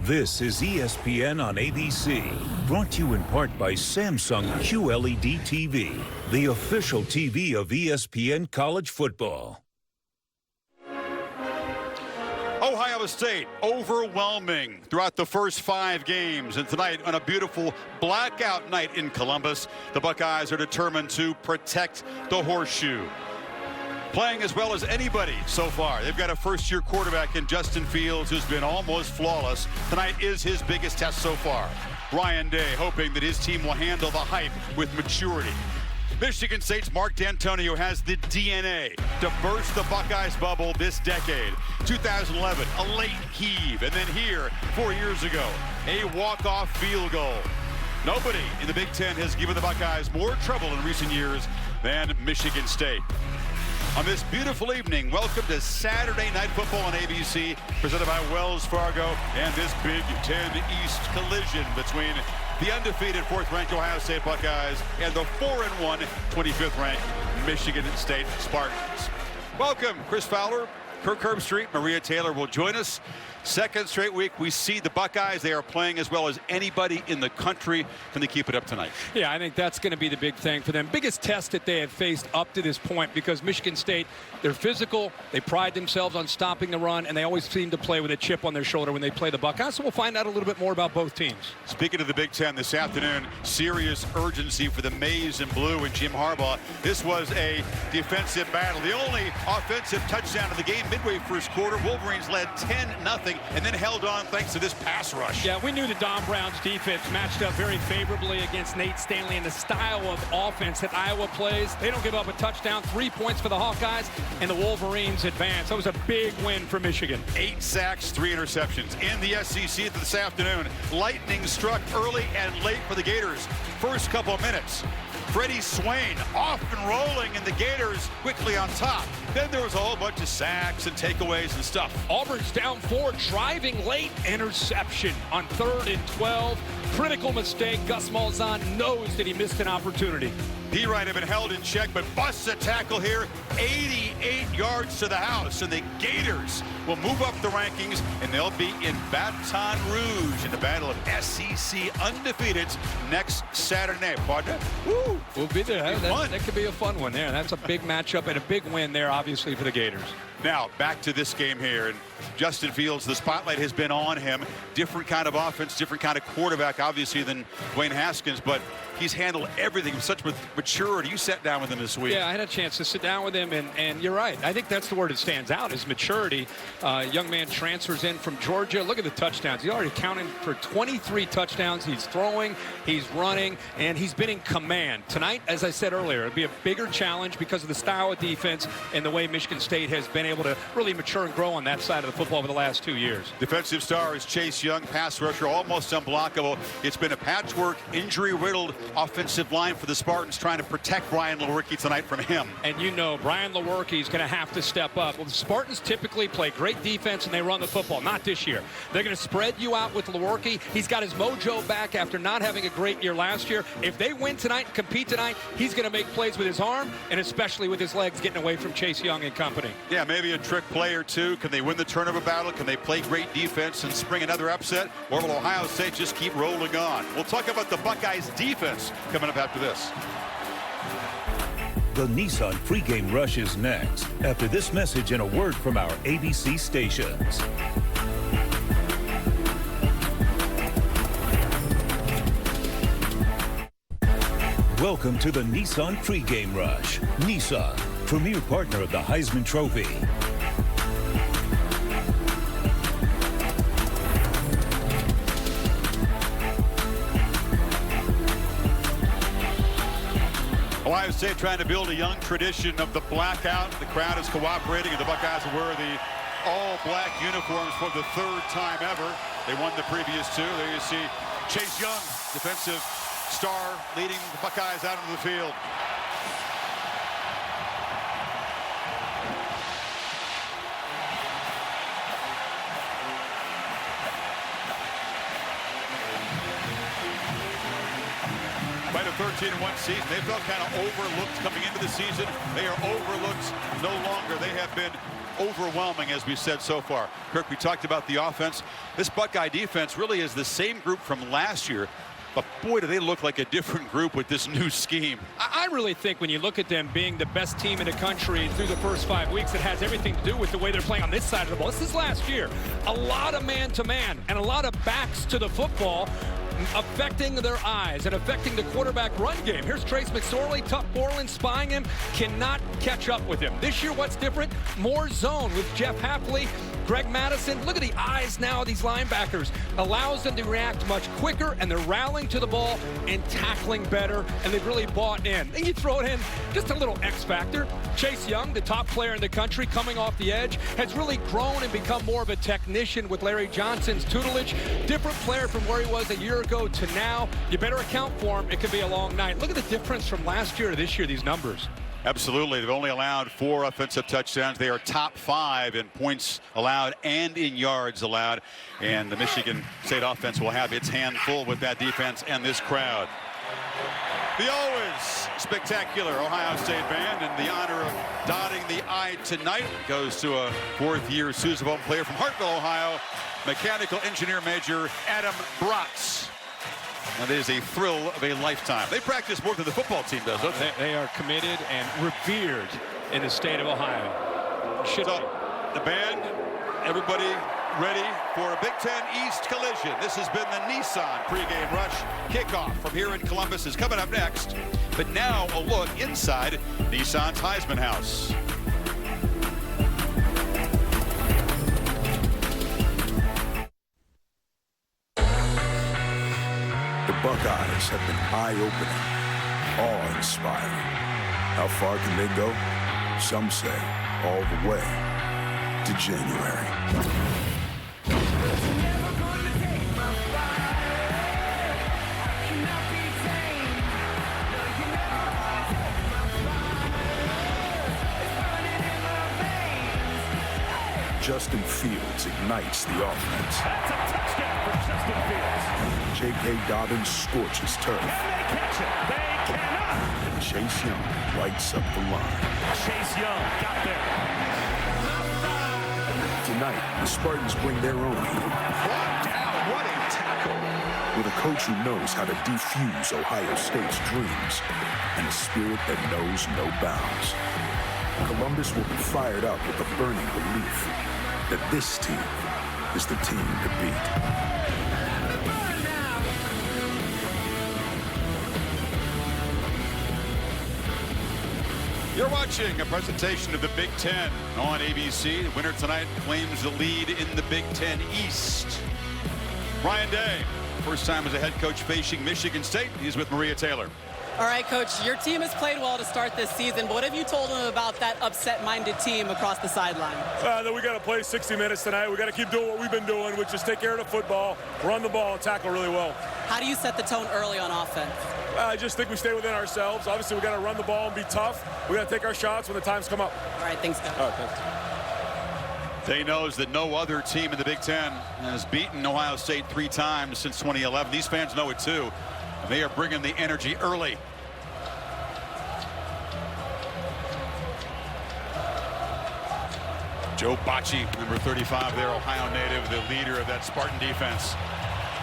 This is ESPN on ABC, brought to you in part by Samsung QLED TV, the official TV of ESPN College Football. Ohio State overwhelming throughout the first 5 games, and tonight on a beautiful blackout night in Columbus, the Buckeyes are determined to protect the horseshoe. Playing as well as anybody so far. They've got a first-year quarterback in Justin Fields who's been almost flawless. Tonight is his biggest test so far. Ryan Day hoping that his team will handle the hype with maturity. Michigan State's Mark D'Antonio has the DNA to burst the Buckeyes bubble this decade. 2011, a late heave, and then here, 4 years ago, a walk-off field goal. Nobody in the Big Ten has given the Buckeyes more trouble in recent years than Michigan State. On this beautiful evening, welcome to Saturday Night Football on ABC, presented by Wells Fargo, and this Big Ten East collision between the undefeated 4th-ranked Ohio State Buckeyes and the 4-1, 25th-ranked Michigan State Spartans. Welcome, Chris Fowler, Kirk Herbstreit, Maria Taylor will join us. Second straight week, we see the Buckeyes. They are playing as well as anybody in the country. Can they keep it up tonight? Yeah, I think that's going to be the big thing for them. Biggest test that they have faced up to this point, because Michigan State, they're physical, they pride themselves on stopping the run, and they always seem to play with a chip on their shoulder when they play the Buckeyes. So we'll find out a little bit more about both teams. Speaking of the Big Ten this afternoon, serious urgency for the Maize and Blue and Jim Harbaugh. This was a defensive battle. The only offensive touchdown of the game midway first quarter. Wolverines led 10-0. And then held on thanks to this pass rush. Yeah, we knew the Don Brown's defense matched up very favorably against Nate Stanley and the style of offense that Iowa plays. They don't give up a touchdown. 3 points for the Hawkeyes, and the Wolverines advance. That was a big win for Michigan. 8 sacks, 3 interceptions. In the SEC this afternoon, lightning struck early and late for the Gators. First couple of minutes, Freddie Swain off and rolling, and the Gators quickly on top. Then there was a whole bunch of sacks and takeaways and stuff. Auburn's down 4, driving late, interception on 3rd and 12. Critical mistake. Gus Malzahn knows that he missed an opportunity. P-Ryan had been held in check, but busts a tackle here, 88 yards to the house, and the Gators will move up the rankings, and they'll be in Baton Rouge in the battle of SEC undefeateds next Saturday night. Partner, woo! We'll be there. That could be a fun one there. That's a big matchup and a big win there, obviously, for the Gators. Now, back to this game here, and Justin Fields, the spotlight has been on him. Different kind of offense, different kind of quarterback, obviously, than Dwayne Haskins, but he's handled everything with such maturity. You sat down with him this week. Yeah, I had a chance to sit down with him, and you're right. I think that's the word that stands out, is maturity. Young man transfers in from Georgia. Look at the touchdowns. He's already counting for 23 touchdowns. He's throwing, he's running, and he's been in command. Tonight, as I said earlier, it'll be a bigger challenge because of the style of defense and the way Michigan State has been able to really mature and grow on that side of the football over the last 2 years. Defensive star is Chase Young, pass rusher, almost unblockable. It's been a patchwork, injury-riddled offensive line for the Spartans, trying to protect Brian Lewerke tonight from him. And you know Brian Lewerke is going to have to step up. Well, the Spartans typically play great defense and they run the football. Not this year. They're going to spread you out with Lewerke. He's got his mojo back after not having a great year last year. If they win tonight and compete tonight, he's going to make plays with his arm and especially with his legs, getting away from Chase Young and company. Yeah, maybe a trick play or two. Can they win the turnover battle? Can they play great defense and spring another upset? Or will Ohio State just keep rolling on? We'll talk about the Buckeyes defense coming up after this. The Nissan pregame rush is next, after this message and a word from our ABC stations. Welcome to the Nissan pregame rush. Nissan, premier partner of the Heisman Trophy. Ohio State trying to build a young tradition of the blackout. The crowd is cooperating, and the Buckeyes will wear the all-black uniforms for the 3rd time ever. They won the previous 2. There you see Chase Young, defensive star, leading the Buckeyes out into the field. Quite a 13-1 season. They felt kind of overlooked coming into the season. They are overlooked no longer. They have been overwhelming, as we said so far. Kirk, we talked about the offense. This Buckeye defense really is the same group from last year. But boy, do they look like a different group with this new scheme. I really think when you look at them being the best team in the country through the first 5 weeks, it has everything to do with the way they're playing on this side of the ball. This is last year. A lot of man-to-man and a lot of backs to the football, affecting their eyes and affecting the quarterback run game. Here's Trace McSorley, Tuck Borland spying him, cannot catch up with him. This year, what's different? More zone with Jeff Hapley, Greg Madison. Look at the eyes now of these linebackers. Allows them to react much quicker, and they're rallying to the ball and tackling better, and they've really bought in. And you throw it in, just a little X factor. Chase Young, the top player in the country, coming off the edge, has really grown and become more of a technician with Larry Johnson's tutelage. Different player from where he was a year ago to now. You better account for him. It could be a long night. Look at the difference from last year to this year, these numbers. Absolutely. They've only allowed 4 offensive touchdowns. They are top 5 in points allowed and in yards allowed. And the Michigan State offense will have its hand full with that defense and this crowd. The always spectacular Ohio State band, and the honor of dotting the I tonight goes to a 4th-year Sousa player from Hartville, Ohio, mechanical engineer major Adam Bratz. That is a thrill of a lifetime. They practice more than the football team does, don't they? They are committed and revered in the state of Ohio. The band, everybody ready for a Big Ten East collision. This has been the Nissan pregame rush. Kickoff from here in Columbus is coming up next. But now a look inside Nissan's Heisman House. The Buckeyes have been eye-opening, awe-inspiring. How far can they go? Some say all the way to January. Justin Fields ignites the offense. That's a touchdown for Justin Fields. J.K. Dobbins scorches turf. Can they catch it? They cannot. And Chase Young lights up the line. Chase Young got there. Tonight, the Spartans bring their own heat. Brought down, what a tackle. With a coach who knows how to defuse Ohio State's dreams and a spirit that knows no bounds. Columbus will be fired up with the burning belief that this team is the team to beat. You're watching a presentation of the Big Ten on ABC. The winner tonight claims the lead in the Big Ten East. Ryan Day, first time as a head coach facing Michigan State. He's with Maria Taylor. All right, Coach, your team has played well to start this season, but what have you told them about that upset-minded team across the sideline? That we got to play 60 minutes tonight. We got to keep doing what we've been doing, which is take care of the football, run the ball, and tackle really well. How do you set the tone early on offense? I just think we stay within ourselves. Obviously, we got to run the ball and be tough. We got to take our shots when the times come up. All right, thanks, Coach. All right, thanks. Day knows that no other team in the Big Ten has beaten Ohio State 3 times since 2011. These fans know it too. And they are bringing the energy early. Joe Bocci, number 35 there, Ohio native, the leader of that Spartan defense.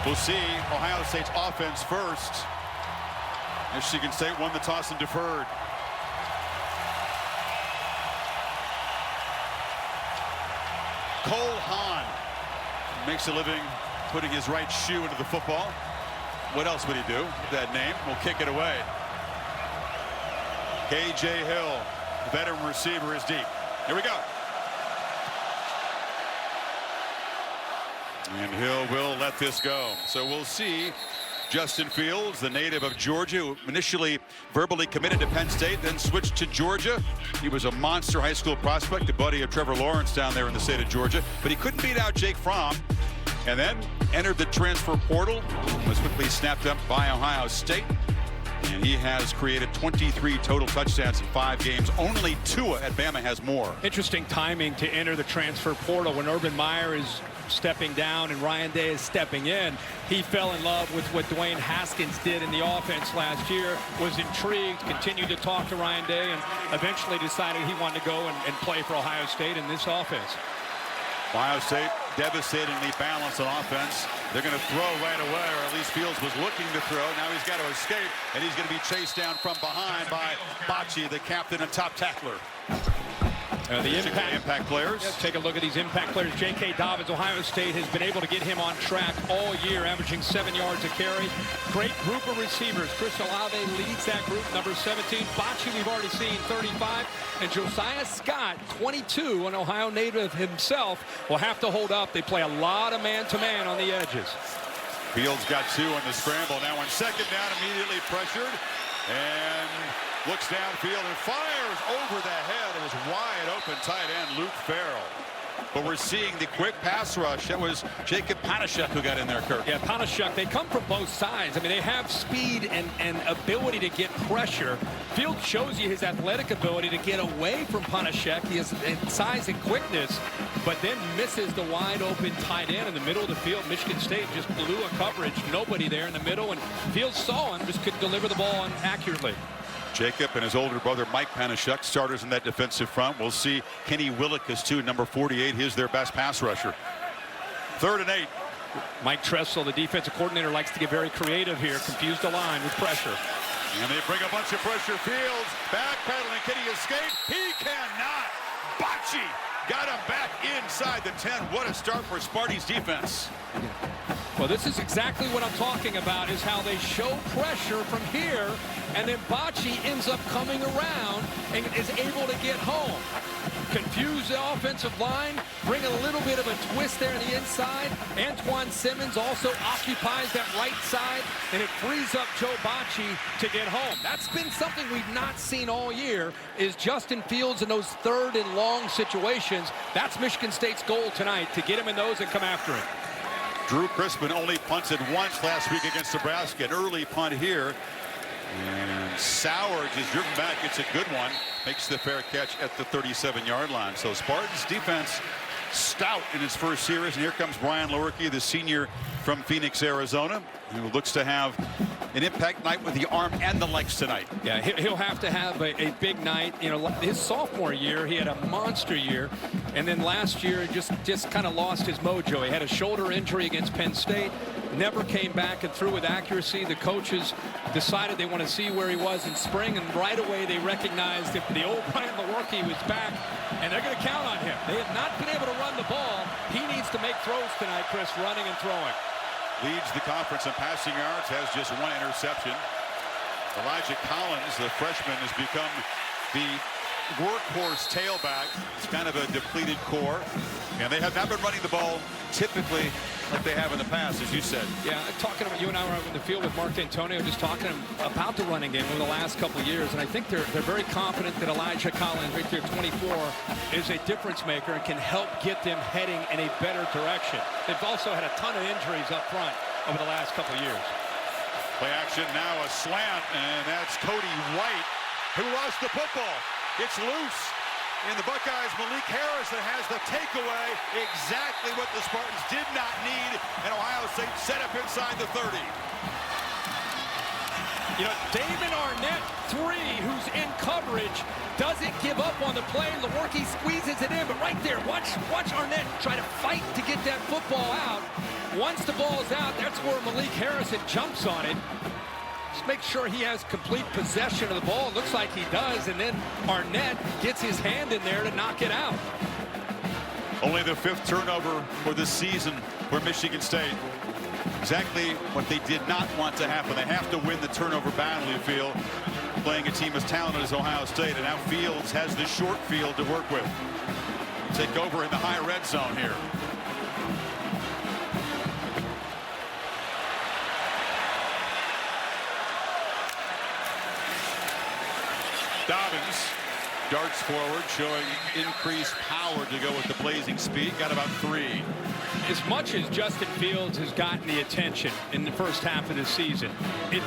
We'll see Ohio State's offense first. Michigan State won the toss and deferred. Cole Haan makes a living putting his right shoe into the football. What else would he do with that name? We'll kick it away. K.J. Hill, the veteran receiver, is deep. Here we go. And Hill will let this go. So we'll see Justin Fields, the native of Georgia, who initially verbally committed to Penn State, then switched to Georgia. He was a monster high school prospect, a buddy of Trevor Lawrence down there in the state of Georgia, but he couldn't beat out Jake Fromm. And then entered the transfer portal, was quickly snapped up by Ohio State. And he has created 23 total touchdowns in 5 games. Only Tua at Bama has more. Interesting timing to enter the transfer portal when Urban Meyer is stepping down and Ryan Day is stepping in. He fell in love with what Dwayne Haskins did in the offense last year, was intrigued, continued to talk to Ryan Day, and eventually decided he wanted to go and play for Ohio State in this offense. Ohio State devastatingly balanced on offense. They're going to throw right away, or at least Fields was looking to throw. Now he's got to escape, and he's going to be chased down from behind by Bocci, the captain and top tackler. The impact players. Yeah, take a look at these impact players. J.K. Dobbins, Ohio State has been able to get him on track all year, averaging 7 yards a carry. Great group of receivers. Chris Olave leads that group, number 17. Bocci, we've already seen, 35. And Josiah Scott, 22, an Ohio native himself, will have to hold up. They play a lot of man-to-man on the edges. Fields got 2 on the scramble. Now on second down, immediately pressured. And looks downfield and fires over the head. It was wide open tight end Luke Farrell. But we're seeing the quick pass rush. That was Jacob Panashuk who got in there, Kirk. Yeah, Panashuk, they come from both sides. I mean, they have speed and ability to get pressure. Field shows you his athletic ability to get away from Panashuk. He has size and quickness, but then misses the wide open tight end in the middle of the field. Michigan State just blew a coverage. Nobody there in the middle, and Fields saw him, just couldn't deliver the ball accurately. Jacob and his older brother Mike Panashuk, starters in that defensive front. We'll see Kenny Willekes too, number 48. He's their best pass rusher. 3rd and 8. Mike Tressel, the defensive coordinator, likes to get very creative here. Confuse the line with pressure. And they bring a bunch of pressure. Fields backpedaling. Can he escape? He cannot. Bocci got him back inside the 10. What a start for Sparty's defense. Well, this is exactly what I'm talking about, is how they show pressure from here, and then Bocci ends up coming around and is able to get home. Confuse the offensive line, bring a little bit of a twist there on the inside. Antoine Simmons also occupies that right side, and it frees up Joe Bocci to get home. That's been something we've not seen all year, is Justin Fields in those 3rd and long situations. That's Michigan State's goal tonight, to get him in those and come after him. Drew Crispin only punted once last week against Nebraska. An early punt here. And Sowers is driven back. It's a good one. Makes the fair catch at the 37-yard line. So Spartans defense stout in his first series. And here comes Brian Lewerke, the senior from Phoenix, Arizona, who looks to have an impact night with the arm and the legs tonight. Yeah, he'll have to have a big night. You know, his sophomore year, he had a monster year. And then last year, he just kind of lost his mojo. He had a shoulder injury against Penn State. Never came back and threw with accuracy. The coaches decided they want to see where he was in spring, and right away they recognized if the old Brian Lewerke was back, and they're going to count on him. They have not been able to run the ball. He needs to make throws tonight, Chris, running and throwing. Leads the conference in passing yards, has just 1 interception. Elijah Collins, the freshman, has become the workhorse tailback. It's kind of a depleted core, and they have not been running the ball typically like they have in the past, as you said. Yeah, talking about, you and I were in the field with Mark D'Antonio, just talking about the running game over the last couple of years, and I think they're very confident that Elijah Collins, right there, 24, is a difference maker and can help get them heading in a better direction. They've also had a ton of injuries up front over the last couple of years. Play action now, a slant, and that's Cody White who lost the football. It's loose. In the Buckeyes, Malik Harrison has the takeaway, exactly what the Spartans did not need, and Ohio State set up inside the 30. You know, Damon Arnett, 3, who's in coverage, doesn't give up on the play. Lewerke squeezes it in, but right there, watch Arnett try to fight to get that football out. Once the ball's out, that's where Malik Harrison jumps on it. Just make sure he has complete possession of the ball. It looks like he does, and then Arnett gets his hand in there to knock it out. Only the 5th turnover for this season for Michigan State. Exactly what they did not want to happen. They have to win the turnover battle, you feel, playing a team as talented as Ohio State, and now Fields has the short field to work with. Take over in the high red zone here. Dobbins darts forward, showing increased power to go with the blazing speed. Got about 3. As much as Justin Fields has gotten the attention in the first half of the season,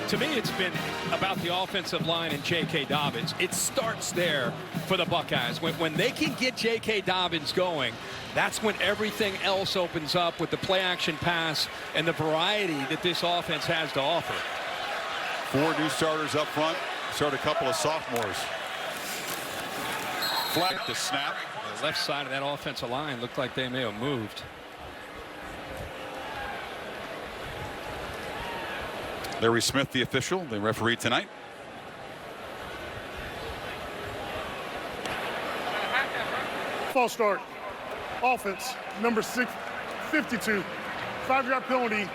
to me it's been about the offensive line and J.K. Dobbins. It starts there for the Buckeyes. When they can get J.K. Dobbins going, that's when everything else opens up with the play-action pass and the variety that this offense has to offer. 4 new starters up front. Start a couple of sophomores. Flag the snap. The left side of that offensive line looked like they may have moved. Larry Smith, the official, the referee tonight. False start. Offense, number 52. 5-yard penalty,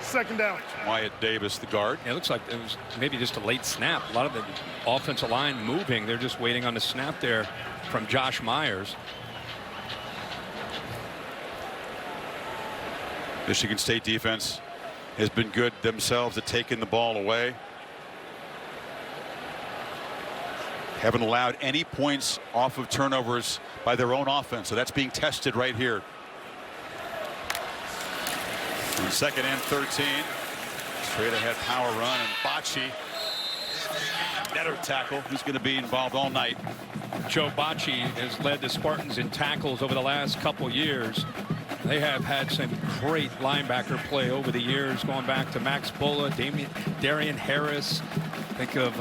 second down. Wyatt Davis, the guard. It looks like it was maybe just a late snap. A lot of the offensive line moving. They're just waiting on the snap there from Josh Myers. Michigan State defense has been good themselves at taking the ball away. Haven't allowed any points off of turnovers by their own offense, so that's being tested right here. 2nd and 13. Straight ahead power run, and Bocci, better tackle. Who's going to be involved all night? Joe Bocci has led the Spartans in tackles over the last couple years. They have had some great linebacker play over the years, going back to Max Bulla, Darian Harris. Think of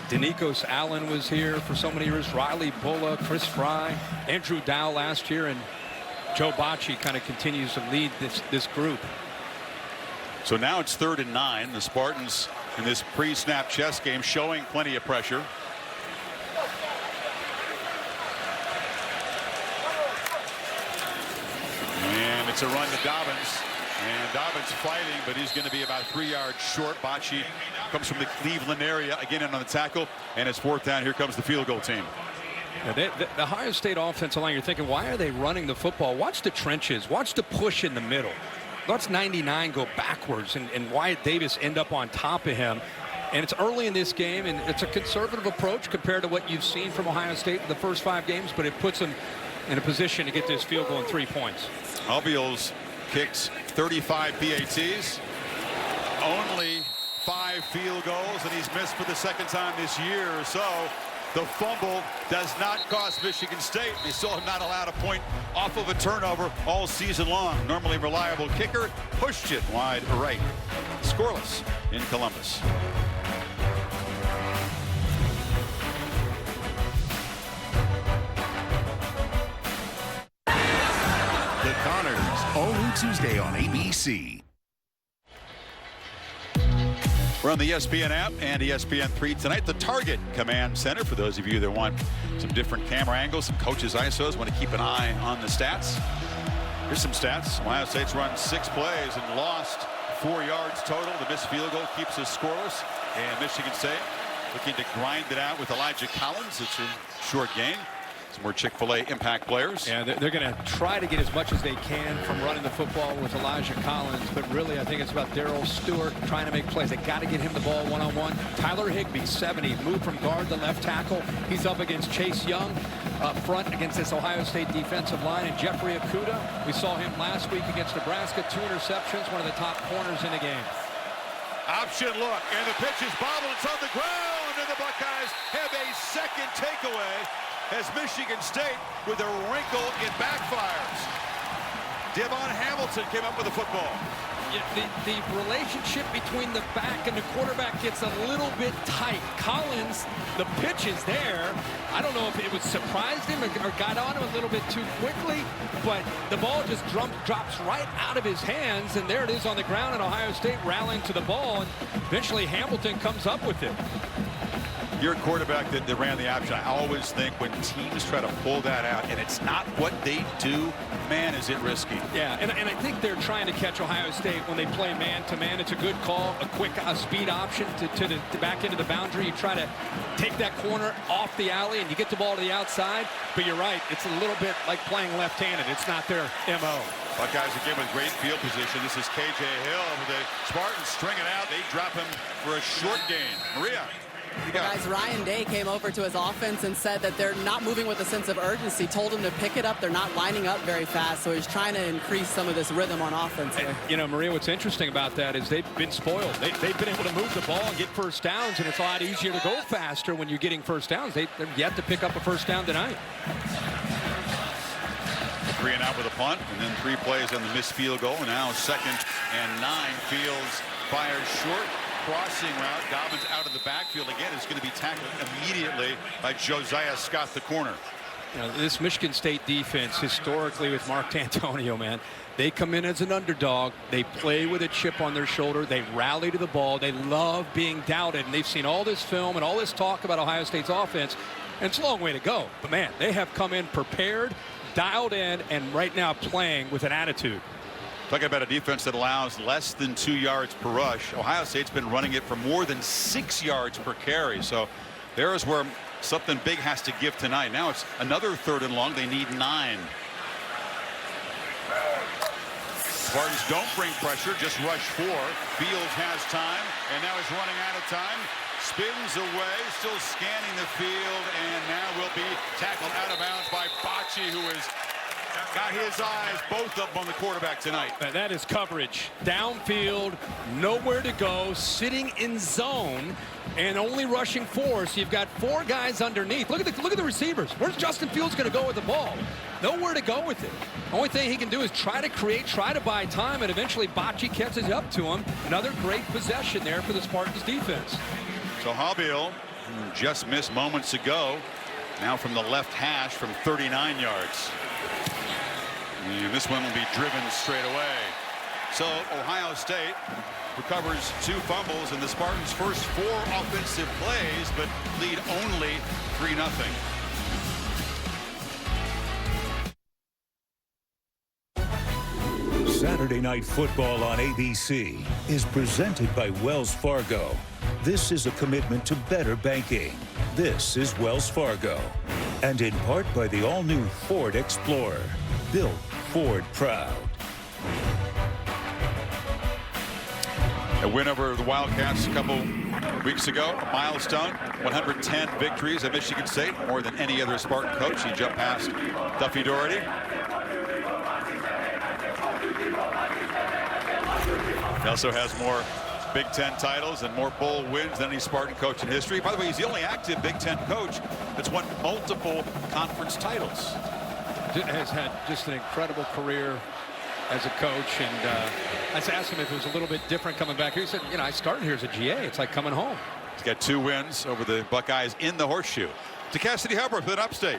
Denikos Allen was here for so many years. Riley Bulla, Chris Fry, Andrew Dow last year, and Joe Bocci kind of continues to lead this group. So now it's 3rd and 9. The Spartans in this pre-snap chess game showing plenty of pressure. And it's a run to Dobbins. And Dobbins fighting, but he's going to be about 3 yards short. Bocci comes from the Cleveland area, again in on the tackle, and it's 4th down. Here comes the field goal team. Yeah, the Ohio State offensive line, you're thinking, why are they running the football? Watch the trenches. Watch the push in the middle. Watch 99 go backwards and Wyatt Davis end up on top of him. And it's early in this game, and it's a conservative approach compared to what you've seen from Ohio State in the first 5 games, but it puts them in a position to get this field goal in 3 points. Albiol's kicks 35 PATs, only 5 field goals, and he's missed for the 2nd time this year or so. The fumble does not cost Michigan State. They still have not allowed a point off of a turnover all season long. Normally reliable kicker pushed it wide right. Scoreless in Columbus. The Connors, only Tuesday on ABC. We're on the ESPN app and ESPN3 tonight. The Target Command Center, for those of you that want some different camera angles, some coaches' ISOs, want to keep an eye on the stats. Here's some stats. Ohio State's run 6 plays and lost 4 yards total. The missed field goal keeps us scoreless. And Michigan State looking to grind it out with Elijah Collins. It's a short gain. Some more Chick-fil-A impact players. Yeah, they're going to try to get as much as they can from running the football with Elijah Collins, but really I think it's about Darrell Stewart trying to make plays. They got to get him the ball one-on-one. Tyler Higbee, 70, moved from guard to left tackle. He's up against Chase Young up front against this Ohio State defensive line, and Jeffrey Okudah. We saw him last week against Nebraska, 2 interceptions, one of the top corners in the game. Option look, and the pitch is bobbled. It's on the ground, and the Buckeyes have a 2nd takeaway as Michigan State, with a wrinkle, it backfires. Devon Hamilton came up with the football. Yeah, the relationship between the back and the quarterback gets a little bit tight. Collins, the pitch is there. I don't know if it was surprised him or got on him a little bit too quickly, but the ball just drops right out of his hands, and there it is on the ground, and Ohio State rallying to the ball, and eventually Hamilton comes up with it. You're a quarterback that ran the option. I always think when teams try to pull that out and it's not what they do, man, is it risky. Yeah, and I think they're trying to catch Ohio State when they play man-to-man. It's a good call, a quick speed option to back into the boundary. You try to take that corner off the alley and you get the ball to the outside. But you're right, it's a little bit like playing left-handed. It's not their M.O. Buckeyes again with great field position. This is K.J. Hill. The Spartans string it out. They drop him for a short gain. Maria. Guys, Ryan Day came over to his offense and said that they're not moving with a sense of urgency. Told him to pick it up. They're not lining up very fast, so he's trying to increase some of this rhythm on offense here. You know, Maria, what's interesting about that is they've been spoiled. They've been able to move the ball and get first downs, and it's a lot easier to go faster when you're getting first downs. They're yet to pick up a first down tonight. 3 and out with a punt, and then 3 plays on the missed field goal. Now 2nd and 9. Fields fires short. Crossing route. Dobbins out of the backfield again. Is going to be tackled immediately by Josiah Scott, the corner. You know, this Michigan State defense, historically with Mark D'Antonio, man, they come in as an underdog. They play with a chip on their shoulder. They rally to the ball. They love being doubted, and they've seen all this film and all this talk about Ohio State's offense, and it's a long way to go. But, man, they have come in prepared, dialed in, and right now playing with an attitude. Talking about a defense that allows less than 2 yards per rush. Ohio State's been running it for more than 6 yards per carry. So there is where something big has to give tonight. Now it's another 3rd and long. They need 9. Spartans don't bring pressure, just rush 4. Fields has time, and now he's running out of time. Spins away, still scanning the field, and now will be tackled out of bounds by Bocci, who has got his eyes both up on the quarterback tonight. That is coverage. Downfield, nowhere to go, sitting in zone, and only rushing 4. So you've got 4 guys underneath. Look at the receivers. Where's Justin Fields going to go with the ball? Nowhere to go with it. The only thing he can do is try to create, try to buy time, and eventually Bocci catches up to him. Another great possession there for the Spartans defense. So Hobbiel, who just missed moments ago, now from the left hash from 39 yards. And this one will be driven straight away. So Ohio State recovers 2 fumbles in the Spartans' first 4 offensive plays, but lead only 3-0. Saturday Night Football on ABC is presented by Wells Fargo. This is a commitment to better banking. This is Wells Fargo. And in part by the all-new Ford Explorer. Built Ford proud. A win over the Wildcats a couple weeks ago, a milestone, 110 victories at Michigan State, more than any other Spartan coach. He jumped past Duffy Doherty. He also has more Big Ten titles and more bowl wins than any Spartan coach in history. By the way, he's the only active Big Ten coach that's won multiple conference titles. Has had just an incredible career as a coach, and I asked him if it was a little bit different coming back here. He said, you know, I started here as a GA. It's like coming home. He's got 2 wins over the Buckeyes in the Horseshoe. To Cassidy Hubbard with an upstate.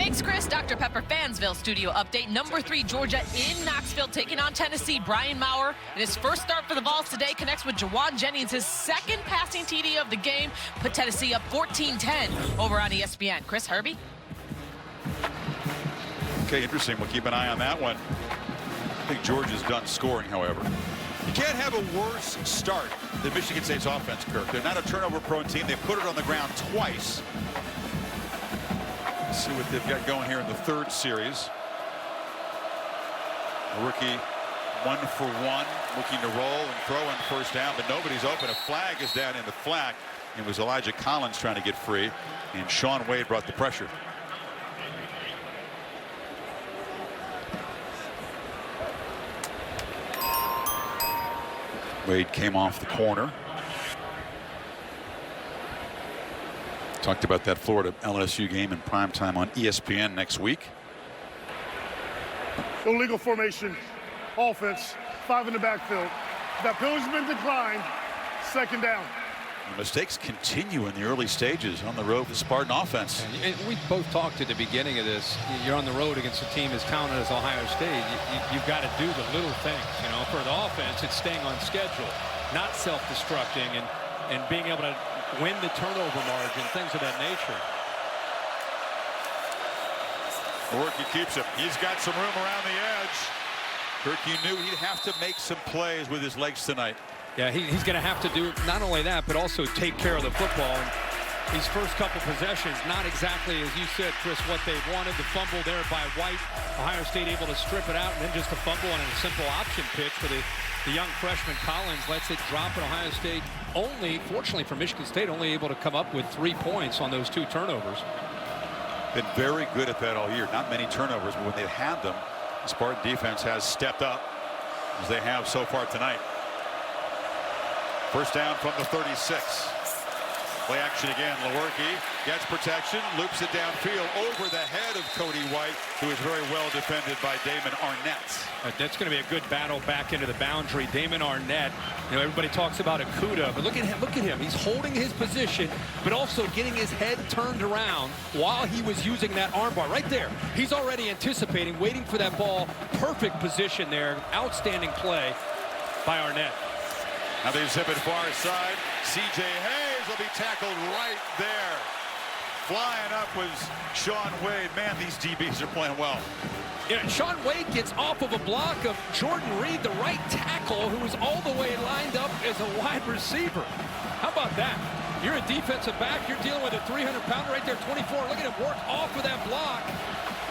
Thanks, Chris. Dr. Pepper Fansville studio update. Number 3, Georgia in Knoxville, taking on Tennessee. Brian Maurer, in his first start for the Vols today, connects with Jawan Jennings, his 2nd passing TD of the game. Put Tennessee up 14-10 over on ESPN. Chris, Herbie? Okay, interesting. We'll keep an eye on that one. I think Georgia's done scoring, however. You can't have a worse start than Michigan State's offense, Kirk. They're not a turnover-prone team. They put it on the ground twice. Let's see what they've got going here in the 3rd series. A rookie 1 for 1, looking to roll and throw on first down, but nobody's open. A flag is down in the flat. It was Elijah Collins trying to get free, and Sean Wade brought the pressure. Wade came off the corner. Talked about that Florida LSU game in primetime on ESPN next week. Illegal formation, offense, 5 in the backfield. That penalty's been declined, 2nd down. The mistakes continue in the early stages on the road with the Spartan offense. And we both talked at the beginning of this. You're on the road against a team as talented as Ohio State. You've got to do the little things. You know, for the offense, it's staying on schedule, not self-destructing, and being able to win the turnover margin, things of that nature. Borky keeps it. He's got some room around the edge. Kirky knew he'd have to make some plays with his legs tonight. Yeah, he's going to have to do not only that, but also take care of the football. And these first couple possessions, not exactly, as you said, Chris, what they wanted. The fumble there by White. Ohio State able to strip it out, and then just a fumble on a simple option pitch for the The young freshman Collins lets it drop at Ohio State. Only, fortunately for Michigan State, only able to come up with 3 points on those 2 turnovers. Been very good at that all year. Not many turnovers, but when they've had them, the Spartan defense has stepped up as they have so far tonight. First down from the 36. Play action again. Lewerke gets protection, loops it downfield over the head of Cody White, who is very well defended by Damon Arnett. That's going to be a good battle back into the boundary. Damon Arnett, you know, everybody talks about Akuda, but look at him. Look at him. He's holding his position, but also getting his head turned around while he was using that armbar. Right there. He's already anticipating, waiting for that ball. Perfect position there. Outstanding play by Arnett. Now they zip it far side. C.J. Hayes will be tackled right there. Flying up was Sean Wade. Man, these DBs are playing well. Yeah, Sean Wade gets off of a block of Jordan Reed, the right tackle, who was all the way lined up as a wide receiver. How about that? You're a defensive back. You're dealing with a 300-pounder right there, 24. Look at him work off of that block.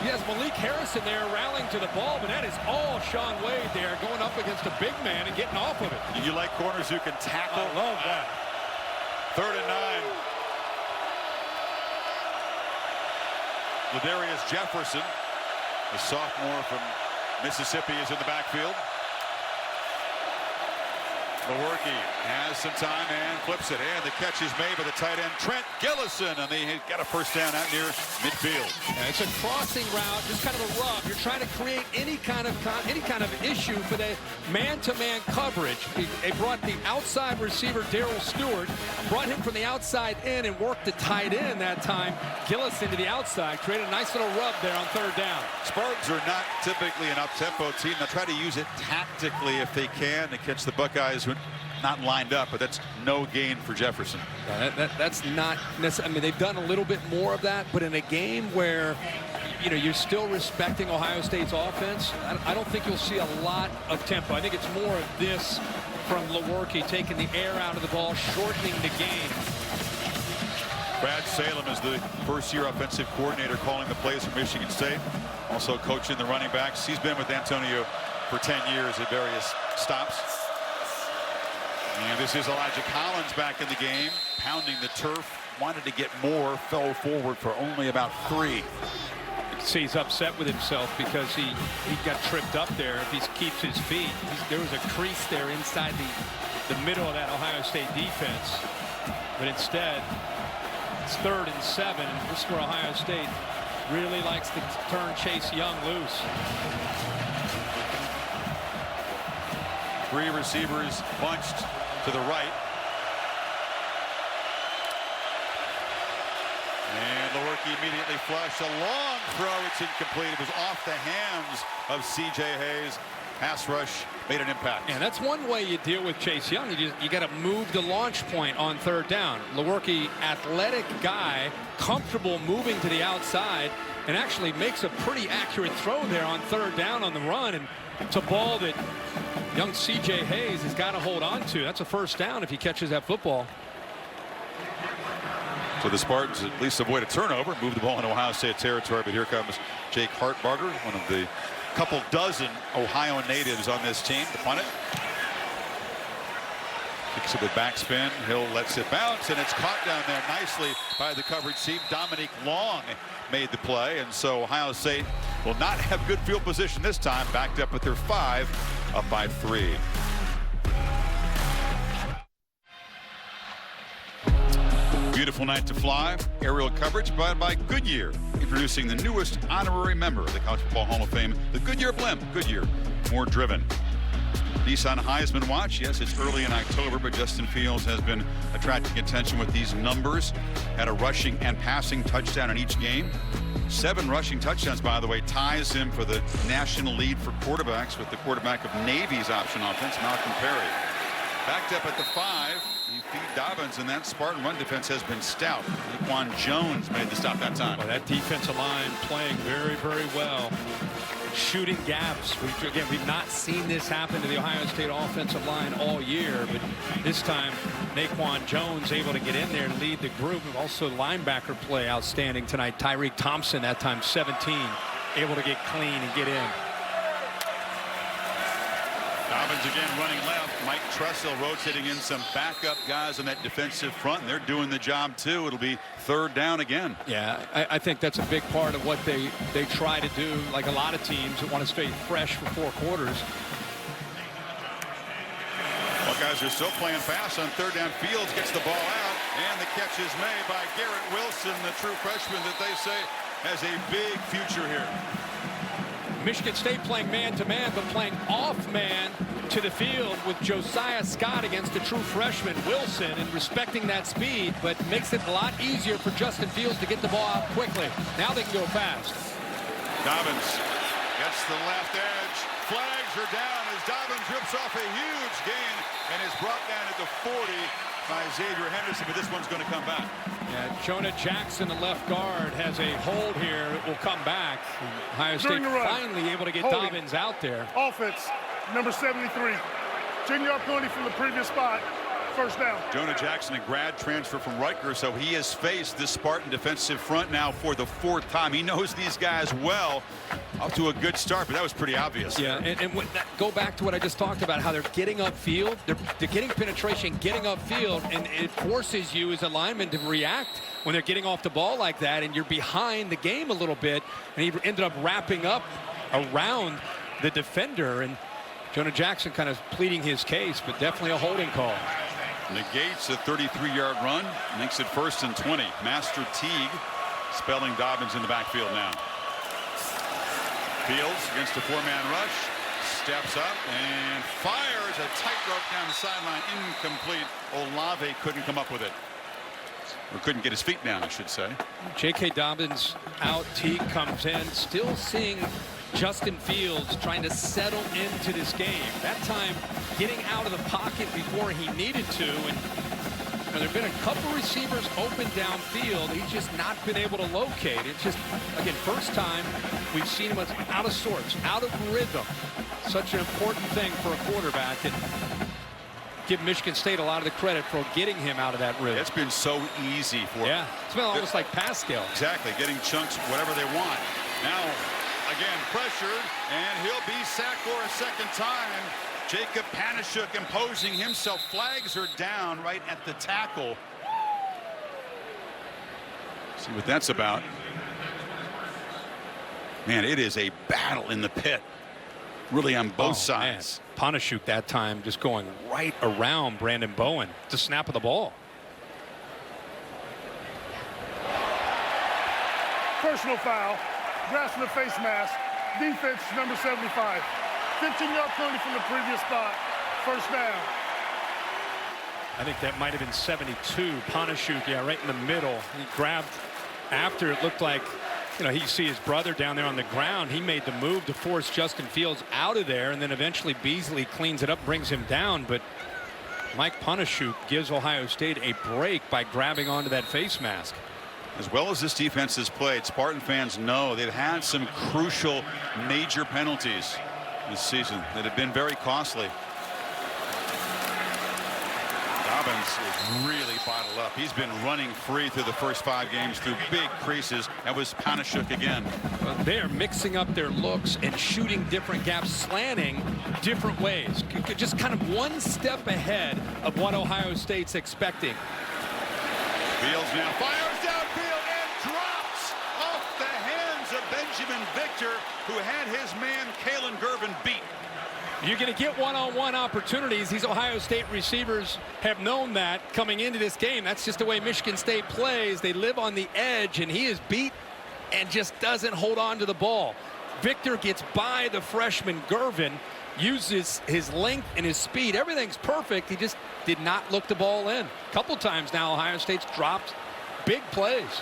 He has Malik Harrison there rallying to the ball, but that is all Sean Wade there going up against a big man and getting off of it. You like corners who can tackle? I love that. 3rd and 9. Ladarius Jefferson, the sophomore from Mississippi, is in the backfield. Lewerke has some time and flips it, and the catch is made by the tight end Trent Gillison, and they got a first down out near midfield. Yeah, it's a crossing route, just kind of a rub. You're trying to create any kind of issue for the man-to-man coverage. They brought the outside receiver Darrell Stewart, brought him from the outside in and worked the tight end that time. Gillison to the outside, created a nice little rub there on 3rd down. Spartans are not typically an up-tempo team. They'll try to use it tactically if they can to catch the Buckeyes who not lined up, but that's no gain for Jefferson. That's not necessarily. I mean, they've done a little bit more of that, but in a game where, you know, you're still respecting Ohio State's offense, I don't think you'll see a lot of tempo. I think it's more of this from Lewerke, taking the air out of the ball, shortening the game. Brad Salem is the first-year offensive coordinator calling the plays for Michigan State, also coaching the running backs. He's been with Antonio for 10 years at various stops. And this is Elijah Collins back in the game, pounding the turf, wanted to get more, fell forward for only about 3. See, he's upset with himself because he got tripped up there. If he keeps his feet, there was a crease there inside the middle of that Ohio State defense. But instead, it's 3rd and 7. And this is where Ohio State really likes to turn Chase Young loose. 3 receivers bunched to the right. And Lewerke immediately flushed. A long throw. It's incomplete. It was off the hands of C.J. Hayes. Pass rush made an impact. And that's one way you deal with Chase Young. You got to move the launch point on 3rd down. Lewerke, athletic guy, comfortable moving to the outside, and actually makes a pretty accurate throw there on 3rd down on the run. And it's a ball that young C.J. Hayes has got to hold on to. That's a first down if he catches that football. So the Spartans at least avoid a turnover, move the ball into Ohio State territory. But here comes Jake Hartbarger, one of the couple dozen Ohio natives on this team, to punt it. Kicks it with backspin. Hill lets it bounce, and it's caught down there nicely by the coverage team. Dominique Long made the play, and so Ohio State will not have good field position this time, backed up at their 5, up by 3. Beautiful night to fly. Aerial coverage provided by Goodyear, introducing the newest honorary member of the College Football Hall of Fame, the Goodyear blimp. Goodyear, more driven. Nissan Heisman Watch. Yes, it's early in October, but Justin Fields has been attracting attention with these numbers. Had a rushing and passing touchdown in each game. 7 rushing touchdowns, by the way, ties him for the national lead for quarterbacks with the quarterback of Navy's option offense, Malcolm Perry. Backed up at the 5. You feed Dobbins, and that Spartan run defense has been stout. Laquan Jones made the stop that time. Well, that defensive line playing very, very well. Shooting gaps. We've not seen this happen to the Ohio State offensive line all year, but this time Naquan Jones able to get in there and lead the group. Also linebacker play outstanding tonight. Tyreek Thompson, that time 17, able to get clean and get in. Dobbins again running left. Mike Tressel rotating in some backup guys on that defensive front, and they're doing the job too. It'll be third down again. Yeah, I think that's a big part of what they try to do, like a lot of teams that want to stay fresh for 4 quarters. Buckeyes are still playing fast on third down. Fields gets the ball out, and the catch is made by Garrett Wilson, the true freshman that they say has a big future here. Michigan State playing man-to-man, but playing off-man to the field with Josiah Scott against the true freshman Wilson, and respecting that speed, but makes it a lot easier for Justin Fields to get the ball out quickly. Now they can go fast. Dobbins gets the left edge. Flags are down as Dobbins rips off a huge gain and is brought down at the 40 by Xavier Henderson, but this one's going to come back. Yeah, Jonah Jackson, the left guard, has a hold here. It will come back. Ohio State finally able to get Dobbins out there. Offense, number 73. 10-yard penalty from the previous spot. First down. Jonah Jackson, a grad transfer from Rutgers, so he has faced this Spartan defensive front now for the 4th time. He knows these guys well. Up to a good start, but that was pretty obvious. Yeah, and go back to what I just talked about, how they're getting upfield. They're getting penetration, getting upfield, and it forces you as a lineman to react when they're getting off the ball like that, and you're behind the game a little bit, and he ended up wrapping up around the defender, and Jonah Jackson kind of pleading his case, but definitely a holding call. Negates a 33-yard run, makes it 1st and 20. Master Teague spelling Dobbins in the backfield now. Fields against a 4-man rush, steps up and fires a tightrope down the sideline, incomplete. Olave couldn't come up with it, or couldn't get his feet down, I should say. J.K. Dobbins out, Teague comes in, still seeing Justin Fields trying to settle into this game. That time getting out of the pocket before he needed to, and there have been a couple receivers open downfield. He's just not been able to locate. It's just, again, first time we've seen him out of sorts, out of rhythm. Such an important thing for a quarterback, and give Michigan State a lot of the credit for getting him out of that rhythm. It's been so easy for him. Yeah, it's been almost like Pascal. Exactly, getting chunks, whatever they want. Now, again, pressured, and he'll be sacked for a second time. Jacob Panashuk imposing himself. Flags are down right at the tackle. See what that's about. Man, it is a battle in the pit, really, on both sides. Man. Panashuk that time just going right around Brandon Bowen to snap of the ball. Personal foul. Grasping the face mask. Defense, number 75. 15-yard penalty from the previous spot. First down. I think that might have been 72. Panashuk, yeah, right in the middle. He grabbed after it looked like, you know, he see his brother down there on the ground. He made the move to force Justin Fields out of there, and then eventually Beasley cleans it up, brings him down. But Mike Panashuk gives Ohio State a break by grabbing onto that face mask. As well as this defense has played, Spartan fans know they've had some crucial major penalties this season that have been very costly. Dobbins is really bottled up. He's been running free through the first 5 games through big creases. That was Panashuk again. They're mixing up their looks and shooting different gaps, slanting different ways. Just kind of one step ahead of what Ohio State's expecting. Fields now fires downfield and drops off the hands of Benjamin Victor, who had his man Kalen Gervin beat. You're going to get one-on-one opportunities. These Ohio State receivers have known that coming into this game. That's just the way Michigan State plays. They live on the edge, and he is beat and just doesn't hold on to the ball. Victor gets by the freshman Gervin, uses his length and his speed. Everything's perfect. He just did not look the ball in. A couple times now Ohio State's dropped big plays.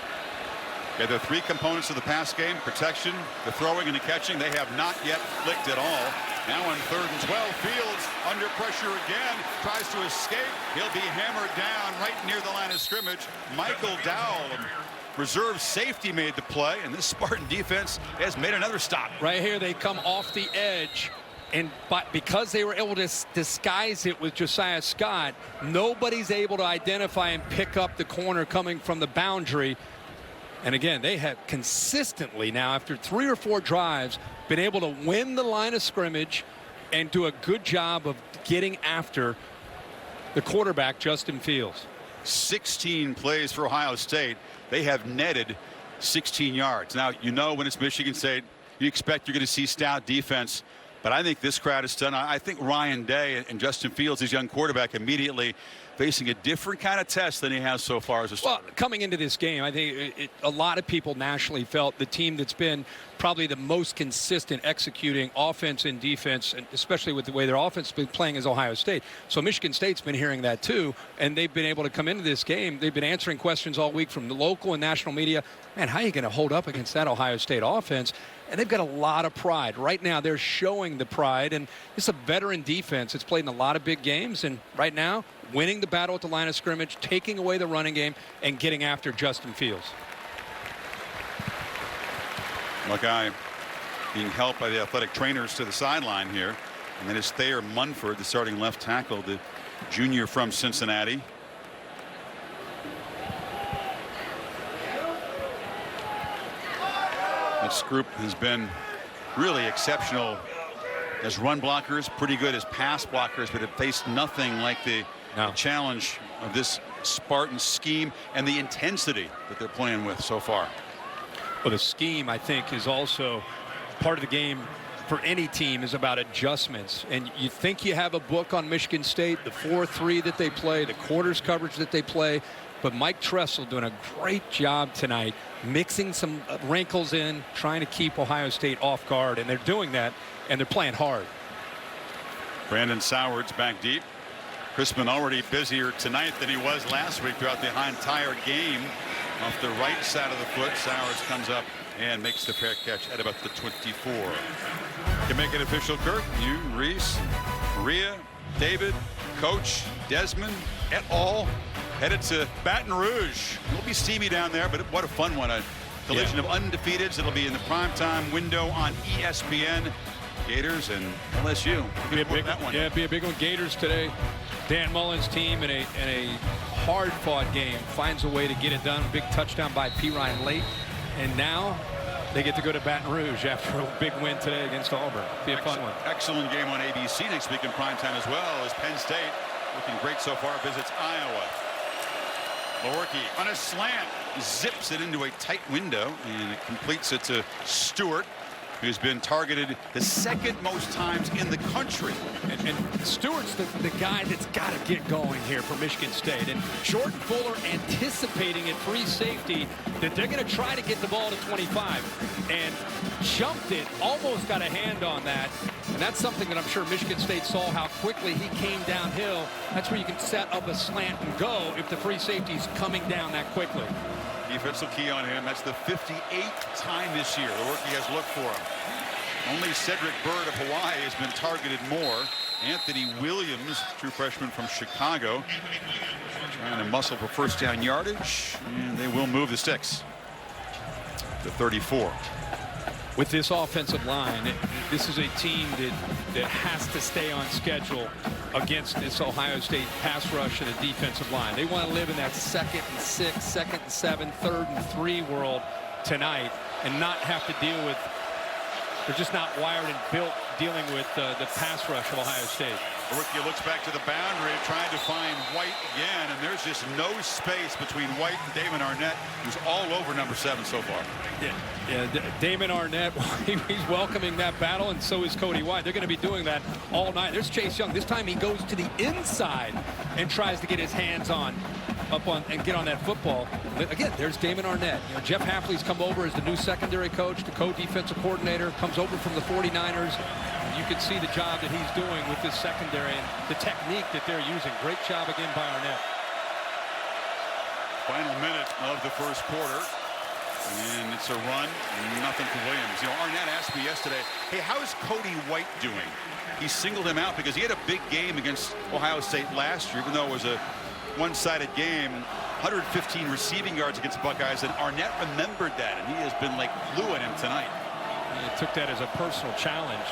Yeah, the 3 components of the pass game: protection, the throwing, and the catching. They have not yet clicked at all. Now on 3rd and 12, Fields under pressure again, tries to escape. He'll be hammered down right near the line of scrimmage. Michael Dowell, reserve safety, made the play, and this Spartan defense has made another stop. Right here, they come off the edge, and because they were able to disguise it with Josiah Scott, nobody's able to identify and pick up the corner coming from the boundary. And again, they have consistently now, after 3 or 4 drives, been able to win the line of scrimmage, and do a good job of getting after the quarterback, Justin Fields. 16 plays for Ohio State. They have netted 16 yards. Now, you know when it's Michigan State, you expect you're going to see stout defense. But I think this crowd is done. I think Ryan Day and Justin Fields, his young quarterback, immediately facing a different kind of test than he has so far as a starter. Well, coming into this game, I think a lot of people nationally felt the team that's been probably the most consistent executing offense and defense, and especially with the way their offense has been playing, is Ohio State. So Michigan State's been hearing that too, and they've been able to come into this game. They've been answering questions all week from the local and national media. Man, how are you going to hold up against that Ohio State offense? And they've got a lot of pride. Right now, they're showing the pride, and it's a veteran defense. It's played in a lot of big games, and right now, winning the battle at the line of scrimmage, taking away the running game, and getting after Justin Fields. Buckeye being helped by the athletic trainers to the sideline here. And then it's Thayer Munford, the starting left tackle, the junior from Cincinnati. This group has been really exceptional as run blockers, pretty good as pass blockers, but have faced nothing like the challenge of this Spartan scheme and the intensity that they're playing with so far. Well, the scheme, I think, is also part of the game for any team, is about adjustments. And you think you have a book on Michigan State, the 4-3 that they play, the quarters coverage that they play. But Mike Tressel doing a great job tonight, mixing some wrinkles in, trying to keep Ohio State off guard. And they're doing that, and they're playing hard. Brandon Soward's back deep. Crispin already busier tonight than he was last week throughout the entire game. Off the right side of the foot, Sowers comes up and makes the fair catch at about the 24. Can make it official, Kirk. You, Reese, Maria, David, Coach, Desmond, et al. Headed to Baton Rouge. It'll be steamy down there, but what a fun one. A collision of undefeateds. It'll be in the primetime window on ESPN. Gators and LSU. Be a big one. Yeah, be a big one. Gators today. Dan Mullen's team in a hard-fought game finds a way to get it done. Big touchdown by P. Ryan late, and now they get to go to Baton Rouge after a big win today against Auburn. Be a fun one. Excellent game on ABC next week in primetime as well, as Penn State, looking great so far, visits Iowa. Lewerke on a slant zips it into a tight window, and it completes it to Stewart, who's been targeted the second most times in the country. And Stewart's the guy that's got to get going here for Michigan State. And Jordan Fuller anticipating at free safety that they're going to try to get the ball to 25. And jumped it, almost got a hand on that. And that's something that I'm sure Michigan State saw, how quickly he came downhill. That's where you can set up a slant and go if the free safety's coming down that quickly. Defensive key on him. That's the 58th time this year Lewerke has looked for him. Only Cedric Byrd of Hawaii has been targeted more. Anthony Williams, true freshman from Chicago, trying to muscle for first down yardage, and they will move the sticks to 34. With this offensive line, this is a team that has to stay on schedule against this Ohio State pass rush and the defensive line. They want to live in that 2nd and 6, 2nd and 7, 3rd and 3 world tonight and not have to deal with, they're just not wired and built dealing with the pass rush of Ohio State. Lewerke looks back to the boundary, trying to find White again, and there's just no space between White and Damon Arnett, who's all over number 7 so far. Yeah, Damon Arnett, he's welcoming that battle, and so is Cody White. They're going to be doing that all night. There's Chase Young. This time he goes to the inside and tries to get his hands up on and get on that football. But again, there's Damon Arnett. You know, Jeff Hafley's come over as the new secondary coach, the co-defensive coordinator, comes over from the 49ers. You can see the job that he's doing with this secondary and the technique that they're using. Great job again by Arnett. Final minute of the first quarter. And it's a run, nothing for Williams. You know, Arnett asked me yesterday, hey, how is Cody White doing? He singled him out because he had a big game against Ohio State last year, even though it was a one-sided game. 115 receiving yards against the Buckeyes, and Arnett remembered that, and he has been like glue at him tonight. He took that as a personal challenge.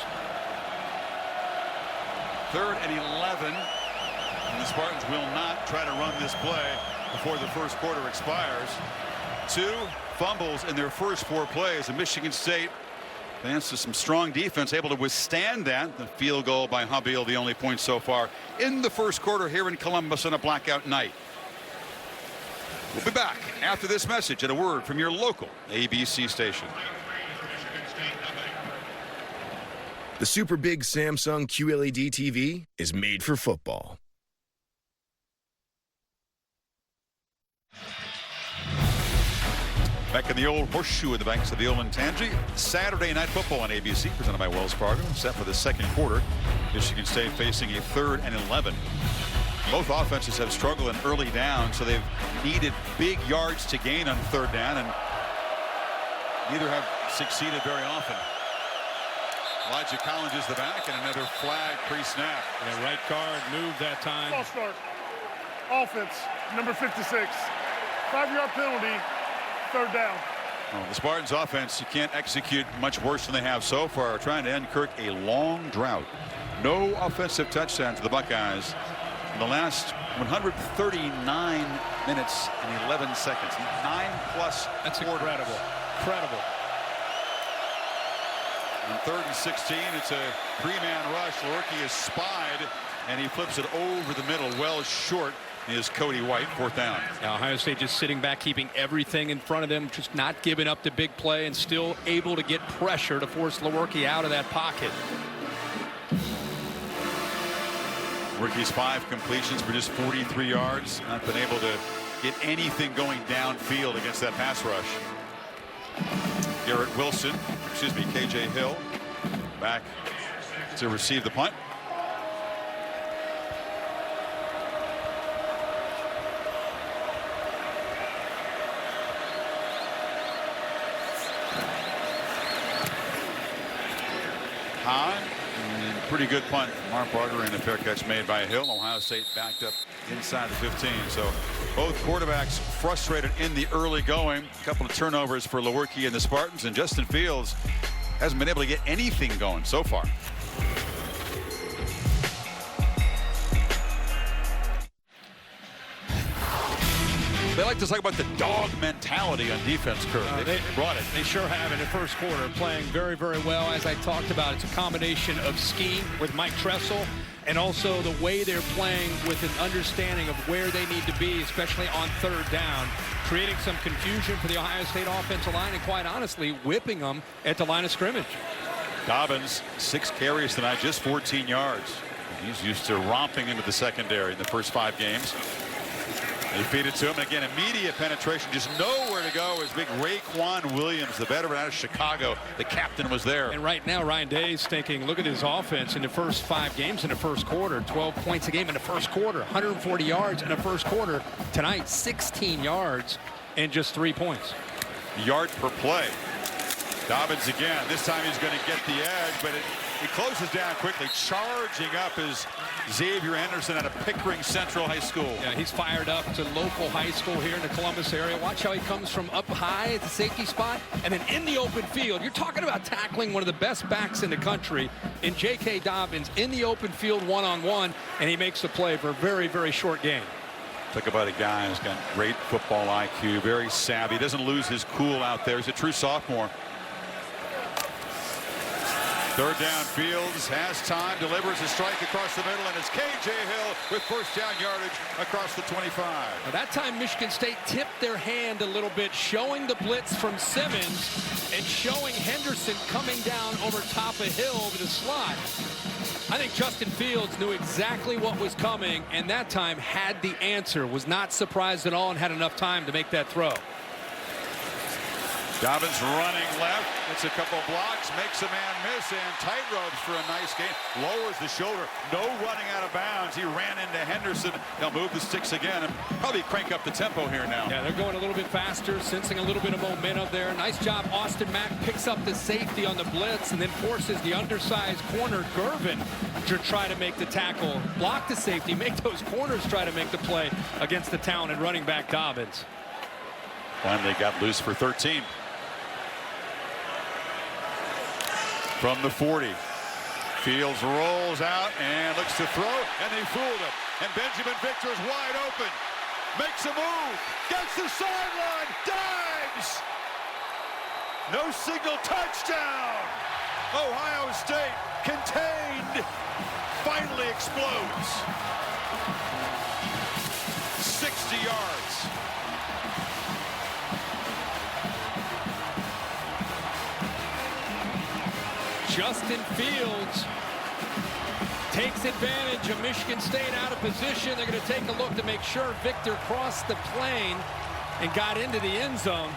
3rd and 11, and the Spartans will not try to run this play before the first quarter expires. 2 fumbles in their first 4 plays, and Michigan State Thanks to some strong defense, able to withstand that. The field goal by Hubble, the only point so far in the first quarter here in Columbus on a blackout night. We'll be back after this message and a word from your local ABC station. The super big Samsung QLED TV is made for football. Back in the old horseshoe at the banks of the Olentangy. Saturday Night Football on ABC, presented by Wells Fargo. Set for the second quarter. Michigan State facing a 3rd and 11. Both offenses have struggled in early down, so they've needed big yards to gain on 3rd down, and neither have succeeded very often. Elijah Collins is the back, and another flag pre-snap. Yeah, right guard moved that time. False start. Offense, number 56. 5-yard penalty, 3rd down. Well, the Spartans offense, you can't execute much worse than they have so far. Trying to end, Kirk, a long drought. No offensive touchdowns to the Buckeyes in the last 139 minutes and 11 seconds. 9+ That's quarters. incredible. Incredible. On 3rd and 16, it's a 3-man rush. Lewerke is spied, and he flips it over the middle. Well short is Cody White, 4th down. Now Ohio State just sitting back, keeping everything in front of them, just not giving up the big play, and still able to get pressure to force Lewerke out of that pocket. Lewerke's 5 completions for just 43 yards. Not been able to get anything going downfield against that pass rush. Garrett Wilson, KJ Hill, back to receive the punt. High, and pretty good punt from Mark Barger, and a fair catch made by Hill. Ohio State backed up inside the 15. So both quarterbacks frustrated in the early going. A couple of turnovers for Lewerke and the Spartans, and Justin Fields hasn't been able to get anything going so far. They like to talk about the dog mentality on defense, Kirk. They brought it. They sure have in the first quarter, playing very, very well. As I talked about, it's a combination of scheme with Mike Tressel and also the way they're playing with an understanding of where they need to be, especially on 3rd down, creating some confusion for the Ohio State offensive line and, quite honestly, whipping them at the line of scrimmage. Dobbins, 6 carries tonight, just 14 yards. He's used to romping into the secondary in the first 5 games. They feed it to him, and again, immediate penetration, just nowhere to go. Is big Raekwon Williams, the veteran out of Chicago. The captain was there. And right now, Ryan Day's thinking, look at his offense in the first 5 games in the first quarter. 12 points a game in the first quarter, 140 yards in the first quarter. Tonight, 16 yards and just 3 points. Yard per play. Dobbins again. This time he's going to get the edge, but he closes down quickly. Charging up is Xavier Anderson out of Pickering Central High School. Yeah, he's fired up to local high school here in the Columbus area. Watch how he comes from up high at the safety spot and then in the open field. You're talking about tackling one of the best backs in the country in J.K. Dobbins in the open field one-on-one, and he makes the play for a very, very short game. Talk about a guy who's got great football IQ, very savvy, doesn't lose his cool out there. He's a true sophomore. 3rd down, Fields has time, delivers a strike across the middle, and it's KJ Hill with 1st down yardage across the 25. Now that time Michigan State tipped their hand a little bit, showing the blitz from Simmons and showing Henderson coming down over top of Hill over the slot. I think Justin Fields knew exactly what was coming, and that time had the answer, was not surprised at all, and had enough time to make that throw. Dobbins running left, gets a couple blocks, makes a man miss, and tight ropes for a nice gain. Lowers the shoulder, no running out of bounds. He ran into Henderson. He'll move the sticks again and probably crank up the tempo here now. Yeah, they're going a little bit faster, sensing a little bit of momentum there. Nice job. Austin Mack picks up the safety on the blitz and then forces the undersized corner, Gervin, to try to make the tackle. Block the safety, make those corners try to make the play against the talented running back Dobbins. Finally got loose for 13. From the 40, Fields rolls out and looks to throw, and they fooled him. And Benjamin Victor is wide open. Makes a move, gets the sideline, dives. No signal, touchdown. Ohio State contained. Finally explodes. 60 yards. Justin Fields takes advantage of Michigan State out of position. They're going to take a look to make sure Victor crossed the plane and got into the end zone.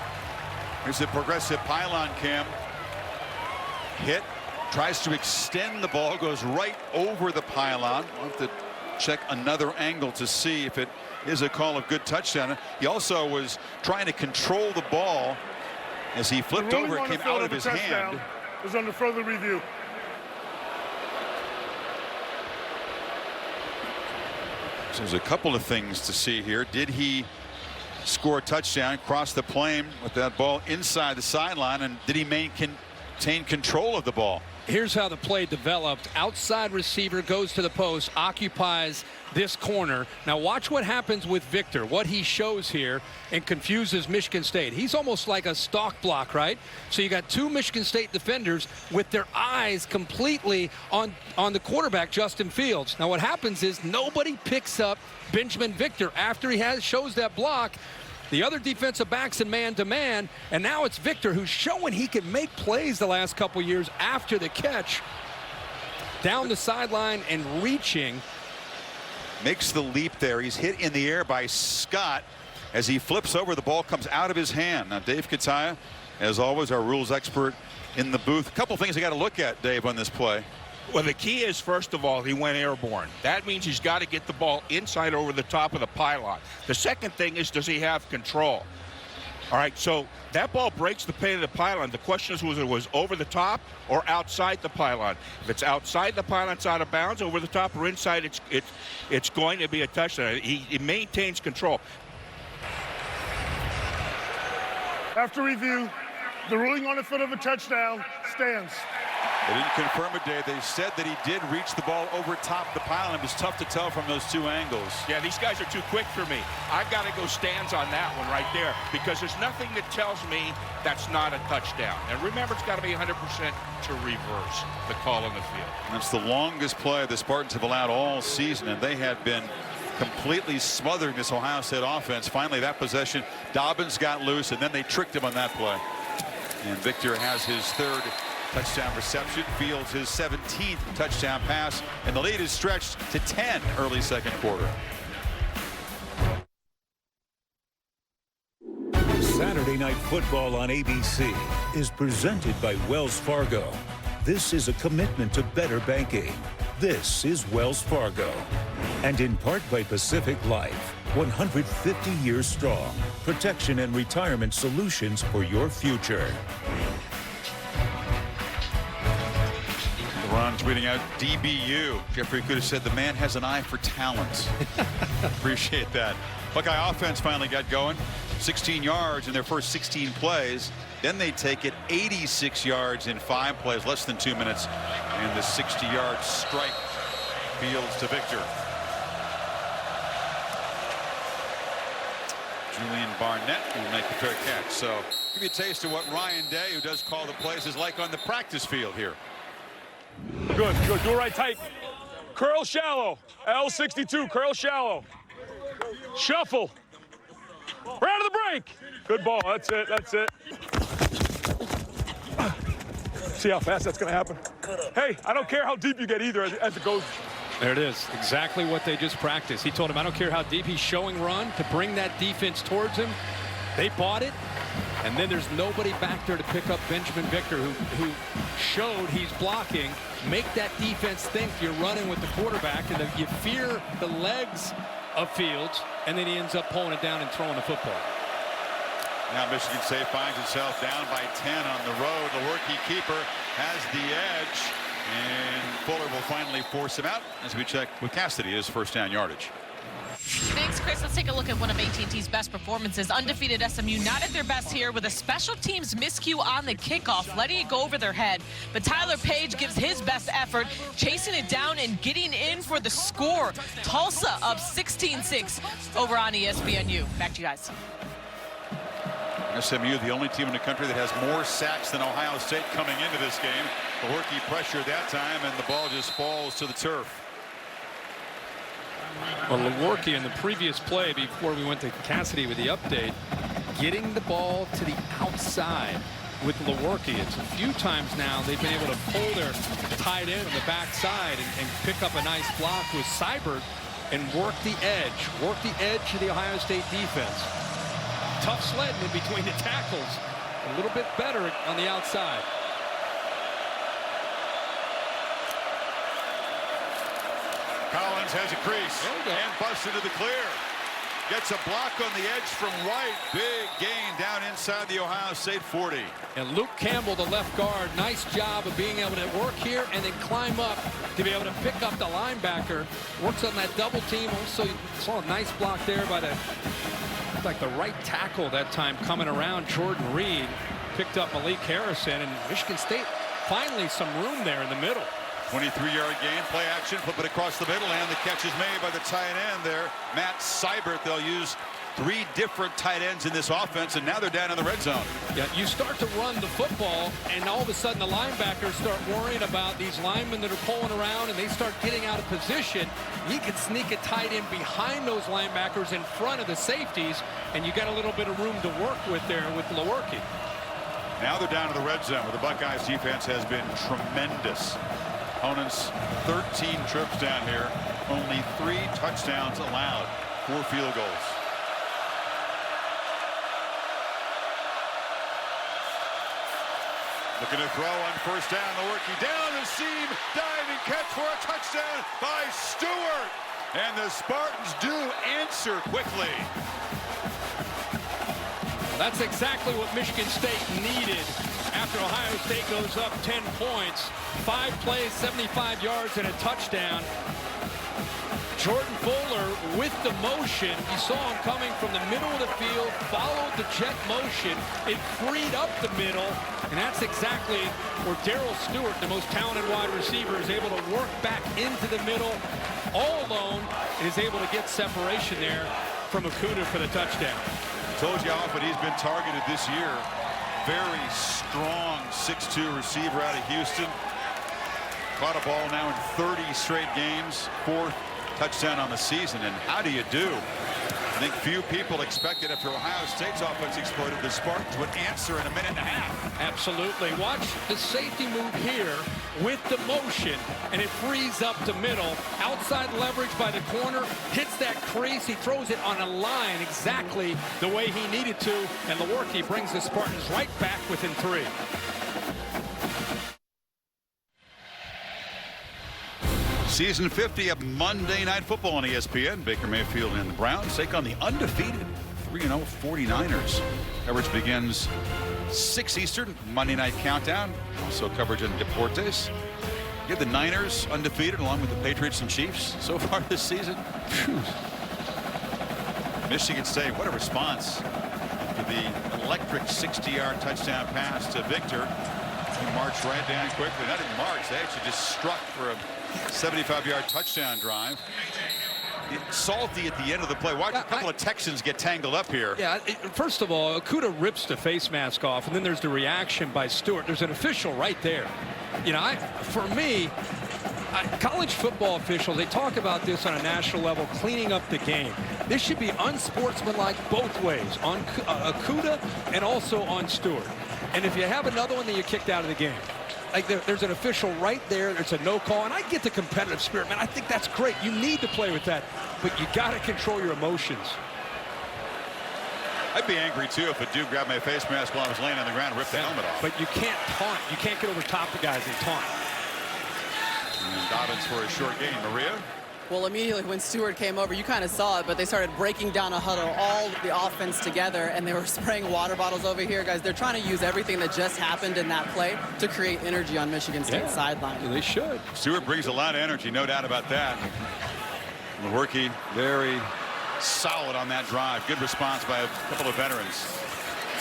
Here's the progressive pylon cam. Hit, tries to extend the ball, goes right over the pylon. We'll have to check another angle to see if it is a call of good touchdown. He also was trying to control the ball as he flipped over. It came out of his hand. Is under further review. So there's a couple of things to see here. Did he score a touchdown, cross the plane with that ball inside the sideline, and did he maintain control of the ball? Here's how the play developed. Outside receiver goes to the post, occupies this corner. Now watch what happens with Victor, what he shows here, and confuses Michigan State. He's almost like a stalk block, right? So you got two Michigan State defenders with their eyes completely on the quarterback, Justin Fields. Now what happens is nobody picks up Benjamin Victor after he shows that block. The other defensive backs in man-to-man, and now it's Victor who's showing he can make plays the last couple years after the catch. Down the sideline and reaching. Makes the leap there. He's hit in the air by Scott. As he flips over, the ball comes out of his hand. Now, Dave Kataya, as always, our rules expert in the booth. A couple things I got to look at, Dave, on this play. Well, the key is, first of all, he went airborne. That means he's got to get the ball inside over the top of the pylon. The second thing is, does he have control? All right, so that ball breaks the plane of the pylon. The question is, was it over the top or outside the pylon? If it's outside the pylon, it's out of bounds. Over the top or inside, it's going to be a touchdown. He maintains control. After review, the ruling on the foot of a touchdown stands. They didn't confirm it, Dave. They said that he did reach the ball over top the pylon. It was tough to tell from those two angles. Yeah, these guys are too quick for me. I've got to go stands on that one right there because there's nothing that tells me that's not a touchdown. And remember, it's got to be 100% to reverse the call on the field. That's the longest play the Spartans have allowed all season, and they had been completely smothering this Ohio State offense. Finally, that possession, Dobbins got loose, and then they tricked him on that play. And Victor has his third touchdown reception. Fields his 17th touchdown pass, and the lead is stretched to 10 early second quarter. Saturday Night Football on ABC is presented by Wells Fargo. This is a commitment to better banking. This is Wells Fargo. And in part by Pacific Life, 150 years strong. Protection and retirement solutions for your future. LeBron tweeting out DBU. Jeffrey could have said the man has an eye for talent. Appreciate that. Buckeye offense finally got going. 16 yards in their first 16 plays. Then they take it 86 yards in 5 plays, less than 2 minutes. And the 60-yard strike. Fields to Victor. Julian Barnett will make the fair catch. So give you a taste of what Ryan Day, who does call the plays, is like on the practice field here. Good. Do it right tight. Curl shallow. L62, curl shallow. Shuffle. Right of the break. Good ball. That's it. That's it. See how fast that's going to happen? Hey, I don't care how deep you get either as it goes. There it is. Exactly what they just practiced. He told him, I don't care how deep he's showing run to bring that defense towards him. They bought it. And then there's nobody back there to pick up Benjamin Victor, who showed he's blocking. Make that defense think you're running with the quarterback, and you fear the legs of Fields, and then he ends up pulling it down and throwing the football. Now Michigan State finds itself down by 10 on the road. The Lewerke keeper has the edge, and Fuller will finally force him out as we check with Cassidy his first down yardage. Thanks, Chris. Let's take a look at one of AT&T's best performances. Undefeated SMU not at their best here with a special teams miscue on the kickoff, letting it go over their head. But Tyler Page gives his best effort, chasing it down and getting in for the score. Tulsa up 16-6 over on ESPNU. Back to you guys. SMU, the only team in the country that has more sacks than Ohio State coming into this game. Lewerke pressure that time, and the ball just falls to the turf. Well, Lewerke in the previous play before we went to Cassidy with the update, getting the ball to the outside with Lewerke. It's a few times now they've been able to pull their tight end on the backside and pick up a nice block with Seibert and work the edge of the Ohio State defense. Tough sledding in between the tackles. A little bit better on the outside. Collins has a crease and busts into the clear. Gets a block on the edge from right. Big gain down inside the Ohio State 40. And Luke Campbell, the left guard, nice job of being able to work here and then climb up to be able to pick up the linebacker. Works on that double team. Also saw a nice block there by the right tackle that time coming around. Jordan Reed picked up Malik Harrison, and Michigan State finally some room there in the middle. 23-yard gain, play action, flip it across the middle, and the catch is made by the tight end there, Matt Seibert. They'll use 3 different tight ends in this offense, and now they're down in the red zone. Yeah, you start to run the football, and all of a sudden the linebackers start worrying about these linemen that are pulling around, and they start getting out of position. You can sneak a tight end behind those linebackers in front of the safeties, and you got a little bit of room to work with there with Lewerke. Now they're down to the red zone, where the Buckeyes defense has been tremendous. Opponents 13 trips down here, only 3 touchdowns allowed, 4 field goals. Looking to throw on first down. Lewerke down the seam, diving catch for a touchdown by Stewart. And the Spartans do answer quickly. That's exactly what Michigan State needed after Ohio State goes up 10 points. 5 plays, 75 yards, and a touchdown. Jordan Fuller with the motion. You saw him coming from the middle of the field, followed the jet motion. It freed up the middle, and that's exactly where Darrell Stewart, the most talented wide receiver, is able to work back into the middle all alone and is able to get separation there from Okudah for the touchdown. Told you how often he's been targeted this year. Very strong 6'2" receiver out of Houston. Caught a ball now in 30 straight games. 4th touchdown on the season. And how do you do? I think few people expected after Ohio State's offense exploded, the Spartans would answer in a minute and a half. Absolutely. Watch the safety move here with the motion, and it frees up the middle. Outside leverage by the corner, hits that crease. He throws it on a line exactly the way he needed to, and Lewerke brings the Spartans right back within 3. Season 50 of Monday Night Football on ESPN. Baker Mayfield and the Browns take on the undefeated 3-0 49ers. Coverage begins 6 Eastern, Monday Night Countdown. Also coverage on Deportes. You have the Niners undefeated along with the Patriots and Chiefs so far this season. Phew. Michigan State, what a response to the electric 60-yard touchdown pass to Victor. He marched right down quickly. Not even marched, they actually just struck for a 75-yard touchdown drive. Salty at the end of the play. Watch a couple of Texans get tangled up here. Yeah, first of all, Okudah rips the face mask off, and then there's the reaction by Stewart. There's an official right there. You know, for me, college football officials, they talk about this on a national level, cleaning up the game. This should be unsportsmanlike both ways, on Okudah and also on Stewart. And if you have another one, then you're kicked out of the game. Like there's an official right there. There's a no call, and I get the competitive spirit, man. I think that's great. You need to play with that, but you got to control your emotions. I'd be angry too if a dude grabbed my face mask while I was laying on the ground and ripped the helmet off. But you can't taunt. You can't get over top of guys and taunt. And Dobbins for a short gain. Maria? Well, immediately when Stewart came over, you kind of saw it, but they started breaking down a huddle, all the offense together, and they were spraying water bottles over here. Guys, they're trying to use everything that just happened in that play to create energy on Michigan State's sideline. They should. Stewart brings a lot of energy, no doubt about that. Lewerke very solid on that drive. Good response by a couple of veterans.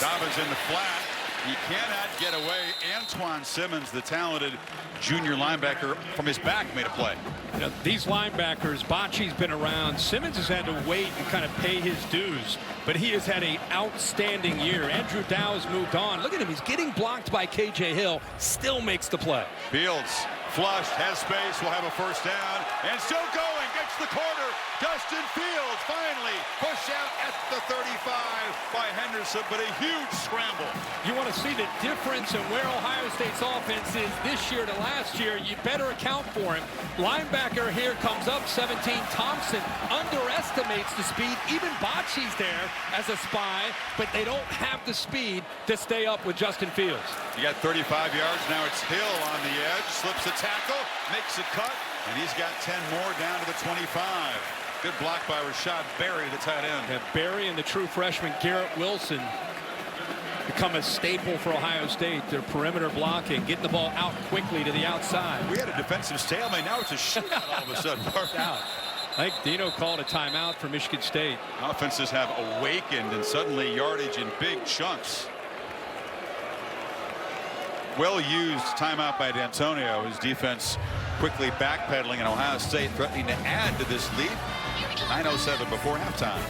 Dobbins in the flat. He cannot get away. Antoine Simmons, the talented junior linebacker from his back, made a play. You know, these linebackers, Bocce's been around. Simmons has had to wait and kind of pay his dues, but he has had an outstanding year. Andrew Dow's moved on. Look at him. He's getting blocked by K.J. Hill. Still makes the play. Fields flushed, has space, will have a first down, and still going, gets the corner. Justin Fields finally pushed out at the 35 by Henderson, but a huge scramble. You want to see the difference in where Ohio State's offense is this year to last year. You better account for him. Linebacker here comes up 17. Thompson underestimates the speed. Even Bocce's there as a spy, but they don't have the speed to stay up with Justin Fields. You got 35 yards. Now it's Hill on the edge, slips a tackle, makes a cut, and he's got 10 more down to the 25. Good block by Rashad Berry, the tight end. Yeah, Berry and the true freshman Garrett Wilson become a staple for Ohio State. Their perimeter blocking, getting the ball out quickly to the outside. We had a defensive stalemate. Now it's a shootout all of a sudden. Out. I think Dino called a timeout for Michigan State. Offenses have awakened, and suddenly yardage in big chunks. Well-used timeout by D'Antonio. His defense quickly backpedaling, and Ohio State threatening to add to this lead. 9:07 before halftime.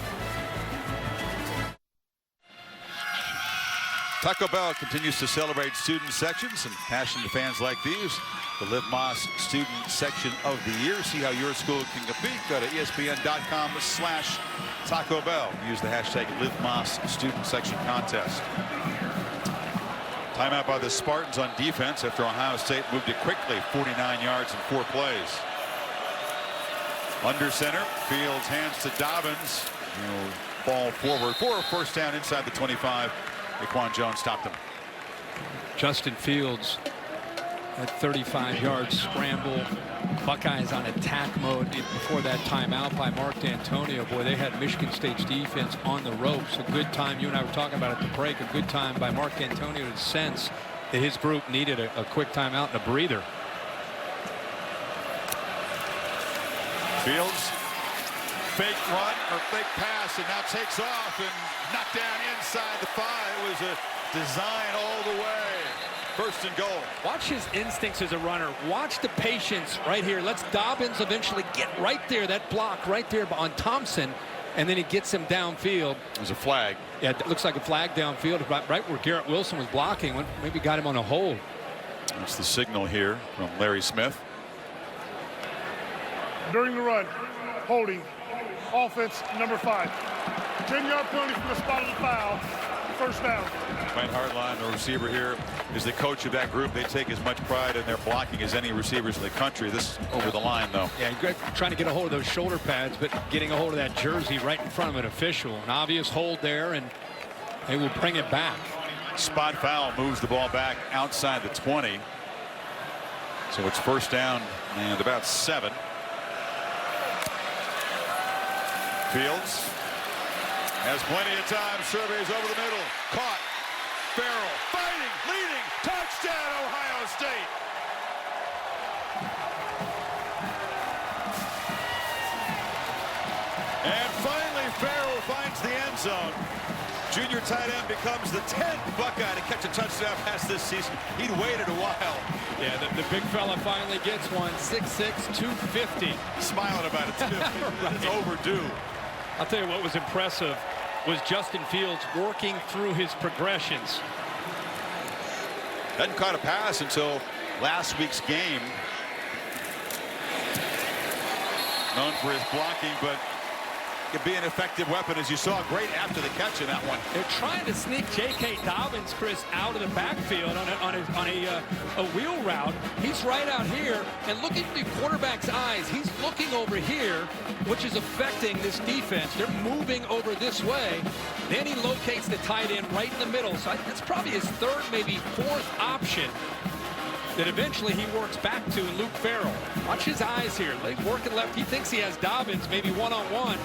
Taco Bell continues to celebrate student sections and passionate fans like these. The Liv Moss Student Section of the Year. See how your school can compete. Go to ESPN.com/Taco Bell. Use the hashtag Liv Moss Student Section Contest. Timeout by the Spartans on defense after Ohio State moved it quickly. 49 yards in 4 plays. Under center, Fields hands to Dobbins. Ball forward for a first down inside the 25. Daquan Jones stopped him. Justin Fields at 35-yard scramble. Buckeyes on attack mode before that timeout by Mark D'Antonio. Boy, they had Michigan State's defense on the ropes. A good time, you and I were talking about at the break, a good time by Mark D'Antonio to sense that his group needed a quick timeout and a breather. Fields, fake run or fake pass, and now takes off and knocked down inside the 5. It was a design all the way. First and goal. Watch his instincts as a runner. Watch the patience right here. Let's Dobbins eventually get right there, that block right there on Thompson, and then he gets him downfield. There's a flag. Yeah, it looks like a flag downfield, right where Garrett Wilson was blocking. Maybe got him on a hold. That's the signal here from Larry Smith. During the run, holding, offense number 5. 10-yard penalty from the spot of the foul. First down. Quinn Hartline, the receiver here, is the coach of that group. They take as much pride in their blocking as any receivers in the country. This over the line, though. Yeah, trying to get a hold of those shoulder pads, but getting a hold of that jersey right in front of an official. An obvious hold there, and they will bring it back. Spot foul moves the ball back outside the 20. So it's first down and about 7. Fields has plenty of time, surveys over the middle, caught, Farrell, fighting, leading, touchdown Ohio State. And finally Farrell finds the end zone. Junior tight end becomes the 10th Buckeye to catch a touchdown pass this season. He'd waited a while. Yeah, the big fella finally gets one. 6'6", 250. Smiling about it, too. Right. It's overdue. I'll tell you what was impressive was Justin Fields working through his progressions. Hadn't caught a pass until last week's game. Known for his blocking, but could be an effective weapon, as you saw. Great after the catch in that one. They're trying to sneak J.K. Dobbins, Chris, out of the backfield on a wheel route. He's right out here, and look at the quarterback's eyes. He's looking over here, which is affecting this defense. They're moving over this way. Then he locates the tight end right in the middle. So that's probably his 3rd, maybe 4th option that eventually he works back to Luke Farrell. Watch his eyes here. He's working left. He thinks he has Dobbins maybe one-on-one.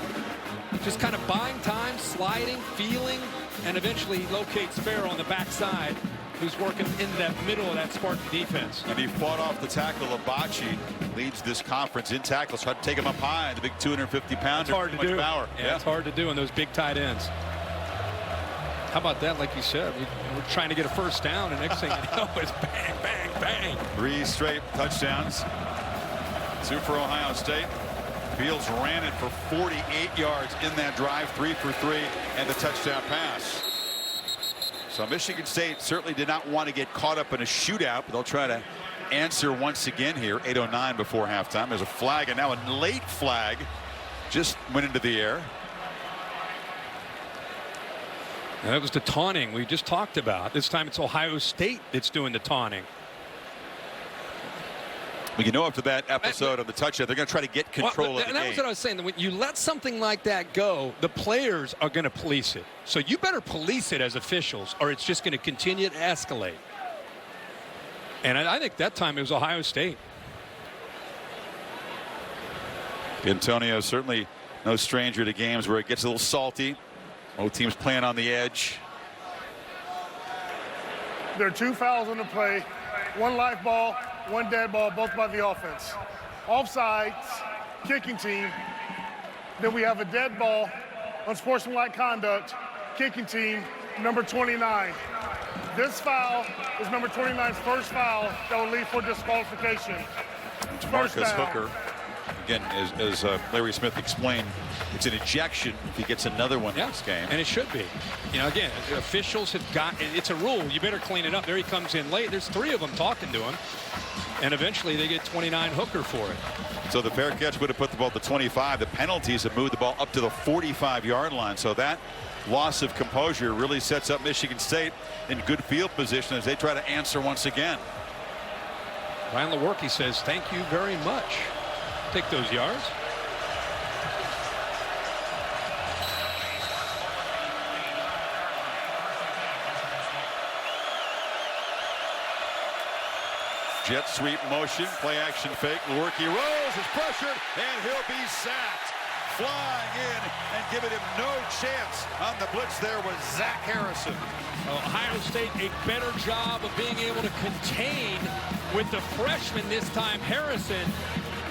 Just kind of buying time, sliding, feeling, and eventually he locates Farrell on the backside, who's working in that middle of that Spartan defense. And he fought off the tackle of Bocce. Leads this conference in tackles. Tried to take him up high. The big 250-pounder. It's hard to do. Power. Yeah, it's hard to do on those big tight ends. How about that? Like you said, we're trying to get a first down, and next thing you know, it's bang, bang, bang. 3 straight touchdowns. 2 for Ohio State. Fields ran it for 48 yards in that drive, 3 for 3, and the touchdown pass. So Michigan State certainly did not want to get caught up in a shootout, but they'll try to answer once again here. 8:09 before halftime. There's a flag, and now a late flag just went into the air. And that was the taunting we just talked about. This time it's Ohio State that's doing the taunting. Well, you know, after that episode of the touchdown, they're going to try to get control of the game. That was what I was saying. When you let something like that go, the players are going to police it. So you better police it as officials, or it's just going to continue to escalate. And I think that time it was Ohio State. Antonio certainly no stranger to games where it gets a little salty. Both teams playing on the edge. There are 2 fouls on the play, 1 live ball, 1 dead ball, both by the offense. Offsides, kicking team. Then we have a dead ball, unsportsmanlike conduct, kicking team, number 29. This foul is number 29's first foul that will lead for disqualification. Marcus Hooker. Again, as Larry Smith explained, it's an ejection if he gets another one in this game. And it should be. You know, again, the officials have got, it's a rule. You better clean it up. There he comes in late. There's 3 of them talking to him. And eventually they get 29 Hooker for it. So the fair catch would have put the ball at the 25. The penalties have moved the ball up to the 45-yard line. So that loss of composure really sets up Michigan State in good field position as they try to answer once again. Ryan Lewerke says, thank you very much. Take those yards. Jet sweep motion, play action fake. Lewerke rolls, is pressured, and he'll be sacked. Flying in and giving him no chance on the blitz there was Zach Harrison. Ohio State a better job of being able to contain with the freshman this time, Harrison.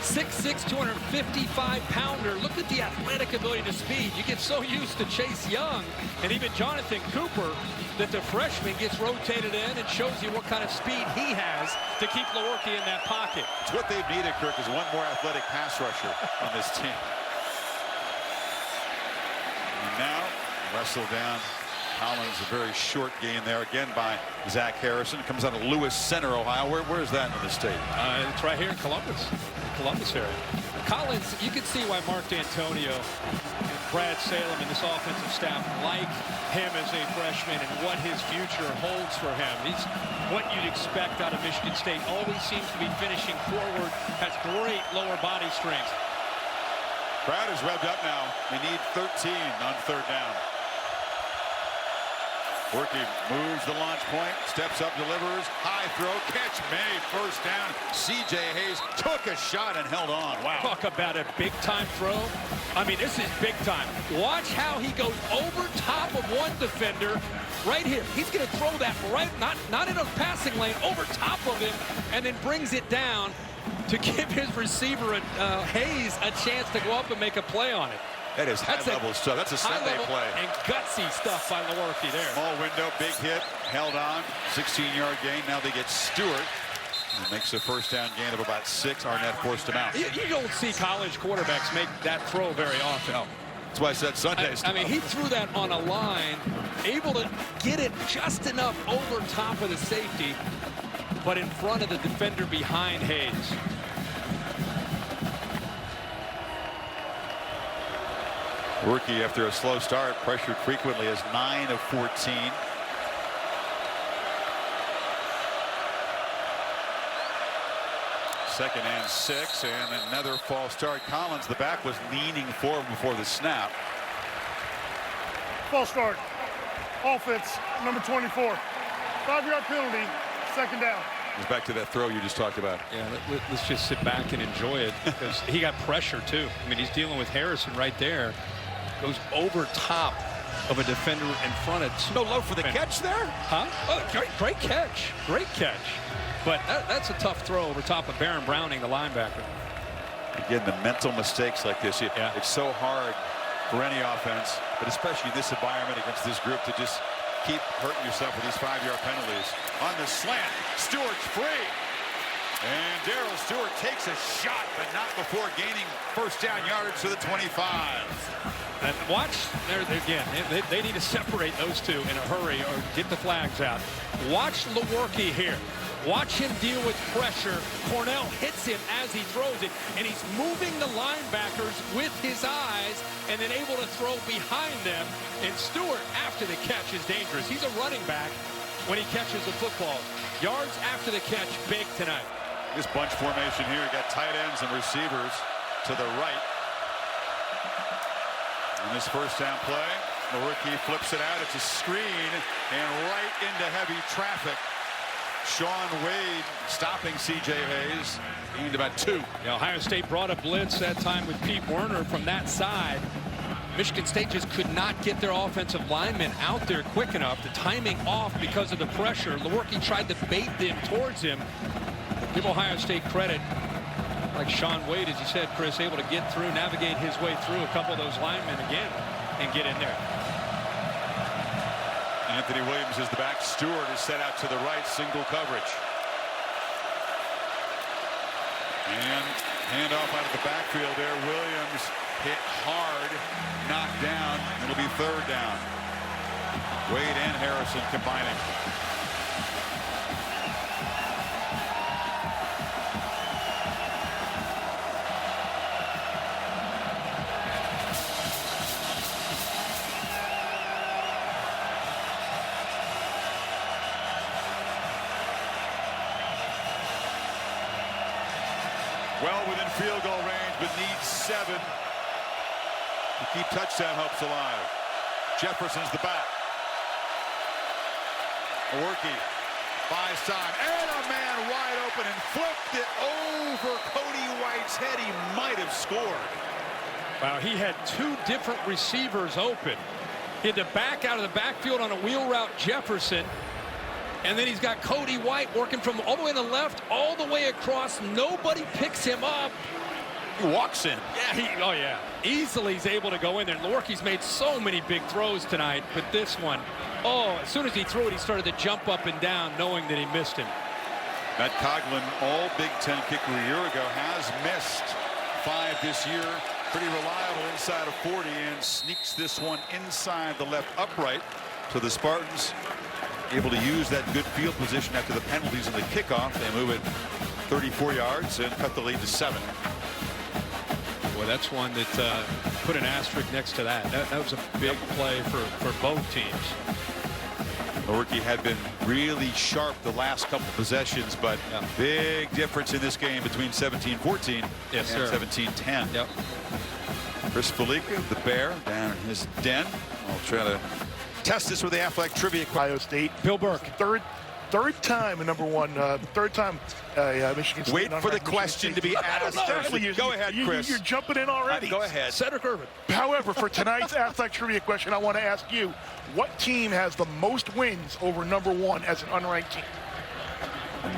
6'6", 255-pounder. Look at the athletic ability to speed. You get so used to Chase Young and even Jonathan Cooper that the freshman gets rotated in and shows you what kind of speed he has to keep Lewerke in that pocket. It's what they've needed, Kirk, is one more athletic pass rusher on this team. And now, wrestle down. Collins, a very short gain there again by Zach Harrison. It comes out of Lewis Center, Ohio. Where is that in the state? It's right here in Columbus area. Collins, you can see why Mark D'Antonio and Brad Salem and this offensive staff like him as a freshman and what his future holds for him. He's what you'd expect out of Michigan State. Always seems to be finishing forward, has great lower body strength. Crowd is revved up now. They need 13 on 3rd down. Lewerke moves the launch point, steps up, delivers, high throw, catch made, 1st down. C.J. Hayes took a shot and held on. Wow. Talk about a big-time throw. I mean, this is big time. Watch how he goes over top of one defender right here. He's going to throw that right, not in a passing lane, over top of him, and then brings it down to give his receiver, Hayes, a chance to go up and make a play on it. That is high-level stuff. That's a Sunday play. And gutsy stuff by Lewerke there. Small window, big hit, held on, 16-yard gain. Now they get Stewart. He makes a 1st down gain of about 6. Arnett forced him out. You don't see college quarterbacks make that throw very often. No. That's why I said Sundays. I mean, he threw that on a line, able to get it just enough over top of the safety, but in front of the defender behind Hayes. Lewerke, after a slow start, pressured frequently, as 9 of 14. Second and 6, and another false start. Collins, the back, was leaning forward before the snap. False start. Offense, number 24. 5-yard penalty, 2nd down. It's back to that throw you just talked about. Yeah, let's just sit back and enjoy it, because he got pressure too. I mean, he's dealing with Harrison right there. Goes over top of a defender in front of. No low for the catch there? Huh? Oh, great catch. Great catch. But that's a tough throw over top of Baron Browning, the linebacker. Again, the mental mistakes like this. It's so hard for any offense, but especially in this environment against this group, to just keep hurting yourself with these 5-yard penalties. On the slant, Stewart's free. And Darrell Stewart takes a shot, but not before gaining first down yardage to the 25. And watch, there again, they need to separate those two in a hurry or get the flags out. Watch Lewerke here. Watch him deal with pressure. Cornell hits him as he throws it, and he's moving the linebackers with his eyes and then able to throw behind them. And Stewart, after the catch, is dangerous. He's a running back when he catches the football. Yards after the catch, big tonight. This bunch formation here, you got tight ends and receivers to the right. In this first down play, Lewerke flips it out. It's a screen and right into heavy traffic. Sean Wade stopping C.J. Hayes. Gained about 2. Yeah, Ohio State brought a blitz that time with Pete Werner from that side. Michigan State just could not get their offensive linemen out there quick enough. The timing off because of the pressure. Lewerke tried to bait them towards him. Give Ohio State credit. Like Sean Wade, as you said, Chris, able to get through, navigate his way through a couple of those linemen again and get in there. Anthony Williams is the back. Stewart is set out to the right, single coverage. And handoff out of the backfield there. Williams hit hard, knocked down. It'll be third down. Wade and Harrison combining. Well within field goal range, but needs 7 to keep touchdown hopes alive. Jefferson's the back. Lewerke buys time, and a man wide open and flipped it over Cody White's head. He might have scored. Wow, he had 2 different receivers open. He had to back out of the backfield on a wheel route, Jefferson. And then he's got Cody White working from all the way to the left, all the way across. Nobody picks him up. He walks in. Yeah, oh yeah. Easily he's able to go in there. Lewerke's made so many big throws tonight, but this one, oh, as soon as he threw it, he started to jump up and down, knowing that he missed him. Matt Coughlin, all Big Ten kicker a year ago, has missed 5 this year. Pretty reliable inside of 40 and sneaks this one inside the left upright. So the Spartans able to use that good field position after the penalties and the kickoff. They move it 34 yards and cut the lead to 7. Well, that's one that put an asterisk next to that. That was a big play for both teams. Lewerke had been really sharp the last couple possessions, but big difference in this game between 17-14 and 17-10. Yep. Chris Felica, the Bear, down in his den. I'll try to test this with the Affleck trivia. Ohio State. Bill Burke. Third time in #1. Third time Michigan State. Wait for the question to be asked. Go ahead, Chris. You're jumping in already. Go ahead. Cedric Irvin. However, for tonight's Affleck trivia question, I want to ask you, what team has the most wins over #1 as an unranked team?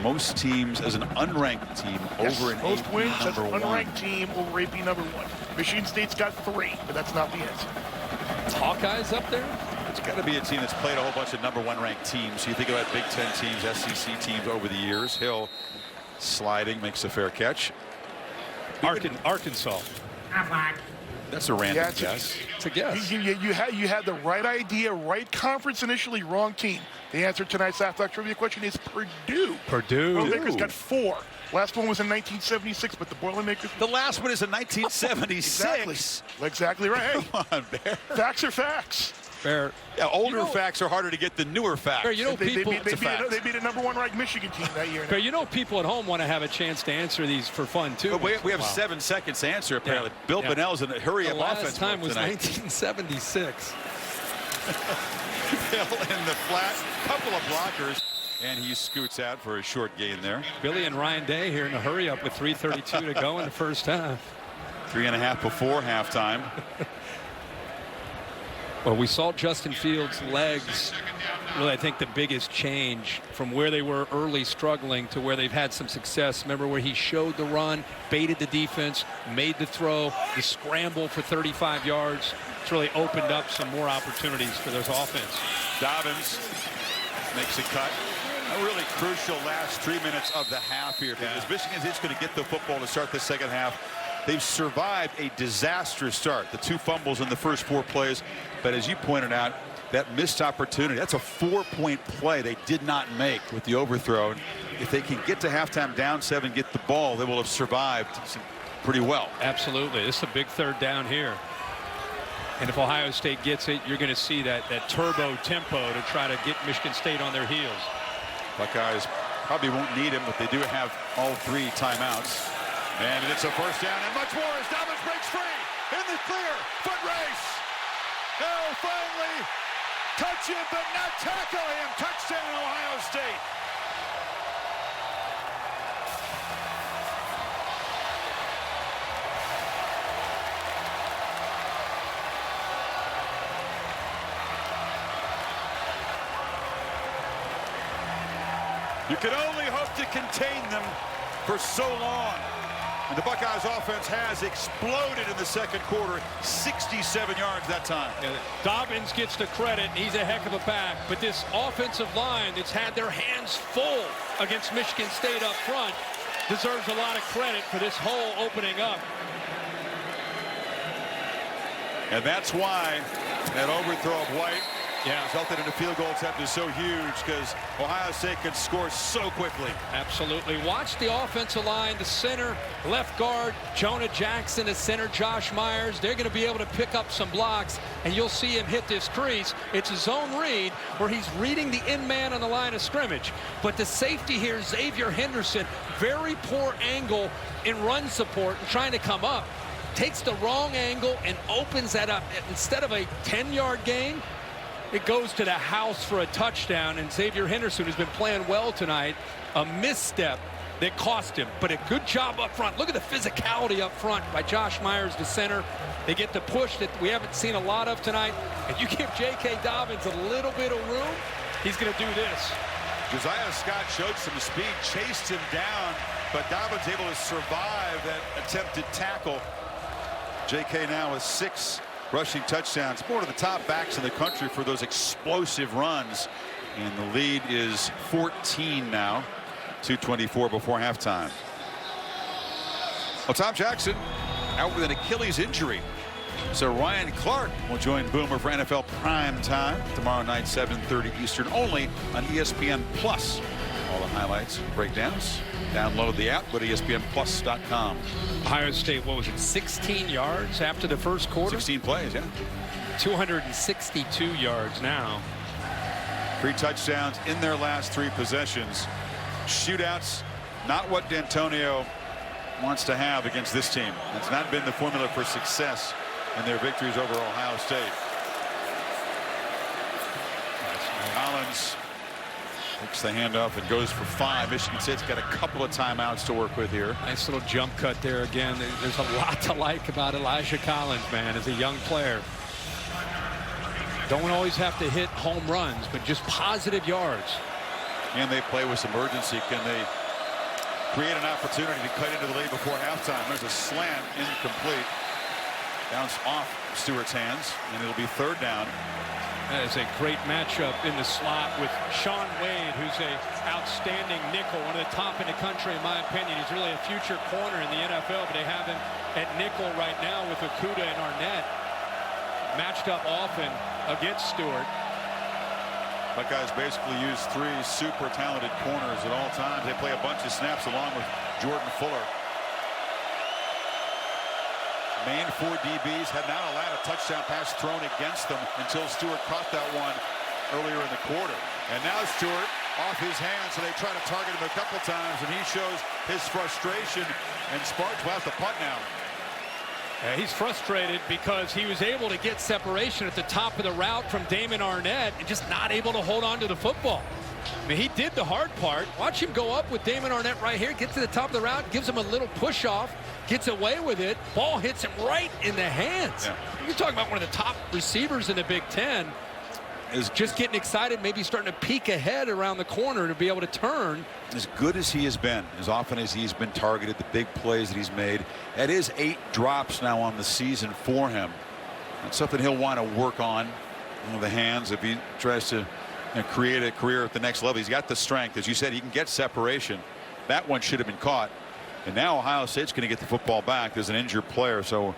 Most teams as an unranked team over an most AP wins as an #1. unranked team over AP #1. Michigan State's got 3, but that's not the answer. Hawkeyes up there? It's got to be a team that's played a whole bunch of #1 ranked teams. You think about Big Ten teams, SEC teams over the years. Hill sliding, makes a fair catch. Arkansas. That's a random guess. It's a guess. You had the right idea, right conference initially, wrong team. The answer to tonight's Affleck trivia question is Purdue. Boilermakers got 4. Last one was in 1976, but the Boilermakers. The last one is in 1976. Exactly right. Hey, come on, Bear. Facts are facts. Bear. Yeah, older facts are harder to get than newer facts. Bear, you know, they beat a #1 ranked Michigan team that year. But you know, people at home want to have a chance to answer these for fun too. But we have 7 seconds to answer. Apparently, Bill Bunnell's in a hurry-up offense. Last time was tonight. 1976. Hill in the flat, couple of blockers, and he scoots out for a short gain there. Billy and Ryan Day here in a hurry-up with 3:32 to go in the first half. 3.5 before halftime. Well, we saw Justin Fields' legs, really, I think the biggest change from where they were early struggling to where they've had some success. Remember where he showed the run, baited the defense, made the throw, the scramble for 35 yards. It's really opened up some more opportunities for this offense. Dobbins makes a cut. A really crucial last 3 minutes of the half here because Michigan's just going to get the football to start the second half. They've survived a disastrous start. The 2 fumbles in the first 4 plays. But as you pointed out, that missed opportunity, that's a 4-point play they did not make with the overthrow. If they can get to halftime down 7, get the ball, they will have survived pretty well. Absolutely. This is a big 3rd down here. And if Ohio State gets it, you're going to see that turbo tempo to try to get Michigan State on their heels. Buckeyes probably won't need him, but they do have all 3 timeouts. And it's a first down and much more as Dobbins breaks free in the clear. Foot race. They'll finally touch him, but not tackle him. Touchdown, Ohio State. You can only hope to contain them for so long. And the Buckeyes offense has exploded in the second quarter, 67 yards that time. Dobbins gets the credit. He's a heck of a back. But this offensive line that's had their hands full against Michigan State up front deserves a lot of credit for this hole opening up. And that's why that overthrow of White resulted in a field goal attempt is so huge because Ohio State can score so quickly. Absolutely. Watch the offensive line, the center, left guard, Jonah Jackson, the center, Josh Myers. They're going to be able to pick up some blocks, and you'll see him hit this crease. It's a zone read where he's reading the in man on the line of scrimmage. But the safety here, Xavier Henderson, very poor angle in run support and trying to come up. Takes the wrong angle and opens that up. Instead of a 10-yard gain, it goes to the house for a touchdown, and Xavier Henderson, who's been playing well tonight, a misstep that cost him, but a good job up front. Look at the physicality up front by Josh Myers, the center. They get the push that we haven't seen a lot of tonight, and you give J.K. Dobbins a little bit of room, he's going to do this. Josiah Scott showed some speed, chased him down, but Dobbins able to survive that attempted tackle. J.K. now with 6 rushing touchdowns, one of the top backs in the country for those explosive runs. And the lead is 14 now, 2:24 before halftime. Well, Tom Jackson out with an Achilles injury. So Ryan Clark will join Boomer for NFL Prime Time tomorrow night, 7:30 Eastern, only on ESPN Plus. All the highlights, breakdowns. Download the app, go to ESPNplus.com. Ohio State, what was it, 16 yards after the first quarter? 16 plays, yeah. 262 yards now. 3 touchdowns in their last 3 possessions. Shootouts, not what D'Antonio wants to have against this team. That's not been the formula for success in their victories over Ohio State. Collins takes the handoff and goes for 5. Michigan State's got a couple of timeouts to work with here. Nice little jump cut there again. There's a lot to like about Elijah Collins, man, as a young player. Don't always have to hit home runs, but just positive yards. And they play with some urgency. Can they create an opportunity to cut into the lead before halftime? There's a slant, incomplete. Bounce off Stewart's hands, and it'll be 3rd down. That is a great matchup in the slot with Sean Wade, who's an outstanding nickel, one of the top in the country, in my opinion. He's really a future corner in the NFL, but they have him at nickel right now with Okudah and Arnett. Matched up often against Stewart. Buckeyes basically use 3 super talented corners at all times. They play a bunch of snaps along with Jordan Fuller. Main 4 DBs had not allowed a touchdown pass thrown against them until Stewart caught that one earlier in the quarter. And now Stewart off his hands, so they try to target him a couple times, and he shows his frustration, and Sparks will have to punt now. He's frustrated because he was able to get separation at the top of the route from Damon Arnett and just not able to hold on to the football. I mean, he did the hard part. Watch him go up with Damon Arnett right here, get to the top of the route, gives him a little push off, gets away with it. Ball hits him right in the hands. Yeah. You're talking about one of the top receivers in the Big Ten. Is just getting excited, maybe starting to peek ahead around the corner to be able to turn. As good as he has been, as often as he's been targeted, the big plays that he's made, that is 8 drops now on the season for him. That's something he'll want to work on the hands if he tries to create a career at the next level. He's got the strength. As you said, he can get separation. That one should have been caught. And now Ohio State's going to get the football back. There's an injured player, so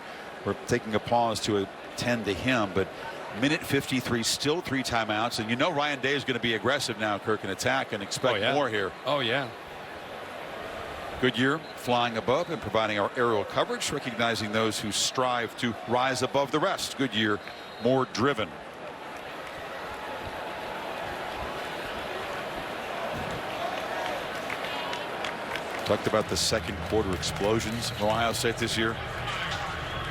we're taking a pause to attend to him. But minute 53, still 3 timeouts. And you know Ryan Day is going to be aggressive now, Kirk, and attack and expect more here. Oh, yeah. Goodyear flying above and providing our aerial coverage, recognizing those who strive to rise above the rest. Goodyear, more driven. Talked about the second quarter explosions for Ohio State this year.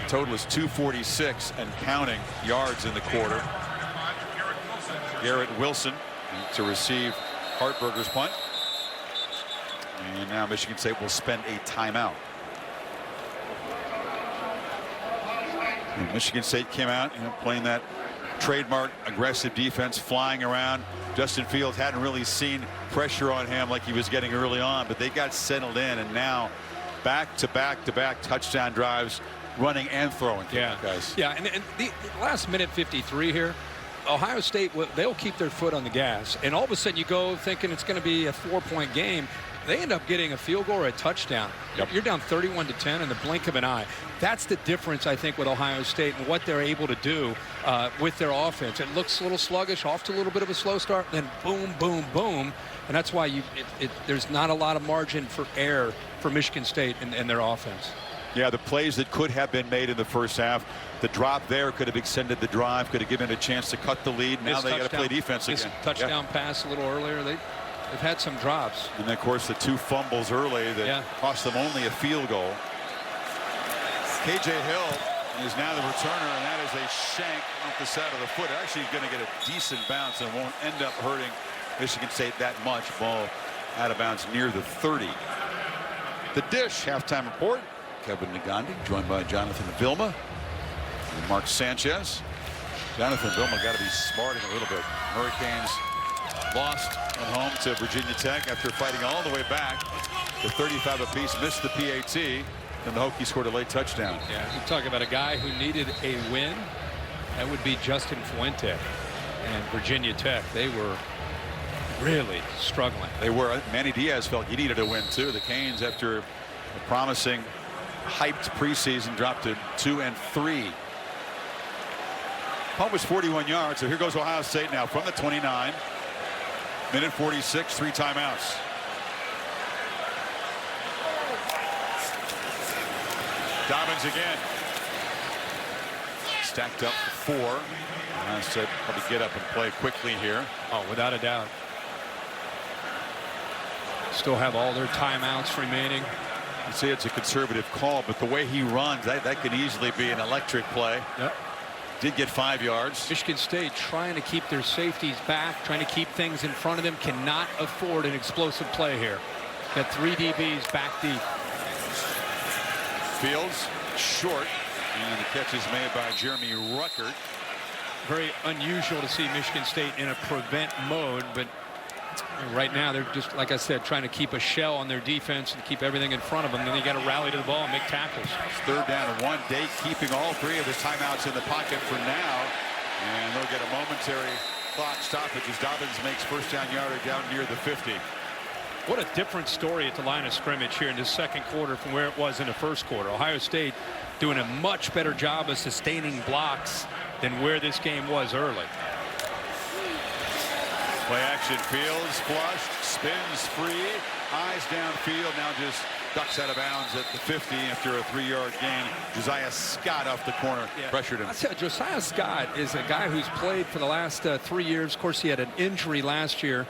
Total is 246 and counting yards in the quarter. Garrett Wilson to receive Hartberger's punt. And now Michigan State will spend a timeout. And Michigan State came out playing that trademark aggressive defense, flying around. Justin Fields hadn't really seen pressure on him like he was getting early on, but they got settled in, and now back-to-back touchdown drives, running and throwing. Guys. Yeah, and the last minute 53 here, Ohio State, they'll keep their foot on the gas, and all of a sudden you go thinking it's going to be a 4-point game. They end up getting a field goal or a touchdown. Yep. You're down 31-10 in the blink of an eye. That's the difference, I think, with Ohio State and what they're able to do with their offense. It looks a little sluggish, off to a little bit of a slow start, then boom, boom, boom. And that's why there's not a lot of margin for error for Michigan State and their offense. Yeah, the plays that could have been made in the first half, the drop there could have extended the drive, could have given a chance to cut the lead. Now they got to play defense again. Touchdown pass a little earlier. They've had some drops. And then, of course, the 2 fumbles early that cost them only a field goal. KJ Hill is now the returner, and that is a shank off the side of the foot. Actually going to get a decent bounce and won't end up hurting Michigan State that much. Ball out of bounds near the 30. The Dish halftime report. Kevin Negandhi joined by Jonathan Vilma and Mark Sanchez. Jonathan Vilma got to be smarting a little bit. Hurricanes lost at home to Virginia Tech after fighting all the way back to 35 apiece, missed the PAT, and the Hokies scored a late touchdown. Yeah, you talk about a guy who needed a win. That would be Justin Fuente. And Virginia Tech, they were really struggling. They were. Manny Diaz felt he needed a win too. The Canes, after a promising, hyped preseason, dropped to 2-3. Punt was 41 yards, so here goes Ohio State now from the 29. Minute 46, 3 timeouts. Dobbins again. Stacked up 4. Ohio State probably get up and play quickly here. Oh, without a doubt. Still have all their timeouts remaining. You see, it's a conservative call, but the way he runs, that could easily be an electric play. Yep. Did get 5 yards. Michigan State trying to keep their safeties back, trying to keep things in front of them, cannot afford an explosive play here. Got 3 DBs back deep. Fields short, and the catch is made by Jeremy Ruckert. Very unusual to see Michigan State in a prevent mode, but right now they're just, like I said, trying to keep a shell on their defense and keep everything in front of them. Then you got to rally to the ball and make tackles. It's 3rd down and 1. Day keeping all 3 of his timeouts in the pocket for now, and they'll get a momentary clock stoppage as Dobbins makes first down yardage down near the 50. What a different story at the line of scrimmage here in the second quarter from where it was in the first quarter. Ohio State doing a much better job of sustaining blocks than where this game was early. Play action, Fields flushed, spins free, eyes downfield, now just ducks out of bounds at the 50 after a 3-yard gain. Josiah Scott off the corner, pressured him. I said Josiah Scott is a guy who's played for the last 3 years. Of course, he had an injury last year,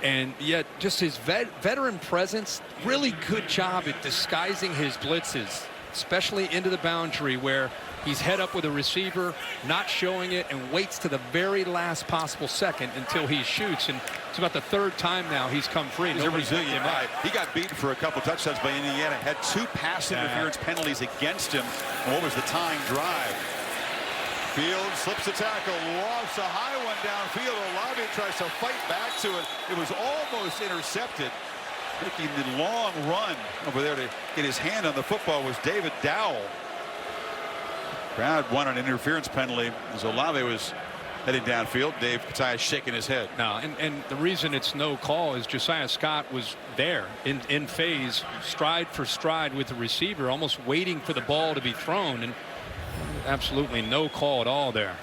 and yet just his veteran presence, really good job at disguising his blitzes. especially into the boundary where he's head up with a receiver, not showing it, and waits to the very last possible second until he shoots. And it's about the third time now he's come free. He's a resilient guy. He got beaten for a couple touchdowns by Indiana, had 2 pass interference penalties against him. And what was the tying drive? Fields slips the tackle, lofts a high one downfield. Olave tries to fight back to it. It was almost intercepted. Making the long run over there to get his hand on the football was David Dowell. Crowd won an interference penalty as Olave was heading downfield. Dave Katiah shaking his head. No, and the reason it's no call is Josiah Scott was there in phase, stride for stride with the receiver, almost waiting for the ball to be thrown, and absolutely no call at all there.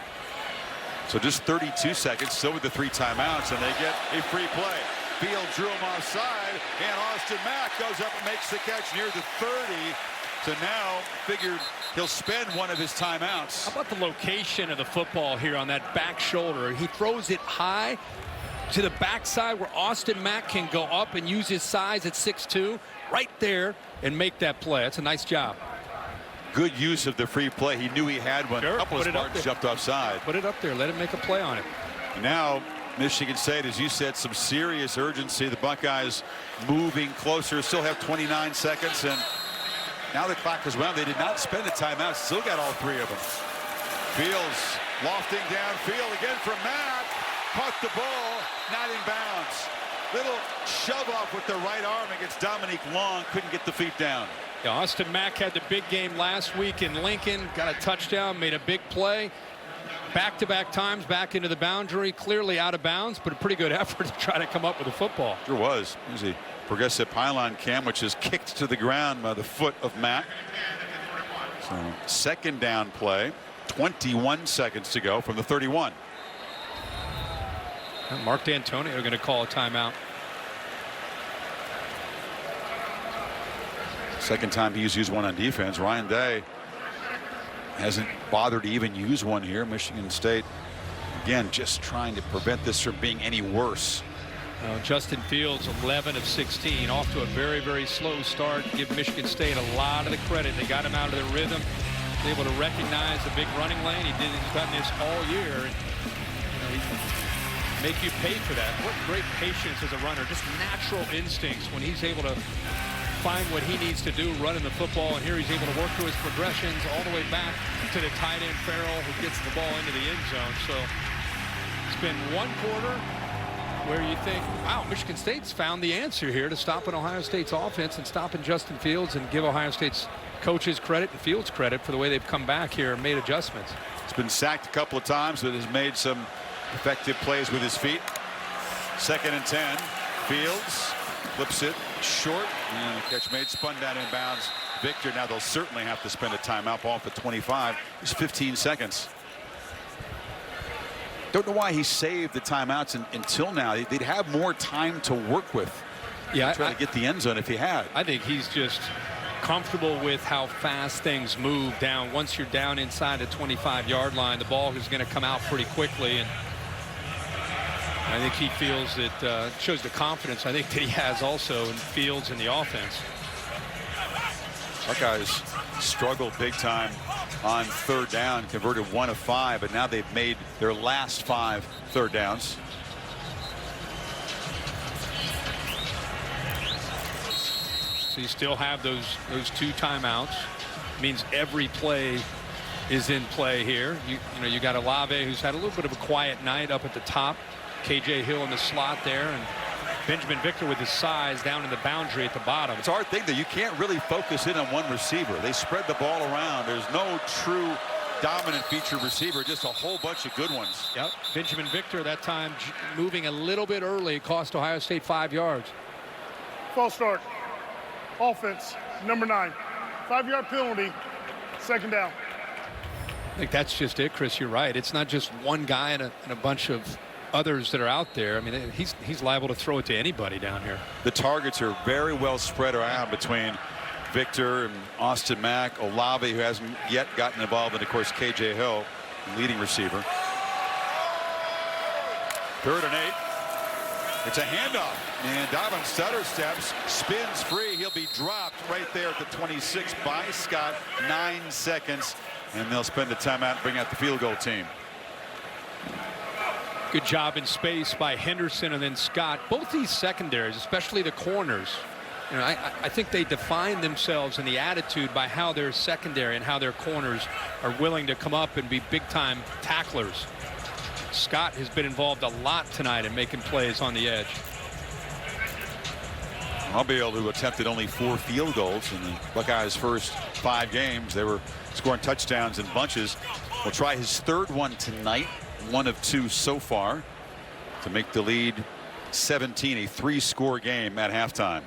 So just 32 seconds, still with the 3 timeouts, and they get a free play. Field drew him offside, and Austin Mack goes up and makes the catch near the 30. So now figured he'll spend one of his timeouts. How about the location of the football here on that back shoulder? He throws it high to the backside where Austin Mack can go up and use his size at 6'2", right there, and make that play. That's a nice job. Good use of the free play. He knew he had one. Sure, a couple of Spartans jumped offside. Put it up there. Let him make a play on it. Now Michigan State, as you said, some serious urgency. The Buckeyes moving closer. Still have 29 seconds, and now the clock is wound. They did not spend a timeout. Still got all 3 of them. Fields lofting downfield again from Mack. Caught the ball, not in bounds. Little shove off with the right arm against Dominique Long. Couldn't get the feet down. Yeah, Austin Mack had the big game last week in Lincoln. Got a touchdown, made a big play. Back-to-back times back into the boundary, clearly out of bounds, but a pretty good effort to try to come up with a football. Sure was. There's a progressive pylon cam, which is kicked to the ground by the foot of Mack. So second down play, 21 seconds to go from the 31. And Mark D'Antonio going to call a timeout. Second time he's used one on defense. Ryan Day hasn't bothered to even use one here. Michigan State, again, just trying to prevent this from being any worse. Justin Fields, 11 of 16, off to a very, very slow start. Give Michigan State a lot of the credit. They got him out of their rhythm, able to recognize the big running lane. He's done this all year. And, he make you pay for that. What great patience as a runner, just natural instincts when he's able to find what he needs to do running the football, and here he's able to work through his progressions all the way back to the tight end Farrell, who gets the ball into the end zone. So it's been one quarter where you think, wow, Michigan State's found the answer here to stopping Ohio State's offense and stopping Justin Fields, and give Ohio State's coaches credit and Fields credit for the way they've come back here and made adjustments. It's been sacked a couple of times, but has made some effective plays with his feet. 2nd and 10. Fields flips it short, and the catch made, spun down in bounds. Victor, now they'll certainly have to spend a timeout. Ball at 25. It's 15 seconds. Don't know why he saved the timeouts until now. They'd have more time to work with. Yeah, try to get the end zone if he had. I think he's just comfortable with how fast things move down. Once you're down inside the 25-yard line, the ball is going to come out pretty quickly, and I think he feels it shows the confidence I think that he has also in Fields and the offense. Buckeyes struggled big time on 3rd down, converted 1 of 5, but now they've made their last 5 third downs. So you still have those 2 timeouts. Means every play is in play here. You got Olave, who's had a little bit of a quiet night up at the top. KJ Hill in the slot there, and Benjamin Victor with his size down in the boundary at the bottom. It's a hard thing that you can't really focus in on one receiver. They spread the ball around. There's no true dominant feature receiver, just a whole bunch of good ones. Yep. Benjamin Victor that time moving a little bit early, cost Ohio State 5 yards. False start. Offense, number 9. 5-yard penalty, 2nd down. I think that's just it, Chris. You're right. It's not just one guy and a bunch of others that are out there. I mean, he's liable to throw it to anybody down here. The targets are very well spread around between Victor and Austin Mack, Olave, who hasn't yet gotten involved, and of course KJ Hill, leading receiver. 3rd and 8. It's a handoff, and Dobbin stutter steps, spins free. He'll be dropped right there at the 26 by Scott. 9 seconds, and they'll spend the timeout and bring out the field goal team. Good job in space by Henderson and then Scott. Both these secondaries, especially the corners, you know, I think they define themselves in the attitude by how their secondary and how their corners are willing to come up and be big-time tacklers. Scott has been involved a lot tonight in making plays on the edge. I'll be able to attempted only 4 field goals in the Buckeyes' first 5 games. They were scoring touchdowns in bunches. We'll try his 3rd one tonight, 1 of 2 so far, to make the lead 17, a 3-score game at halftime.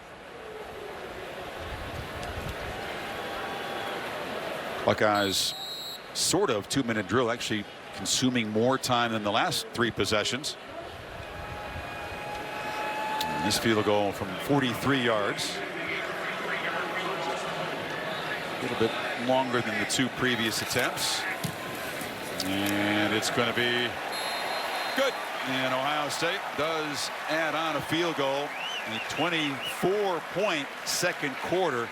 Buckeyes sort of 2-minute drill, actually consuming more time than the last 3 possessions. And this field goal from 43 yards. A little bit longer than the 2 previous attempts. And it's going to be good. And Ohio State does add on a field goal. A 24-point second quarter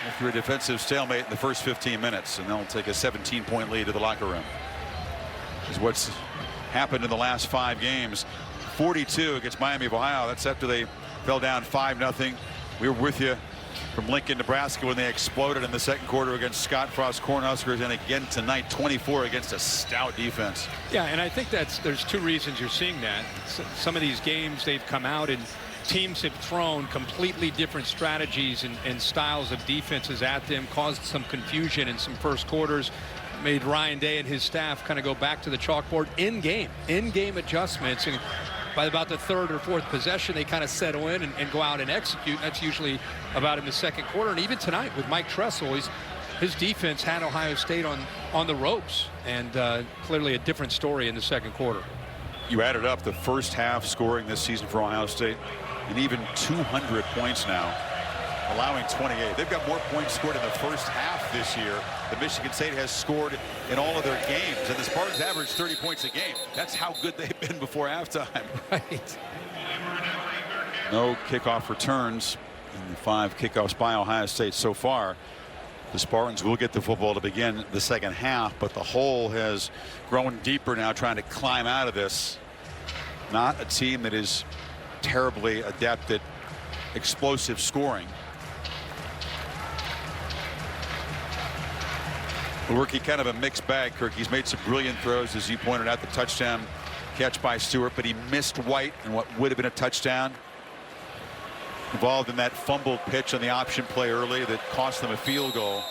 after a defensive stalemate in the first 15 minutes. And they'll take a 17-point lead to the locker room. Is what's happened in the last 5 games. 42 against Miami of Ohio. That's after they fell down 5-0. We were with you from Lincoln, Nebraska when they exploded in the second quarter against Scott Frost Cornhuskers, and again tonight 24 against a stout defense. Yeah, and I think there's 2 reasons you're seeing that. Some of these games they've come out and teams have thrown completely different strategies and styles of defenses at them, caused some confusion in some first quarters, made Ryan Day and his staff kind of go back to the chalkboard in game adjustments, and by about the 3rd or 4th possession they kind of settle in and go out and execute. That's usually about in the second quarter. And even tonight with Mike Tressel, his defense had Ohio State on the ropes, and clearly a different story in the second quarter. You added up the first half scoring this season for Ohio State, and even 200 points now, allowing 28. They've got more points scored in the first half this year than Michigan State has scored in all of their games, and the Spartans average 30 points a game. That's how good they've been before halftime. Right. No kickoff returns in the 5 kickoffs by Ohio State so far. The Spartans will get the football to begin the second half, but the hole has grown deeper now, trying to climb out of this. Not a team that is terribly adept at explosive scoring. Rookie, kind of a mixed bag, Kirk. He's made some brilliant throws, as you pointed out, the touchdown catch by Stewart, but he missed White in what would have been a touchdown. Involved in that fumbled pitch on the option play early that cost them a field goal.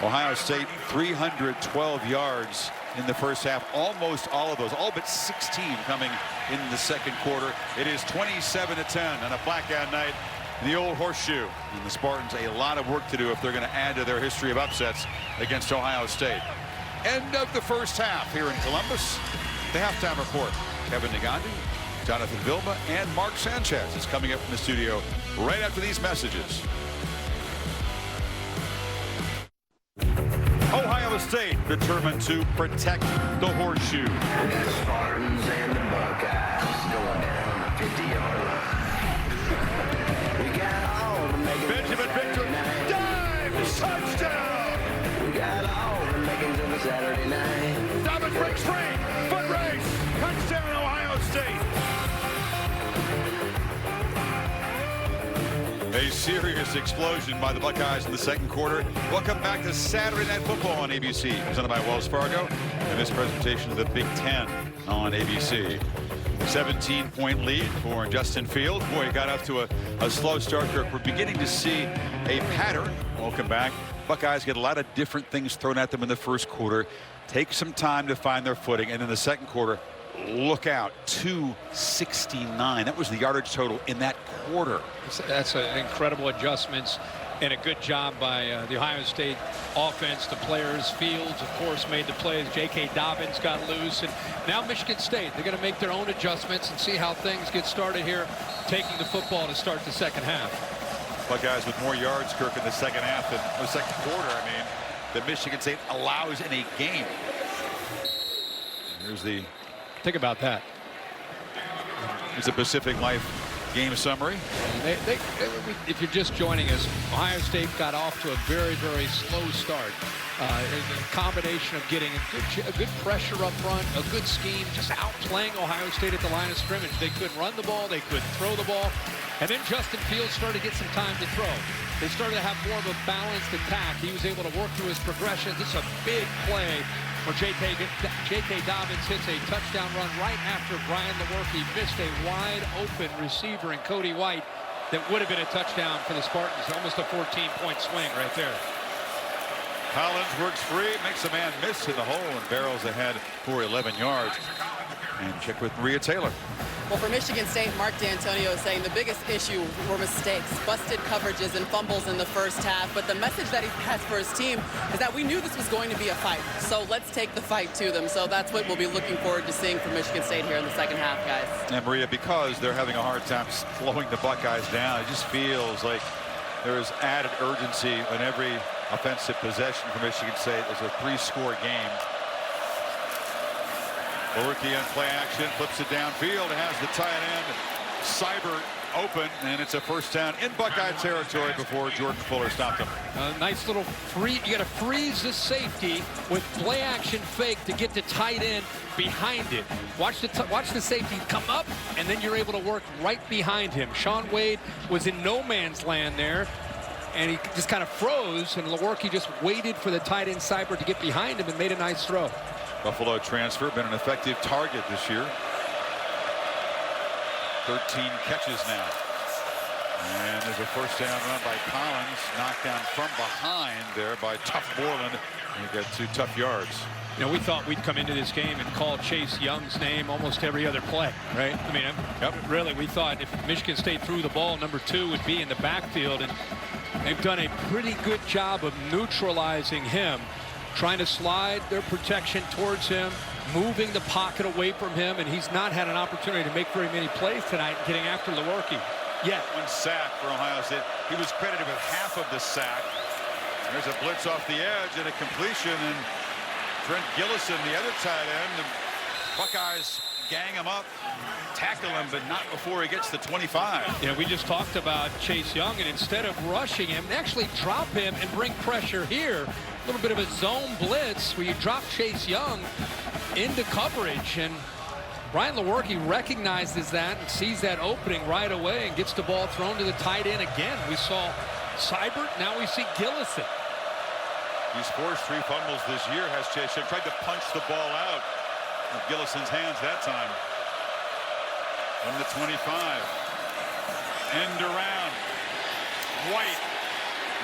Ohio State 312 yards in the first half, almost all of those, all but 16 coming in the second quarter. It is 27-10 on a blackout night in the old Horseshoe, and the Spartans a lot of work to do if they're going to add to their history of upsets against Ohio State. End of the first half here in Columbus. The halftime report. Kevin Negandhi, Jonathan Vilma, and Mark Sanchez is coming up from the studio right after these messages. Ohio State determined to protect the Horseshoe. The Spartans and the Buckeyes going down the 50-yard line. We got all the Benjamin Victor dives, touchdown. We got all the makings of a Saturday night. Dobbins breaks free, foot race, touchdown Ohio State. A serious explosion by the Buckeyes in the second quarter. Welcome back to Saturday Night Football on ABC, presented by Wells Fargo, and this presentation of the Big Ten on ABC. 17-point lead for Justin Fields. Boy, he got off to a slow start. We're beginning to see a pattern. Welcome back. Buckeyes get a lot of different things thrown at them in the first quarter. Take some time to find their footing, and in the second quarter, look out, 269. That was the yardage total in that quarter. That's incredible adjustments and a good job by the Ohio State offense. The players, Fields, of course, made the plays. J.K. Dobbins got loose, and now Michigan State, they're going to make their own adjustments and see how things get started here, taking the football to start the second half. Buckeyes with more yards, Kirk, in the second half than the second quarter, that Michigan State allows in a game. Here's the... Think about that. Here's a Pacific Life game summary. If you're just joining us, Ohio State got off to a very, very slow start. A combination of getting a good pressure up front, a good scheme, just outplaying Ohio State at the line of scrimmage. They couldn't run the ball, they couldn't throw the ball. And then Justin Fields started to get some time to throw. They started to have more of a balanced attack. He was able to work through his progressions. This is a big play where J.K. Dobbins hits a touchdown run right after Brian Lewerke missed a wide-open receiver in Cody White that would have been a touchdown for the Spartans. Almost a 14-point swing right there. Collins works free, makes a man miss in the hole, and barrels ahead for 11 yards. And check with Maria Taylor. Well, for Michigan State, Mark D'Antonio is saying the biggest issue were mistakes, busted coverages, and fumbles in the first half. But the message that he has for his team is that we knew this was going to be a fight. So let's take the fight to them. So that's what we'll be looking forward to seeing from Michigan State here in the second half, guys. And Maria, because they're having a hard time slowing the Buckeyes down, it just feels like there is added urgency on every offensive possession for Michigan State. It's a 3-score game. Lewerke on play action, flips it downfield, has the tight end Seibert open, and it's a first down in Buckeye territory before Jordan Fuller stopped him. Nice little free. You got to freeze the safety with play action fake to get the tight end behind it. Watch the safety come up, and then you're able to work right behind him. Shaun Wade was in no man's land there, and he just kind of froze, and Lewerke just waited for the tight end Seibert to get behind him and made a nice throw. Buffalo transfer, been an effective target this year. 13 catches now. And there's a first down run by Collins, knocked down from behind there by Tough Borland. And he got 2 tough yards. You know, we thought we'd come into this game and call Chase Young's name almost every other play, right? I mean, really, we thought if Michigan State threw the ball, number 2 would be in the backfield. And they've done a pretty good job of neutralizing him, trying to slide their protection towards him, moving the pocket away from him, and he's not had an opportunity to make very many plays tonight getting after Lewerke. Yeah. 1 sack for Ohio State. He was credited with half of the sack. There's a blitz off the edge and a completion, and Trent Gillison, the other tight end, the Buckeyes gang him up, tackle him, but not before he gets to 25. Yeah, we just talked about Chase Young, and instead of rushing him, they actually drop him and bring pressure here. A little bit of a zone blitz where you drop Chase Young into coverage, and Brian Lewerke recognizes that and sees that opening right away and gets the ball thrown to the tight end again. We saw Seibert, now we see Gillison. He's forced 3 fumbles this year, has Chase Young. Tried to punch the ball out of Gillison's hands that time. From the 25. End around. White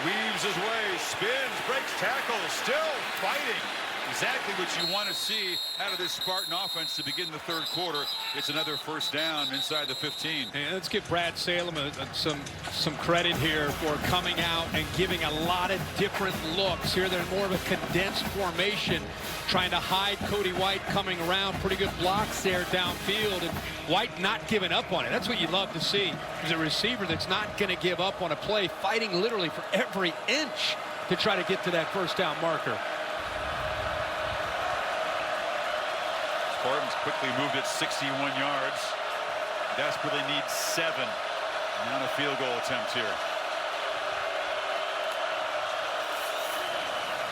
weaves his way, spins, breaks tackles, still fighting. Exactly what you want to see out of this Spartan offense to begin the third quarter. It's another first down inside the 15. And let's give Brad Salem some credit here for coming out and giving a lot of different looks. Here they're more of a condensed formation, trying to hide Cody White coming around. Pretty good blocks there downfield, and White not giving up on it. That's what you love to see. There's a receiver that's not going to give up on a play, fighting literally for every inch to try to get to that first down marker. Spartans quickly moved it 61 yards. Desperately needs 7. Not a field goal attempt here.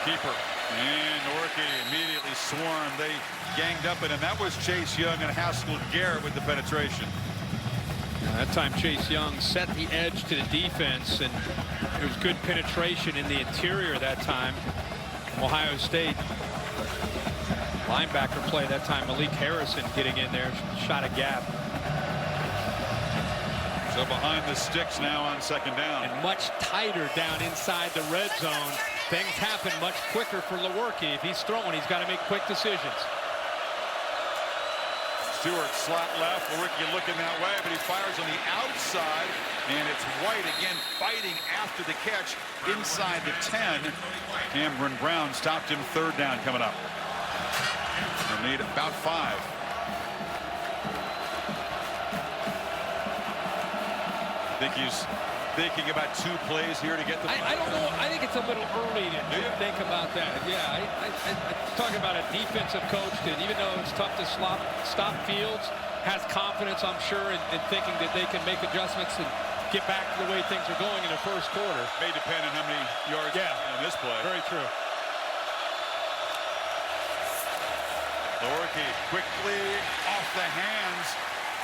Keeper. And Lewerke immediately swarmed. They ganged up, and that was Chase Young and Haskell Garrett with the penetration. That time Chase Young set the edge to the defense, and there was good penetration in the interior that time. Ohio State linebacker play that time. Malik Harrison getting in there, shot a gap. So behind the sticks now on second down. And much tighter down inside the red zone. Things happen much quicker for Lewerke. If he's throwing, he's got to make quick decisions. Stewart slot left. Lewerke looking that way, but he fires on the outside, and it's White again fighting after the catch inside the 10. Cameron Brown stopped him. Third down coming up. They'll need about 5. I think he's thinking about 2 plays here to get the. I don't know. I think it's a little early to think about that. Yeah, I'm talking about a defensive coach that, even though it's tough to stop Fields, has confidence, I'm sure, in thinking that they can make adjustments and get back to the way things are going in the first quarter. May depend on how many yards in this play. Very true. Lewerke quickly off the hands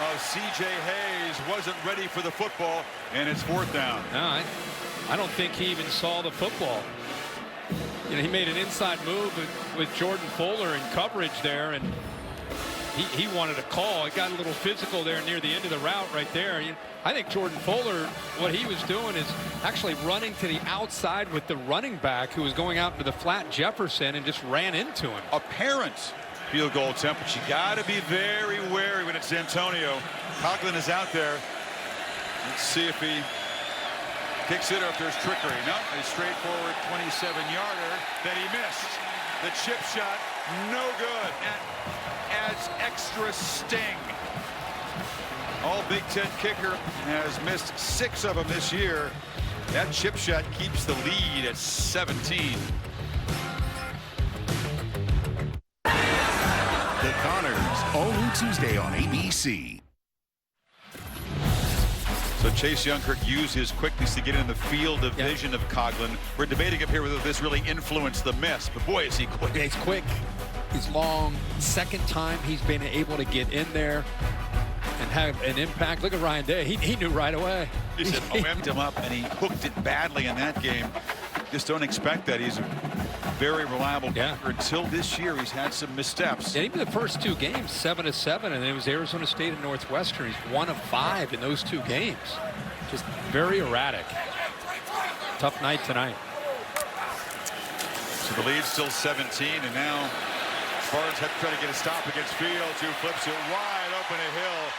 of C.J. Hayes. Wasn't ready for the football, and it's 4th down. No, I don't think he even saw the football. You know, he made an inside move with Jordan Fuller in coverage there, and he wanted a call. It got a little physical there near the end of the route right there. I think Jordan Fuller, what he was doing is actually running to the outside with the running back who was going out into the flat Jefferson and just ran into him. Apparent field goal attempt, but you got to be very wary when it's D'Antonio. Coughlin is out there. Let's see if he kicks it or if there's trickery. No, a straightforward 27-yarder that he missed. The chip shot, no good. And adds extra sting. All Big Ten kicker has missed 6 of them this year. That chip shot keeps the lead at 17. The Connors, only Tuesday on ABC. So Chase Youngkirk used his quickness to get in the field of vision of Coughlin. We're debating up here whether this really influenced the miss, but boy, is he quick. He's quick. He's long. Second time he's been able to get in there and have an impact. Look at Ryan Day. He knew right away. He said, emmed him up, and he hooked it badly in that game. Just don't expect that. He's a very reliable kicker. Until this year, he's had some missteps. And even the first 2 games, 7-7, and it was Arizona State and Northwestern. He's 1 of 5 in those 2 games. Just very erratic. Tough night tonight. So the lead's still 17, and now Barnes had to try to get a stop against Fields, who flips it wide open to Hill.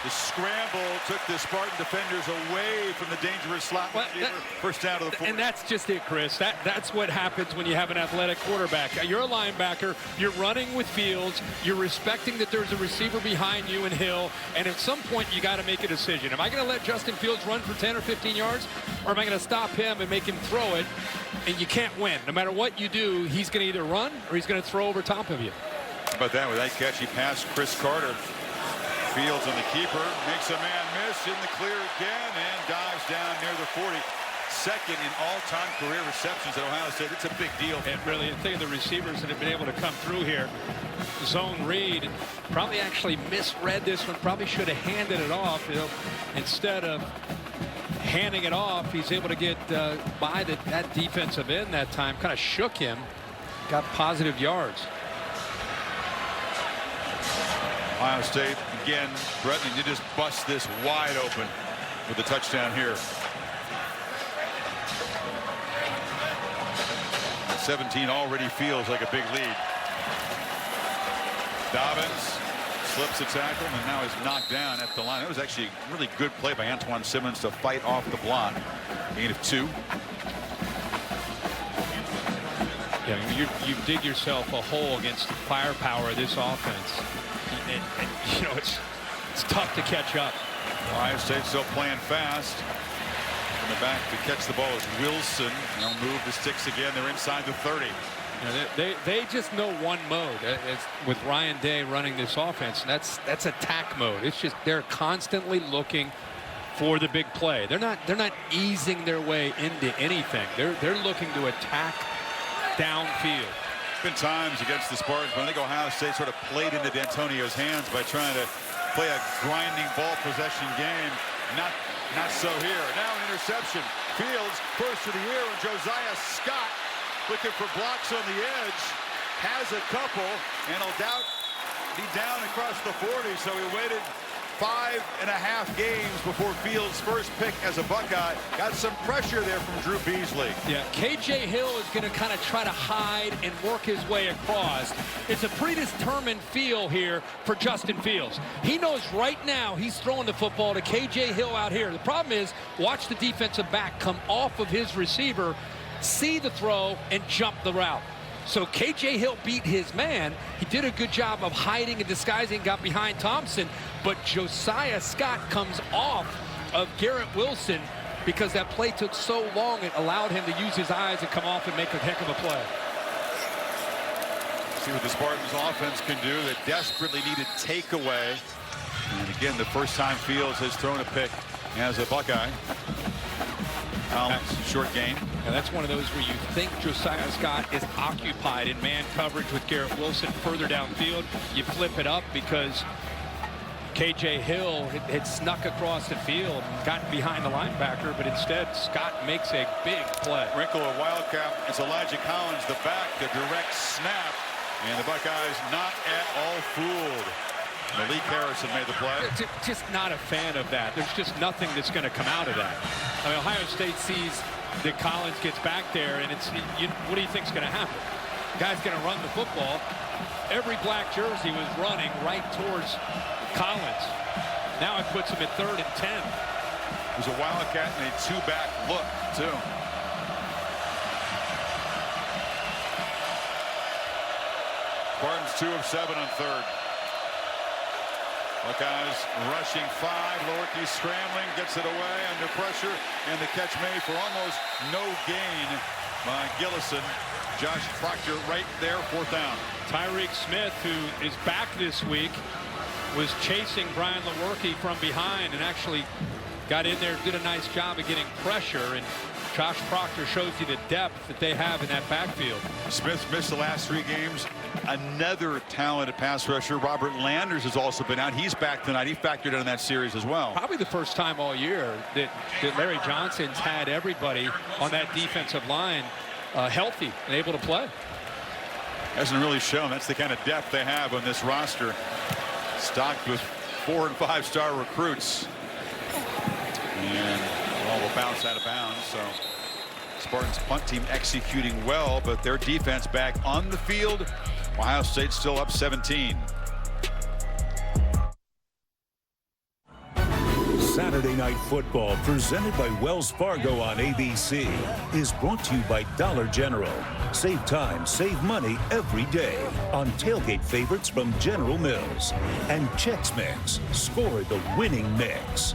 The scramble took the Spartan defenders away from the dangerous slot receiver. First down to the 40. And that's just it, Chris. That's what happens when you have an athletic quarterback. You're a linebacker. You're running with Fields. You're respecting that there's a receiver behind you in Hill. And at some point, you got to make a decision. Am I going to let Justin Fields run for 10 or 15 yards? Or am I going to stop him and make him throw it? And you can't win. No matter what you do, he's going to either run or he's going to throw over top of you. How about that? With that catch, he passed Chris Carter. Fields on the keeper, makes a man miss in the clear again, and dives down near the 40. Second in all-time career receptions at Ohio State. It's a big deal. And really, think of the receivers that have been able to come through here. Zone read, probably actually misread this one. Probably should have handed it off. You know, instead of handing it off, he's able to get by that defensive end that time. Kind of shook him. Got positive yards. Ohio State again threatening to just bust this wide open with the touchdown here. 17 already feels like a big lead. Dobbins slips a tackle and now is knocked down at the line. It was actually a really good play by Antoine Simmons to fight off the block. Gain of 2. Yeah, you dig yourself a hole against the firepower of this offense. And you know, it's tough to catch up. Ohio State still playing fast. In the back to catch the ball is Wilson. They'll move the sticks again. They're inside the 30. You know, they just know one mode. It's with Ryan Day running this offense. That's attack mode. It's just they're constantly looking for the big play. They're not easing their way into anything. They're looking to attack downfield. Been times against the Spartans, but I think Ohio State sort of played into D'Antonio's hands by trying to play a grinding ball possession game. Not so here. Now an interception. Fields first of the year, and Josiah Scott looking for blocks on the edge. Has a couple, and will be down across the 40. So he waited 5.5 games before Fields' first pick as a Buckeye. Got some pressure there from Drew Beasley. Yeah, K.J. Hill is going to kind of try to hide and work his way across. It's a predetermined feel here for Justin Fields. He knows right now he's throwing the football to K.J. Hill out here. The problem is, watch the defensive back come off of his receiver, see the throw, and jump the route. So K.J. Hill beat his man. He did a good job of hiding and disguising, got behind Thompson. But Josiah Scott comes off of Garrett Wilson because that play took so long it allowed him to use his eyes and come off and make a heck of a play. See what the Spartans offense can do. They desperately needed takeaway And again, the first time Fields has thrown a pick as a Buckeye. Short gain. And that's one of those where you think Josiah Scott is occupied in man coverage with Garrett Wilson further downfield. You flip it up because KJ Hill had snuck across the field and gotten behind the linebacker, but instead Scott makes a big play. Wrinkle of Wildcat. It's Elijah Collins, the back, the direct snap, and the Buckeyes not at all fooled. Malik Harrison made the play. Just not a fan of that. There's just nothing that's going to come out of that. I mean, Ohio State sees that Collins gets back there, and what do you think's going to happen? The guy's going to run the football. Every black jersey was running right towards Collins. Now it puts him at 3rd and 10. It was a Wildcat and a two-back look, too. Spartans 2 of 7 on 3rd. Buckeyes rushing 5. Lorky scrambling, gets it away under pressure, and the catch made for almost no gain by Gillison. Josh Proctor right there, 4th down. Tyreek Smith, who is back this week, was chasing Brian Lewerke from behind and actually got in there, did a nice job of getting pressure, and Josh Proctor shows you the depth that they have in that backfield. Smith missed the last 3 games. Another talented pass rusher, Robert Landers, has also been out. He's back tonight. He factored in that series as well. Probably the first time all year that Larry Johnson's had everybody on that defensive line healthy and able to play. Hasn't really shown. That's the kind of depth they have on this roster, stocked with 4- and 5-star recruits. And ball will bounce out of bounds. So Spartans punt team executing well, but their defense back on the field. Ohio State still up 17. Saturday Night Football, presented by Wells Fargo on ABC, is brought to you by Dollar General. Save time, save money every day on tailgate favorites from General Mills. And Chex Mix, score the winning mix.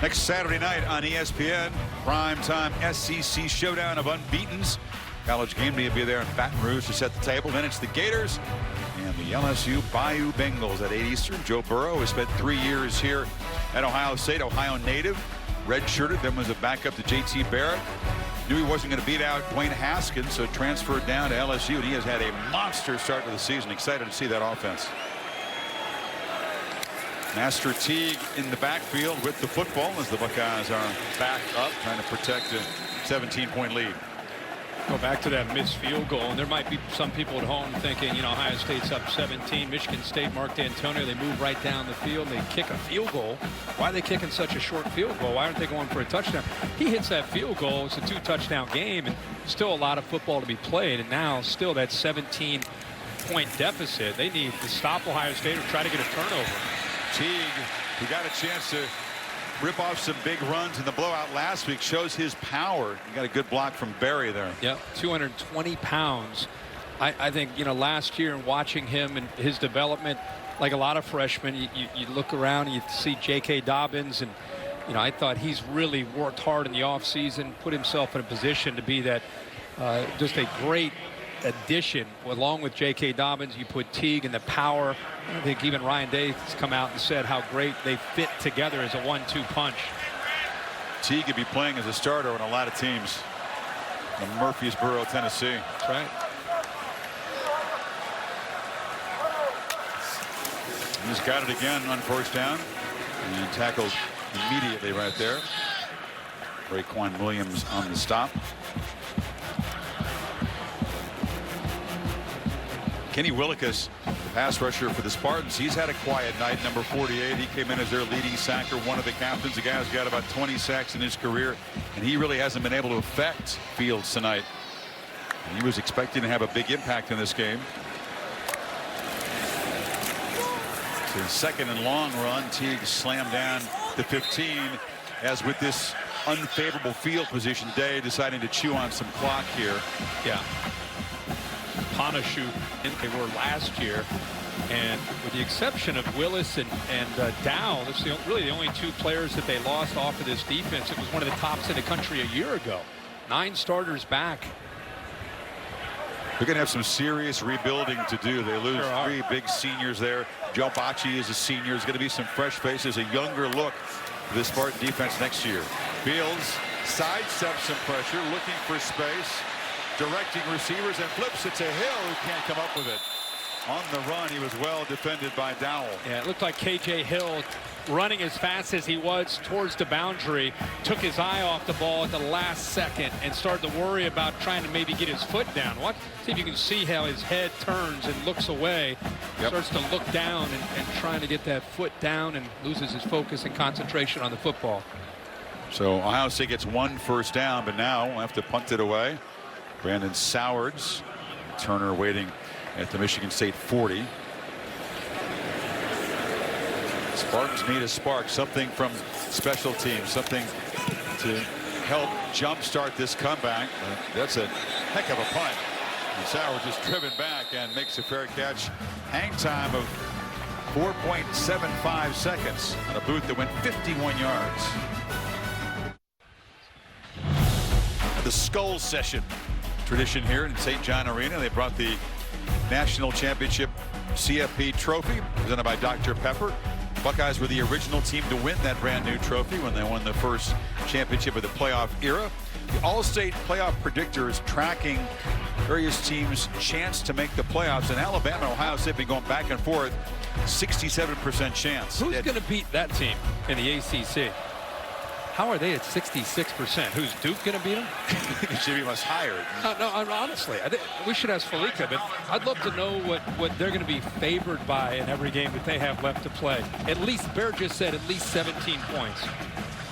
Next Saturday night on ESPN, primetime SEC showdown of unbeatens. College Game Day will be there in Baton Rouge to set the table. Then it's the Gators and the LSU Bayou Bengals at 8 Eastern. Joe Burrow has spent 3 years here at Ohio State, Ohio native, redshirted, then was a backup to JT Barrett. Knew he wasn't going to beat out Dwayne Haskins, so transferred down to LSU, and he has had a monster start to the season. Excited to see that offense. Master Teague in the backfield with the football as the Buckeyes are back up, trying to protect a 17-point lead. Go back to that missed field goal, and there might be some people at home thinking, you know, Ohio State's up 17. Michigan State, Mark D'Antonio, they move right down the field. They kick a field goal. Why are they kicking such a short field goal? Why aren't they going for a touchdown? He hits that field goal. It's a 2-touchdown game, and still a lot of football to be played. And now still that 17-point deficit. They need to stop Ohio State or try to get a turnover. Teague, who got a chance to rip off some big runs in the blowout last week, shows his power. He got a good block from Barry there. Yep, 220 pounds. I think, you know, last year and watching him and his development, like a lot of freshmen, you look around and you see J.K. Dobbins, and, you know, I thought he's really worked hard in the offseason, put himself in a position to be that just a great addition. Along with J.K. Dobbins, you put Teague and the power. I think even Ryan Day has come out and said how great they fit together as a 1-2 punch. Teague could be playing as a starter on a lot of teams in Murfreesboro, Tennessee. That's right. He's got it again on 1st down and tackled immediately right there. Raekwon Williams on the stop. Kenny Willikus, the pass rusher for the Spartans, he's had a quiet night. Number 48, he came in as their leading sacker, one of the captains. The guy's got about 20 sacks in his career, and he really hasn't been able to affect Fields tonight. And he was expecting to have a big impact in this game. So his 2nd and long run, Teague slammed down to 15, as with this unfavorable field position, Day deciding to chew on some clock here. Yeah. Panashu, they were last year, and with the exception of Willis and Dow, that's really the only 2 players that they lost off of this defense. It was one of the tops in the country a year ago. 9 starters back. They're going to have some serious rebuilding to do. They lose Sure are. 3 big seniors there. Joe Bocci is a senior. There's going to be some fresh faces, a younger look for the Spartan defense next year. Fields sidesteps some pressure, looking for space, directing receivers, and flips it to Hill, who can't come up with it. On the run, he was well defended by Dowell. Yeah, it looked like K.J. Hill, running as fast as he was towards the boundary, took his eye off the ball at the last second and started to worry about trying to maybe get his foot down. See if you can see how his head turns and looks away. Starts to look down and trying to get that foot down, and loses his focus and concentration on the football. So Ohio State gets 1 first down, but now we'll have to punt it away. Brandon Sowards, Turner waiting at the Michigan State 40. Spartans need a spark, something from special teams, something to help jumpstart this comeback. That's a heck of a punt. And Sowards just driven back and makes a fair catch. Hang time of 4.75 seconds on a boot that went 51 yards. The Skull Session tradition here in St. John Arena. They brought the National Championship CFP trophy presented by Dr. Pepper. Buckeyes were the original team to win that brand new trophy when they won the first championship of the playoff era. The All-State playoff predictor is tracking various teams' chance to make the playoffs, and Alabama and Ohio State have been going back and forth. 67% chance. Who's going to beat that team in the ACC? How are they at 66%? Who's Duke going to beat them? It should be much higher. No, honestly, I think we should ask Felica, but I'd love to know what they're going to be favored by in every game that they have left to play. At least, Bear just said at least 17 points.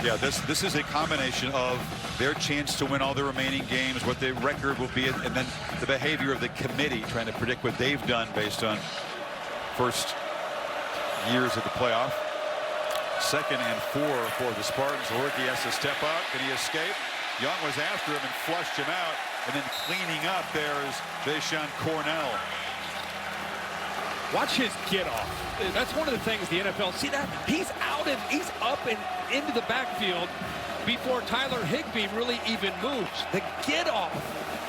Yeah, this is a combination of their chance to win all the remaining games, what the record will be, and then the behavior of the committee trying to predict what they've done based on first years of the playoff. 2nd and 4 for the Spartans. Lewerke has to step up. Can he escape? Young was after him and flushed him out. And then cleaning up there is Deshaun Cornell. Watch his get off. That's one of the things the NFL, see that? He's out and he's up and into the backfield before Tyler Higbee really even moves. The get off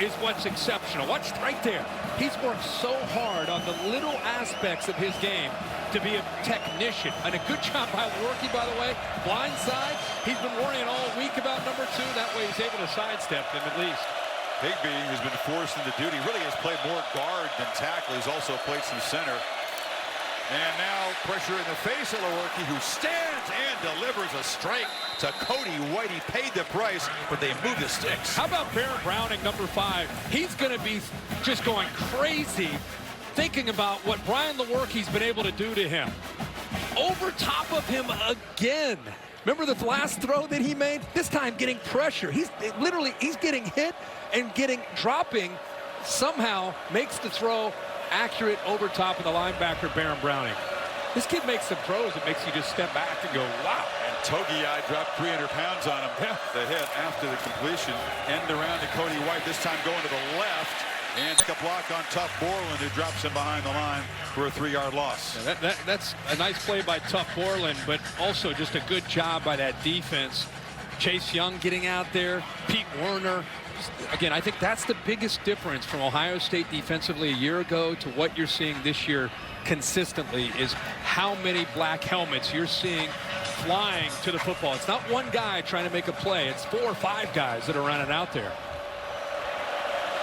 is what's exceptional. Watch right there. He's worked so hard on the little aspects of his game to be a technician. And a good job by Lewerke, by the way. Blind side. He's been worrying all week about number 2. That way he's able to sidestep him at least. Higbee has been forced into duty. Really has played more guard than tackle. He's also played some center. And now pressure in the face of Lewerke, who stands and delivers a strike to Cody White. He paid the price, but they moved the sticks. How about Baron Browning, number 5? He's going to be just going crazy thinking about what Brian Lewerke's been able to do to him. Over top of him again. Remember the last throw that he made? This time getting pressure. He's getting hit and dropping. Somehow makes the throw accurate over top of the linebacker, Baron Browning. This kid makes some throws. It makes you just step back and go, wow. And Togiai dropped 300 pounds on him. Yeah. The hit after the completion. End around to Cody White, this time going to the left. And a block on Tough Borland, who drops him behind the line for a 3-yard loss. Yeah, that's a nice play by Tough Borland, but also just a good job by that defense. Chase Young getting out there, Pete Werner. Again, I think that's the biggest difference from Ohio State defensively a year ago to what you're seeing this year consistently is how many black helmets you're seeing flying to the football. It's not one guy trying to make a play. It's 4 or 5 guys that are running out there.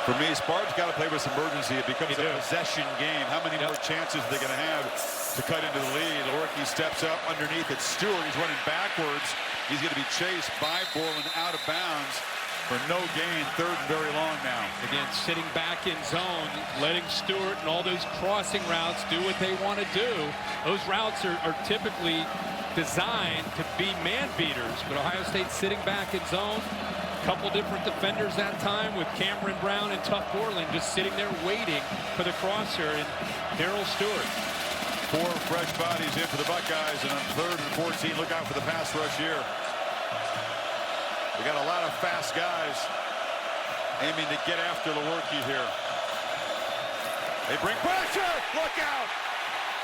For me, Spartans got to play with some urgency. It becomes a possession game. How many more chances are they going to have to cut into the lead? Lewerke steps up underneath. It's Stewart. He's running backwards. He's going to be chased by Borland out of bounds for no gain. 3rd and very long now. Again, sitting back in zone, letting Stewart and all those crossing routes do what they want to do. Those routes are typically designed to be man beaters, but Ohio State sitting back in zone. Couple different defenders that time with Cameron Brown and Tough Borland just sitting there waiting for the crosser and Darryl Stewart. 4 fresh bodies in for the Buckeyes, and on 3rd and 14, look out for the pass rush here. We got a lot of fast guys aiming to get after Lewerke here. They bring pressure. Look out.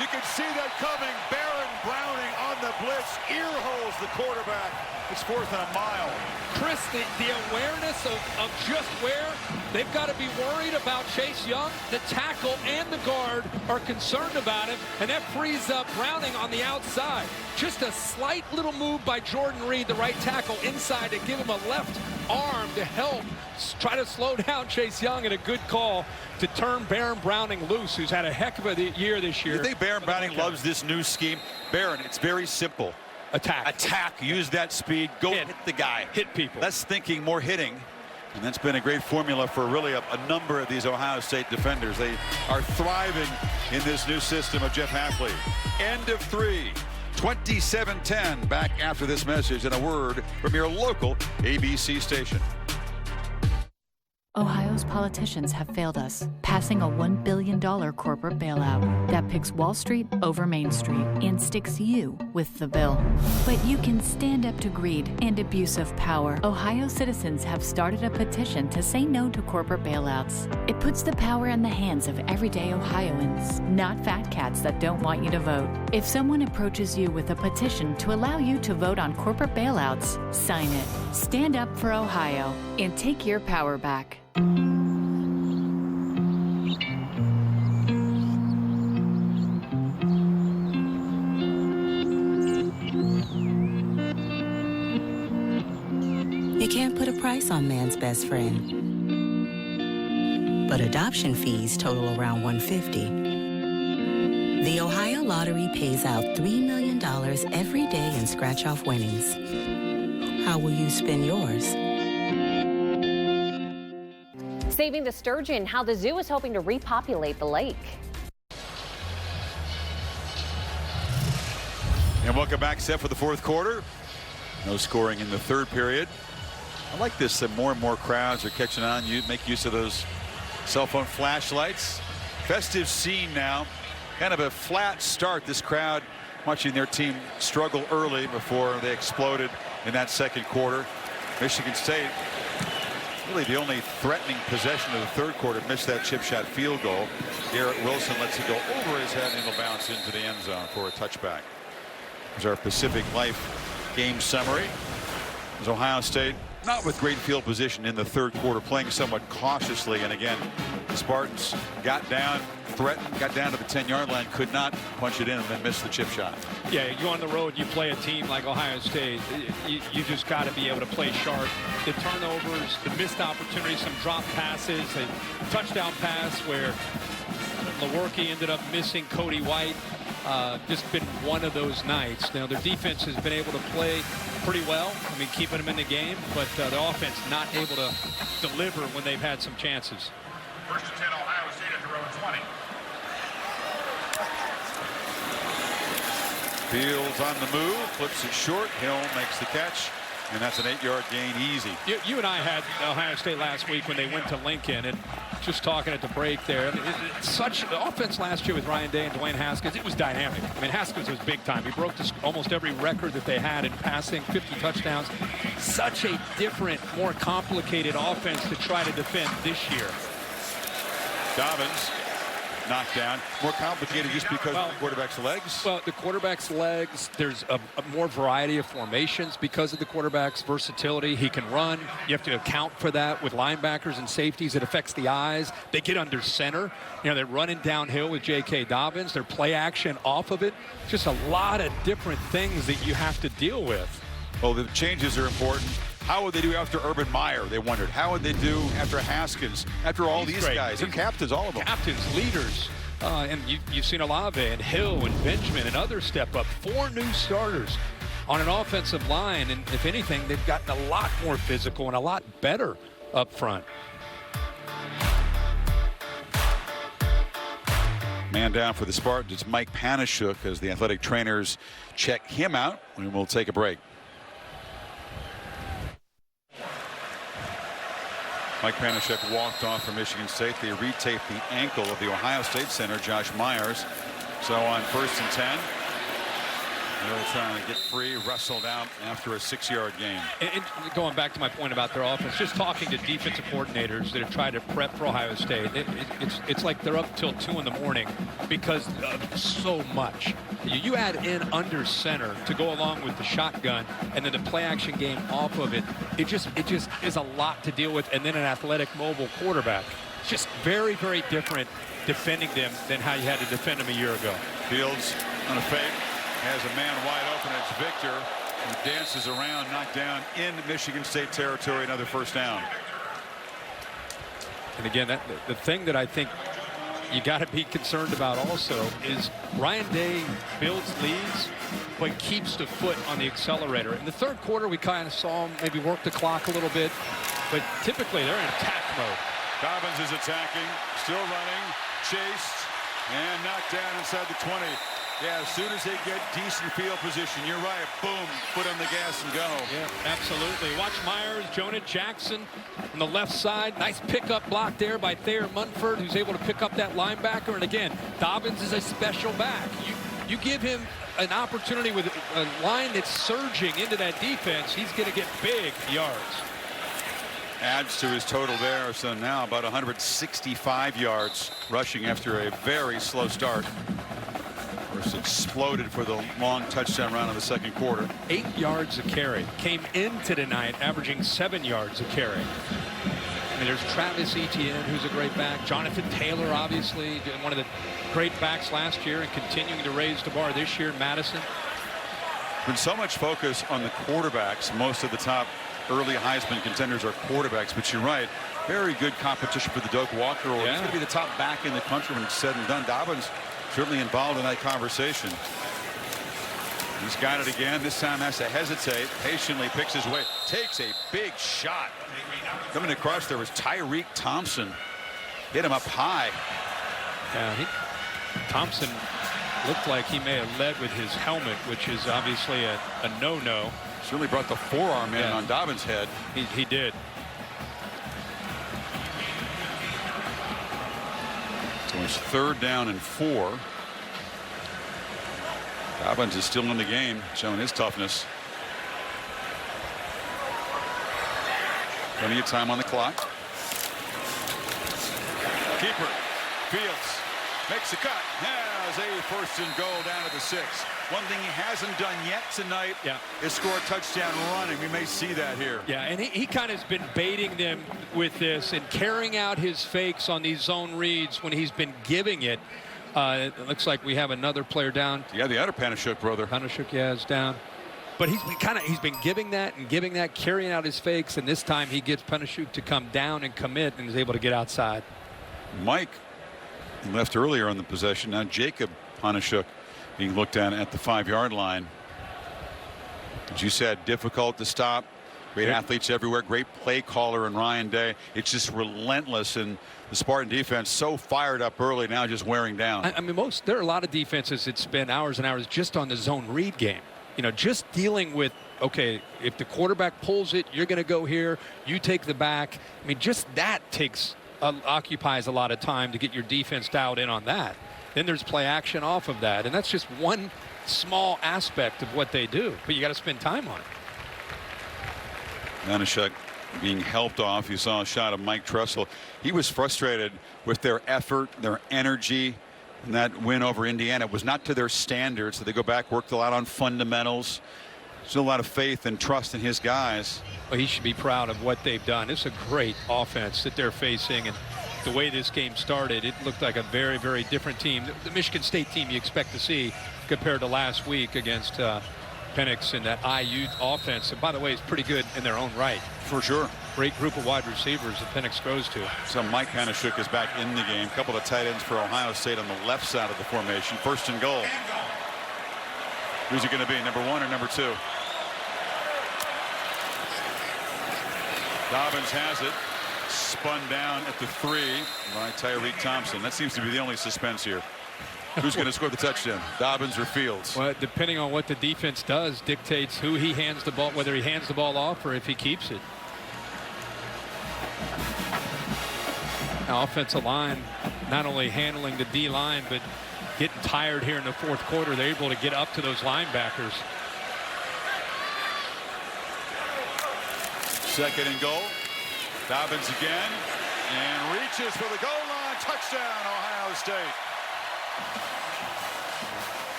You can see that coming. Baron Browning on the blitz. Ear holes the quarterback. It's 4th and a mile. Chris, the awareness of just where They've got to be worried about Chase Young. The tackle and the guard are concerned about him, and that frees up Browning on the outside. Just a slight little move by Jordan Reed, the right tackle, inside to give him a left arm to help try to slow down Chase Young, and a good call to turn Baron Browning loose, who's had a heck of a year this year. You think Baron Browning loves this new scheme? Baron, it's very simple. Attack. Use that speed. Go hit the guy. Hit people. Less thinking, more hitting. And that's been a great formula for really a number of these Ohio State defenders. They are thriving in this new system of Jeff Hafley. End of 3. 27-10. Back after this message and a word from your local ABC station. Ohio's politicians have failed us, passing a $1 billion corporate bailout that picks Wall Street over Main Street and sticks you with the bill. But you can stand up to greed and abuse of power. Ohio citizens have started a petition to say no to corporate bailouts. It puts the power in the hands of everyday Ohioans, not fat cats that don't want you to vote. If someone approaches you with a petition to allow you to vote on corporate bailouts, sign it. Stand up for Ohio and take your power back. You can't put a price on man's best friend, but adoption fees total around $150. The Ohio Lottery pays out $3 million every day in scratch-off winnings. How will you spend yours? Saving the sturgeon, how the zoo is hoping to repopulate the lake. And welcome back, set for the fourth quarter. No scoring in the third period. I like this that more and more crowds are catching on. You make use of those cell phone flashlights. Festive scene now. Kind of a flat start. This crowd watching their team struggle early before they exploded in that second quarter. Michigan State, really the only threatening possession of the third quarter, missed that chip shot field goal. Garrett Wilson lets it go over his head and it'll bounce into the end zone for a touchback. Here's our Pacific Life game summary. As Ohio State, not with great field position in the third quarter, playing somewhat cautiously, and again the Spartans got down, threatened, got down to the 10-yard line, could not punch it in, and then missed the chip shot. Yeah, you go on the road, you play a team like Ohio State, you just got to be able to play sharp. The turnovers, the missed opportunities, some drop passes, a touchdown pass where Lewerke ended up missing Cody White. Just been one of those nights. Now their defense has been able to play pretty well. I mean, keeping them in the game, but the offense not able to deliver when they've had some chances. First and 10, Ohio State at their own 20. Fields on the move, flips it short. Hill makes the catch, and that's an 8-yard gain easy. You and I had Ohio State last week when they went to Lincoln, and just talking at the break there. I mean, such the offense last year with Ryan Day and Dwayne Haskins, it was dynamic. I mean, Haskins was big time. He broke almost every record that they had in passing, 50 touchdowns. Such a different, more complicated offense to try to defend this year. Dobbins knocked down. More complicated just because of the quarterback's legs? Well, the quarterback's legs, there's a more variety of formations because of the quarterback's versatility. He can run. You have to account for that with linebackers and safeties. It affects the eyes. They get under center. You know, they're running downhill with J.K. Dobbins. Their play action off of it. Just a lot of different things that you have to deal with. Well, the changes are important. How would they do after Urban Meyer? They wondered. How would they do after Haskins? After all these guys? They're captains, all of them. Captains, leaders. And you've seen Olave and Hill and Benjamin and others step up. 4 new starters on an offensive line. And if anything, they've gotten a lot more physical and a lot better up front. Man down for the Spartans. It's Mike Panashuk as the athletic trainers check him out. And we'll take a break. Mike Panashuk walked off for Michigan State. They retaped the ankle of the Ohio State center, Josh Myers. So on 1st and 10, Hill trying to get free, wrestled out after a 6-yard gain. And going back to my point about their offense, just talking to defensive coordinators that have tried to prep for Ohio State, it's like they're up till 2 in the morning because of so much. You add in under center to go along with the shotgun, and then the play action game off of it. It just is a lot to deal with, and then an athletic mobile quarterback. It's just very, very different defending them than how you had to defend them a year ago. Fields on a fake. Has a man wide open. It's Victor, who dances around, knocked down in Michigan State territory. Another first down. And again, the thing that I think you got to be concerned about also is Ryan Day builds leads, but keeps the foot on the accelerator. In the third quarter, we kind of saw him maybe work the clock a little bit, but typically they're in attack mode. Dobbins is attacking, still running, chased, and knocked down inside the 20. Yeah, as soon as they get decent field position, you're right. Boom, foot on the gas and go. Yeah, absolutely. Watch Myers, Jonah Jackson on the left side. Nice pickup block there by Thayer Munford, who's able to pick up that linebacker. And again, Dobbins is a special back. You give him an opportunity with a line that's surging into that defense, he's going to get big yards. Adds to his total there, so now about 165 yards rushing after a very slow start. Exploded for the long touchdown run in the second quarter. 8 yards a carry. Came into tonight averaging 7 yards a carry. I mean, there's Travis Etienne, who's a great back. Jonathan Taylor, obviously, one of the great backs last year and continuing to raise the bar this year. Madison. Been so much focus on the quarterbacks. Most of the top early Heisman contenders are quarterbacks, but you're right. Very good competition for the Doak Walker award. He's going to be the top back in the country when it's said and done. Dobbins certainly involved in that conversation. He's got it again. This time has to hesitate. Patiently picks his way. Takes a big shot. Coming across there was Tyreek Thompson. Hit him up high. Yeah, Thompson looked like he may have led with his helmet, which is obviously a no-no. Certainly brought the forearm in on Dobbins' head. He did. So it's 3rd down and 4. Dobbins is still in the game, showing his toughness. Plenty of time on the clock. Keeper, Fields, makes a cut. Has a 1st and goal down at the 6. One thing he hasn't done yet tonight is score a touchdown running. We may see that here. Yeah, and he kind of has been baiting them with this and carrying out his fakes on these zone reads when he's been giving it. It looks like we have another player down. Yeah, the other Panashuk brother. Panashuk, yeah, is down. But he's been giving that, carrying out his fakes, and this time he gets Panashuk to come down and commit and is able to get outside. Mike left earlier on the possession. Now Jacob Panashuk being looked at the 5-yard line. As you said, difficult to stop. Great athletes everywhere. Great play caller in Ryan Day. It's just relentless, and the Spartan defense so fired up early, now just wearing down. I mean, there are a lot of defenses that spend hours and hours just on the zone read game. You know, just dealing with, okay, if the quarterback pulls it, you're going to go here. You take the back. I mean, just that occupies a lot of time to get your defense dialed in on that. Then there's play action off of that, and that's just one small aspect of what they do, but you got to spend time on it. Panashuk being helped off. You saw a shot of Mike Tressel. He was frustrated with their effort, their energy, and that win over Indiana was not to their standards. So they go back, worked a lot on fundamentals. Still a lot of faith and trust in his guys. Well, he should be proud of what they've done. It's a great offense that they're facing, and the way this game started, it looked like a very, very different team. The Michigan State team you expect to see compared to last week against Penix and that IU offense. And by the way, it's pretty good in their own right. For sure. Great group of wide receivers that Penix throws to. So Mike Panashuk is back in the game. A couple of tight ends for Ohio State on the left side of the formation. 1st and goal. Who's it going to be, number 1 or number 2? Dobbins has it. Spun down at the 3 by Tyreek Thompson. That seems to be the only suspense here. Who's going to score the touchdown, Dobbins or Fields? Well, depending on what the defense does dictates who he hands the ball, whether he hands the ball off or if he keeps it. Now, offensive line not only handling the D line, but getting tired here in the fourth quarter. They're able to get up to those linebackers. Second and goal. Dobbins again and reaches for the goal line. Touchdown, Ohio State.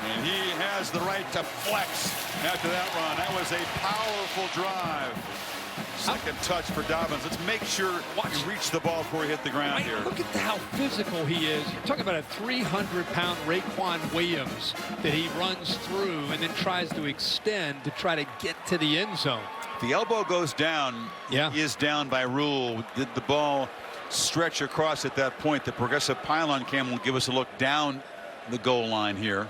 And he has the right to flex after that run. That was a powerful drive. Second touch for Dobbins. Let's make sure you reach the ball before he hit the ground here. Look at how physical he is. You're talking about a 300-pound Raekwon Williams that he runs through and then tries to extend to try to get to the end zone. The elbow goes down. Yeah. He is down by rule. Did the ball stretch across at that point? The progressive pylon cam will give us a look down the goal line here.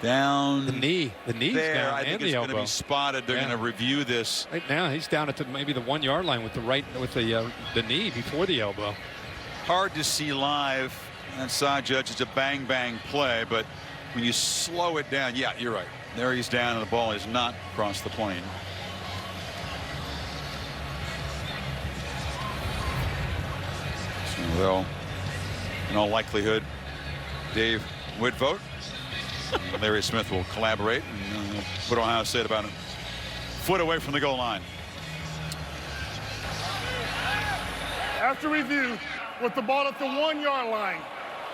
Down the knee's there. down. I think it's going to be spotted. They're going to review this. Right now he's down at maybe the 1 yard line with the knee before the elbow. Hard to see live. That side judge, it's a bang bang play, but when you slow it down, yeah, you're right. There he's down and the ball is not across the plane. So they'll, in all likelihood, Dave Woodvote, Larry Smith will collaborate and put Ohio State about a foot away from the goal line. After review, with the ball at the 1 yard line,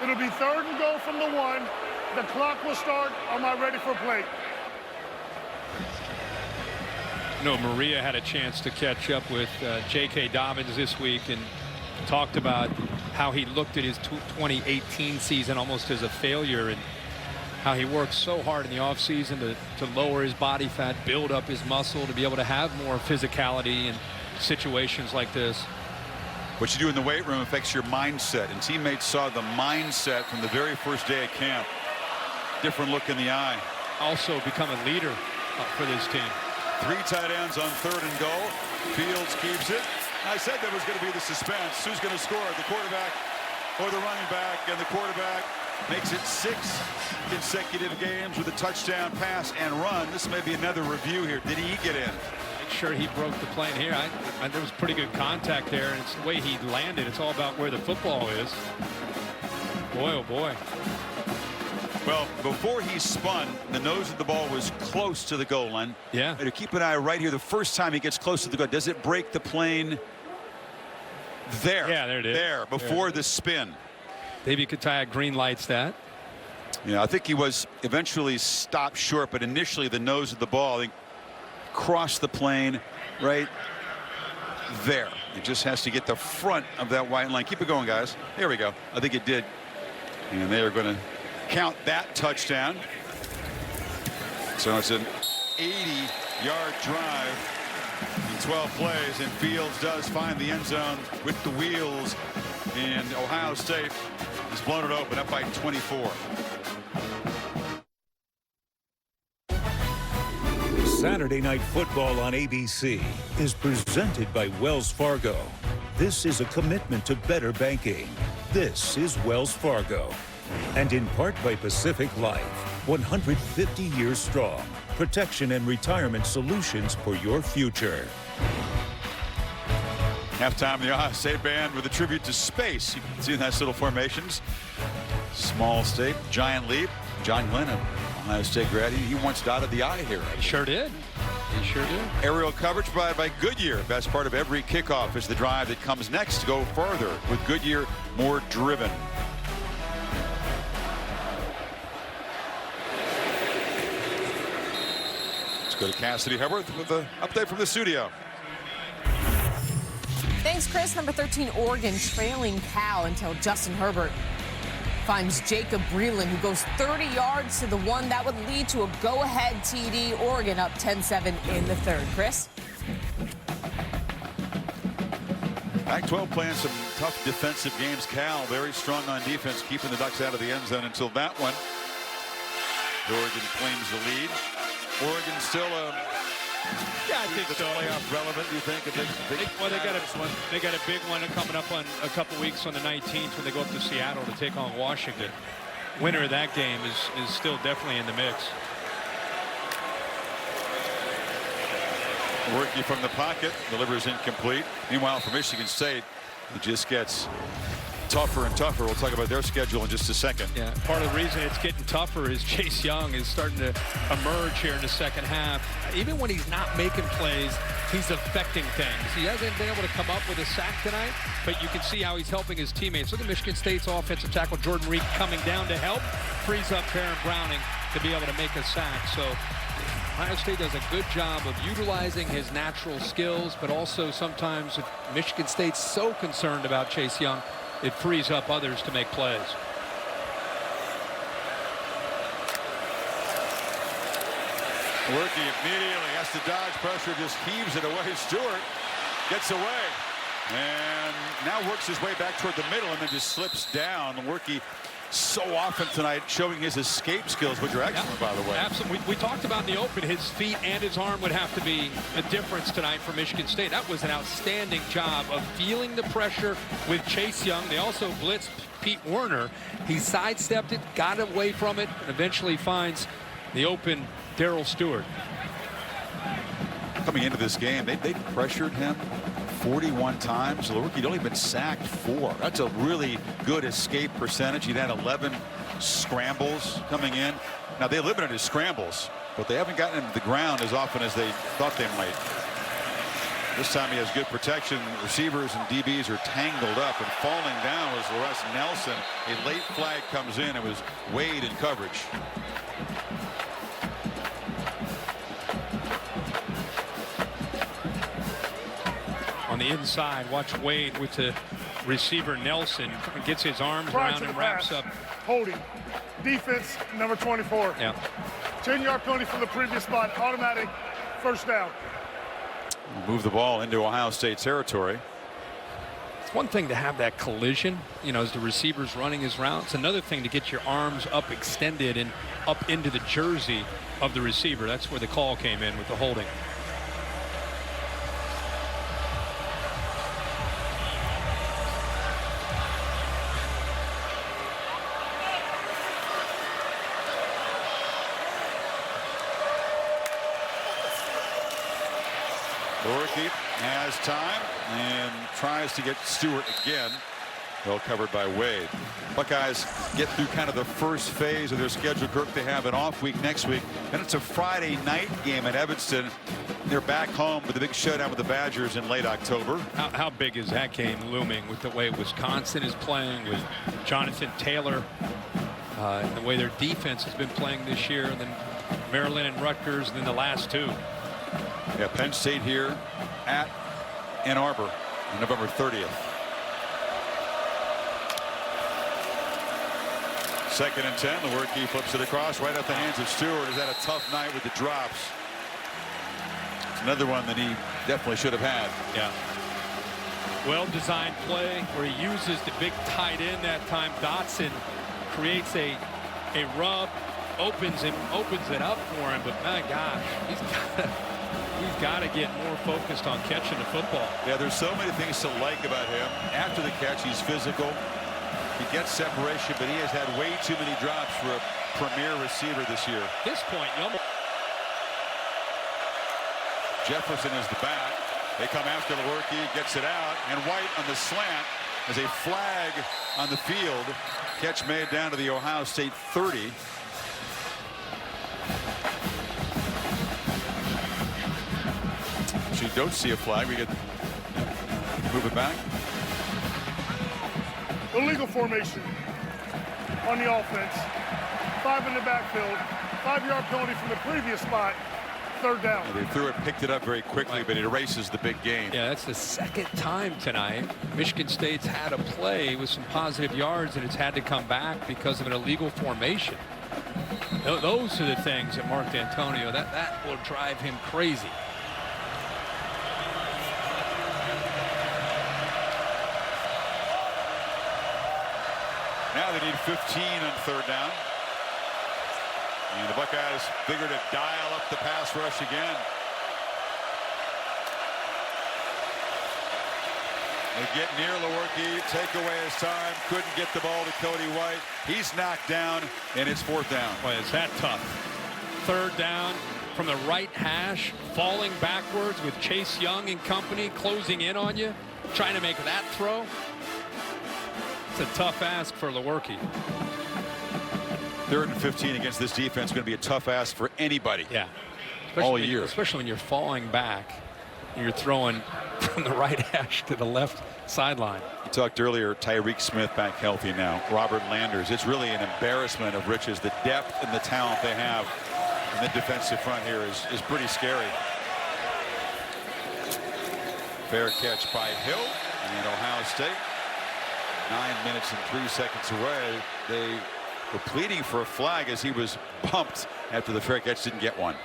it'll be third and goal from the 1. The clock will start. Am I ready for play? No, Maria had a chance to catch up with J.K. Dobbins this week and talked about how he looked at his 2018 season almost as a failure, and how he worked so hard in the offseason to lower his body fat, build up his muscle, to be able to have more physicality in situations like this. What you do in the weight room affects your mindset, and teammates saw the mindset from the very first day of camp. Different look in the eye. Also become a leader for this team. 3 tight ends on third and goal. Fields keeps it. I said there was going to be the suspense. Who's going to score, the quarterback or the running back? And the quarterback makes it 6 consecutive games with a touchdown pass and run. This may be another review here. Did he get in? Make sure he broke the plane here. There was pretty good contact there, and it's the way he landed. It's all about where the football is. Boy, oh boy. Well, before he spun, the nose of the ball was close to the goal line. Yeah. To keep an eye right here, the first time he gets close to the goal, does it break the plane there? Yeah, there it is. There, before the spin. Davey Kataya green lights that. Yeah, I think he was eventually stopped short, but initially the nose of the ball, I think, crossed the plane right there. It just has to get the front of that white line. Keep it going, guys. There we go. I think it did. And they are going to count that touchdown. So it's an 80-yard drive in 12 plays, and Fields does find the end zone with the wheels, and Ohio State has blown it open, up by 24. Saturday Night Football on ABC is presented by Wells Fargo. This is a commitment to better banking. This is Wells Fargo. And in part by Pacific Life, 150 years strong. Protection and retirement solutions for your future. Halftime, the Ohio State band with a tribute to space. You can see nice little formations. Small state, giant leap. John Glenn, an Ohio State grad, he once dotted the I here. He sure did. He sure did. Aerial coverage provided by Goodyear. Best part of every kickoff is the drive that comes next to go further with Goodyear, more driven. Go to Cassidy Hubbard with an update from the studio. Thanks, Chris. Number 13, Oregon trailing Cal until Justin Herbert finds Jacob Breland, who goes 30 yards to the one that would lead to a go-ahead TD. Oregon up 10-7 in the third. Chris? Pac-12 playing some tough defensive games. Cal very strong on defense, keeping the Ducks out of the end zone until that one. Oregon claims the lead. Oregon still yeah, I think so. Playoff relevant, do you think? Well, they got a big one coming up on a couple weeks on the 19th when they go up to Seattle to take on Washington. Winner of that game is still definitely in the mix. Working from the pocket, delivers incomplete. Meanwhile, for Michigan State, It just gets tougher and tougher. We'll talk about their schedule in just a second. Yeah, part of the reason it's getting tougher is Chase Young is starting to emerge here in the second half. Even when he's not making plays, he's affecting things. He hasn't been able to come up with a sack tonight, but you can see how he's helping his teammates. Look at Michigan State's offensive tackle Jordan Reed coming down to help, frees up Baron Browning to be able to make a sack. So Ohio State does a good job of utilizing his natural skills, but also sometimes if Michigan State's so concerned about Chase Young, it frees up others to make plays. Lewerke immediately has to dodge pressure, just heaves it away. Stewart gets away and now works his way back toward the middle and then just slips down. Lewerke so often tonight showing his escape skills, which are excellent, by the way. Absolutely. We talked about in the open, his feet and his arm would have to be a difference tonight for Michigan State. That was an outstanding job of feeling the pressure with Chase Young. They also blitzed Pete Werner. He sidestepped it, got away from it, and eventually finds the open Darrell Stewart. Coming into this game, they pressured him 41 times. Lewerke'd only been sacked 4. That's a really good escape percentage. He'd had 11 scrambles coming in. Now, they limited his scrambles, but they haven't gotten him to the ground as often as they thought they might. This time he has good protection. Receivers and DBs are tangled up, and falling down was LaRuss Nelson. A late flag comes in. It was Wade in coverage. On the inside, watch Wade with the receiver Nelson. Gets his arms around and wraps up. Holding. Defense, number 24. Yeah. 10-yard penalty from the previous spot. Automatic first down. Move the ball into Ohio State territory. It's one thing to have that collision, you know, as the receiver's running his route. It's another thing to get your arms up extended and up into the jersey of the receiver. That's where the call came in with the holding. Lewerke has time and tries to get Stewart again. Well covered by Wade. Buckeyes get through kind of the first phase of their schedule. Kirk, they have an off week next week. Then it's a Friday night game at Evanston. They're back home with a big showdown with the Badgers in late October. How big is that game looming with the way Wisconsin is playing, with Jonathan Taylor, and the way their defense has been playing this year, and then Maryland and Rutgers, and then the last two. Yeah, Penn State here at Ann Arbor on November 30th. Second and 10. Lewerke flips it across right at the hands of Stewart. He's had a tough night with the drops. It's another one that he definitely should have had. Yeah. Well-designed play where he uses the big tight end that time. Dotson creates a rub, opens it up for him, but my gosh, he's got to get more focused on catching the football. Yeah, there's so many things to like about him. After the catch, he's physical. He gets separation, but he has had way too many drops for a premier receiver this year. At this point, Jefferson is the back. They come after Lewerke, gets it out, and White on the slant has a flag on the field. Catch made down to the Ohio State 30. So you don't see a flag. We could move it back. Illegal formation on the offense. 5 in the backfield. 5-yard penalty from the previous spot. Third down. They threw it, picked it up very quickly, but it erases the big gain. Yeah, that's the second time tonight Michigan State's had a play with some positive yards, and it's had to come back because of an illegal formation. Those are the things that Mark D'Antonio, that will drive him crazy. Now they need 15 on third down. And the Buckeyes figure to dial up the pass rush again. They get near Lewerke, take away his time, couldn't get the ball to Cody White. He's knocked down, and it's fourth down. Boy, is that tough. Third down from the right hash, falling backwards with Chase Young and company closing in on you. trying to make that throw. It's a tough ask for Lewerke. 3rd and 15 against this defense is going to be a tough ask for anybody. Yeah. All year. Especially when you're falling back and you're throwing from the right hash to the left sideline. We talked earlier, Tyreek Smith back healthy now. Robert Landers. It's really an embarrassment of riches. The depth and the talent they have in the defensive front here is pretty scary. Fair catch by Hill and Ohio State. 9 minutes and 3 seconds away. They were pleading for a flag as he was bumped after the fair catch didn't get one.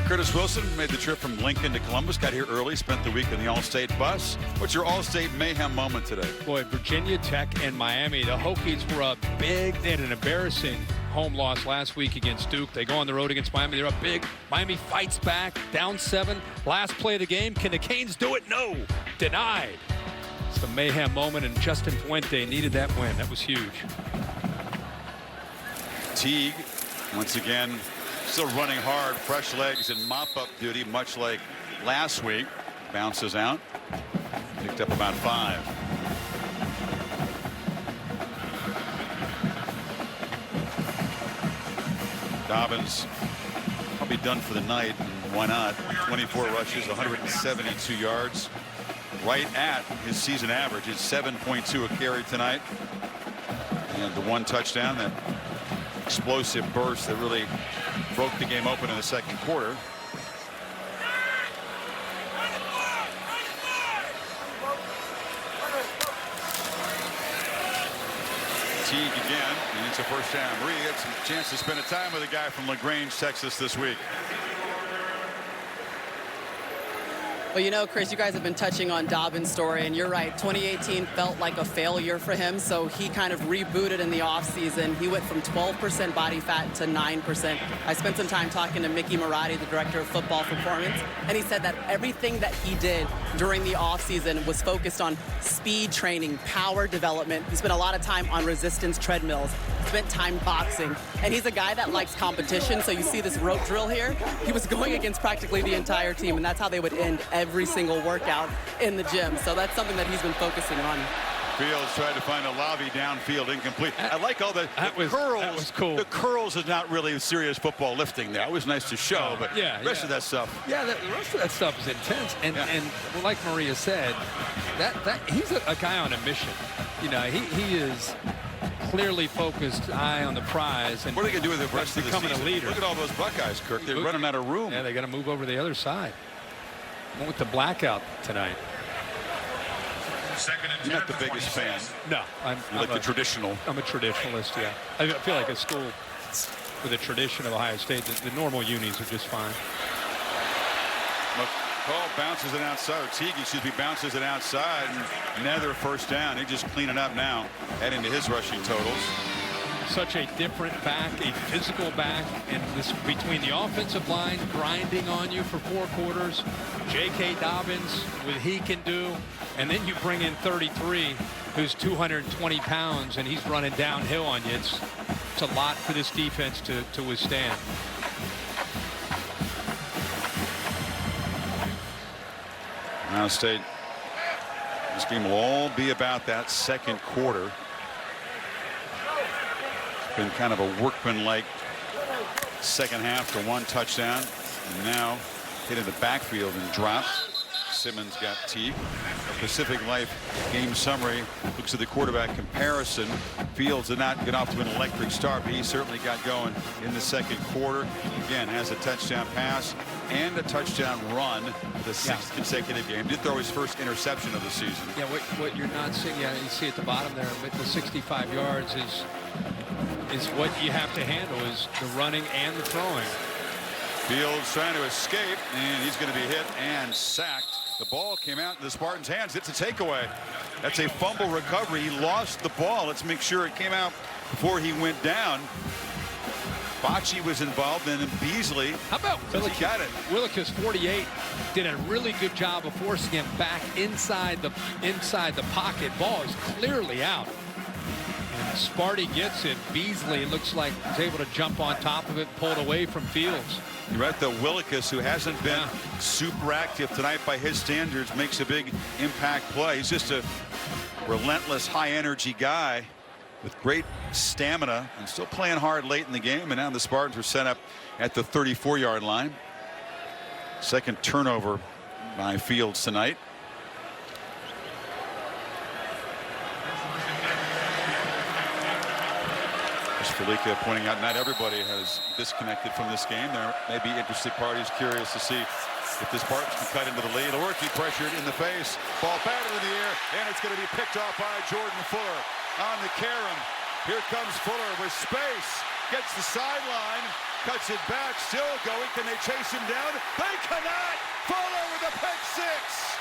Curtis Wilson made the trip from Lincoln to Columbus, got here early, spent the week in the All-State bus. What's your All-State mayhem moment today? Boy, Virginia Tech and Miami. The Hokies were up big. They had an embarrassing home loss last week against Duke. They go on the road against Miami. They're up big. Miami fights back, down 7. Last play of the game. Can the Canes do it? No. Denied. It's the mayhem moment, and Justin Fuente needed that win. That was huge. Teague, once again, still running hard, fresh legs and mop-up duty, much like last week. Bounces out. Picked up about 5. Dobbins probably done for the night, and why not? 24 rushes, 172 yards. Right at his season average. It's 7.2 a carry tonight. And the 1 touchdown, that explosive burst that really broke the game open in the second quarter. Teague again, and it's a first down. Marie gets a chance to spend a time with a guy from LaGrange, Texas this week. Well, you know, Chris, you guys have been touching on Dobbins' story, and you're right. 2018 felt like a failure for him, so he kind of rebooted in the offseason. He went from 12% body fat to 9%. I spent some time talking to Mickey Marotti, the director of football performance, and he said that everything that he did during the offseason was focused on speed training, power development. He spent a lot of time on resistance treadmills, spent time boxing, and he's a guy that likes competition, so you see this rope drill here. He was going against practically the entire team, and that's how they would end every single workout in the gym. So that's something that he's been focusing on. Fields tried to find a lobby downfield, incomplete. I like all the curls. That was cool. The curls is not really serious football lifting there. It was nice to show, but the rest of that stuff. Yeah, the rest of that stuff is intense. And well, like Maria said, that he's a guy on a mission. You know, he is clearly focused, eye on the prize. And what are they going to do with the rest of the season? Becoming a leader. Look at all those Buckeyes, Kirk. They're running out of room. Yeah, they got to move over to the other side. With the blackout tonight. You're not the biggest fan. No, I'm like the traditional. I'm a traditionalist. Yeah, I feel like a school with a tradition of Ohio State. The normal unis are just fine. McCall bounces it outside. Or Teague, excuse me, bounces it outside. And another first down. He's just cleaning up now, adding to his rushing totals. Such a different back, a physical back, and this between the offensive line grinding on you for 4 quarters. J.K. Dobbins, what he can do, and then you bring in 33, who's 220 pounds, and he's running downhill on you. It's a lot for this defense to withstand. Ohio State. This game will all be about that second quarter. Been kind of a workman-like second half to 1 touchdown, and now hit in the backfield and dropped. Simmons got Teague. A Pacific Life game summary looks at the quarterback comparison. Fields did not get off to an electric start, but he certainly got going in the second quarter. Again, has a touchdown pass and a touchdown run, the 6th consecutive game. Did throw his first interception of the season. Yeah, what you're not seeing, you see at the bottom there, but the 65 yards is what you have to handle, is the running and the throwing. Fields trying to escape, and he's going to be hit and sacked. The ball came out in the Spartans' hands. It's a takeaway. That's a fumble recovery. He lost the ball. Let's make sure it came out before he went down. Bocce was involved, and then Beasley. How about Willicus? Got it. Willicus, 48, did a really good job of forcing him back inside the pocket. Ball is clearly out. And Sparty gets it. Beasley, it looks like, was able to jump on top of it, pulled away from Fields. You're right, though. Willikis, who hasn't been super active tonight by his standards, makes a big impact play. He's just a relentless, high-energy guy with great stamina and still playing hard late in the game. And now the Spartans are set up at the 34-yard line. Second turnover by Fields tonight. Felica pointing out not everybody has disconnected from this game. There may be interested parties curious to see if the Spartans can cut into the lead or if he pressured in the face. Ball batted in the air, and it's going to be picked off by Jordan Fuller on the Karen. Here comes Fuller with space. Gets the sideline, cuts it back, still going. Can they chase him down? They cannot! Fuller with a pick six!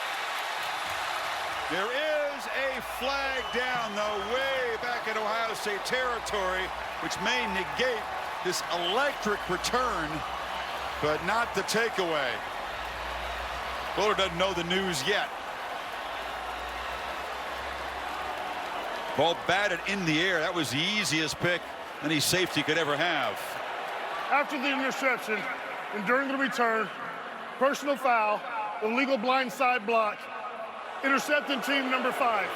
There is a flag down, though, way back in Ohio State territory, which may negate this electric return, but not the takeaway. Fuller doesn't know the news yet. Ball batted in the air. That was the easiest pick any safety could ever have. After the interception and during the return, personal foul, illegal blindside block, intercepting team number 5.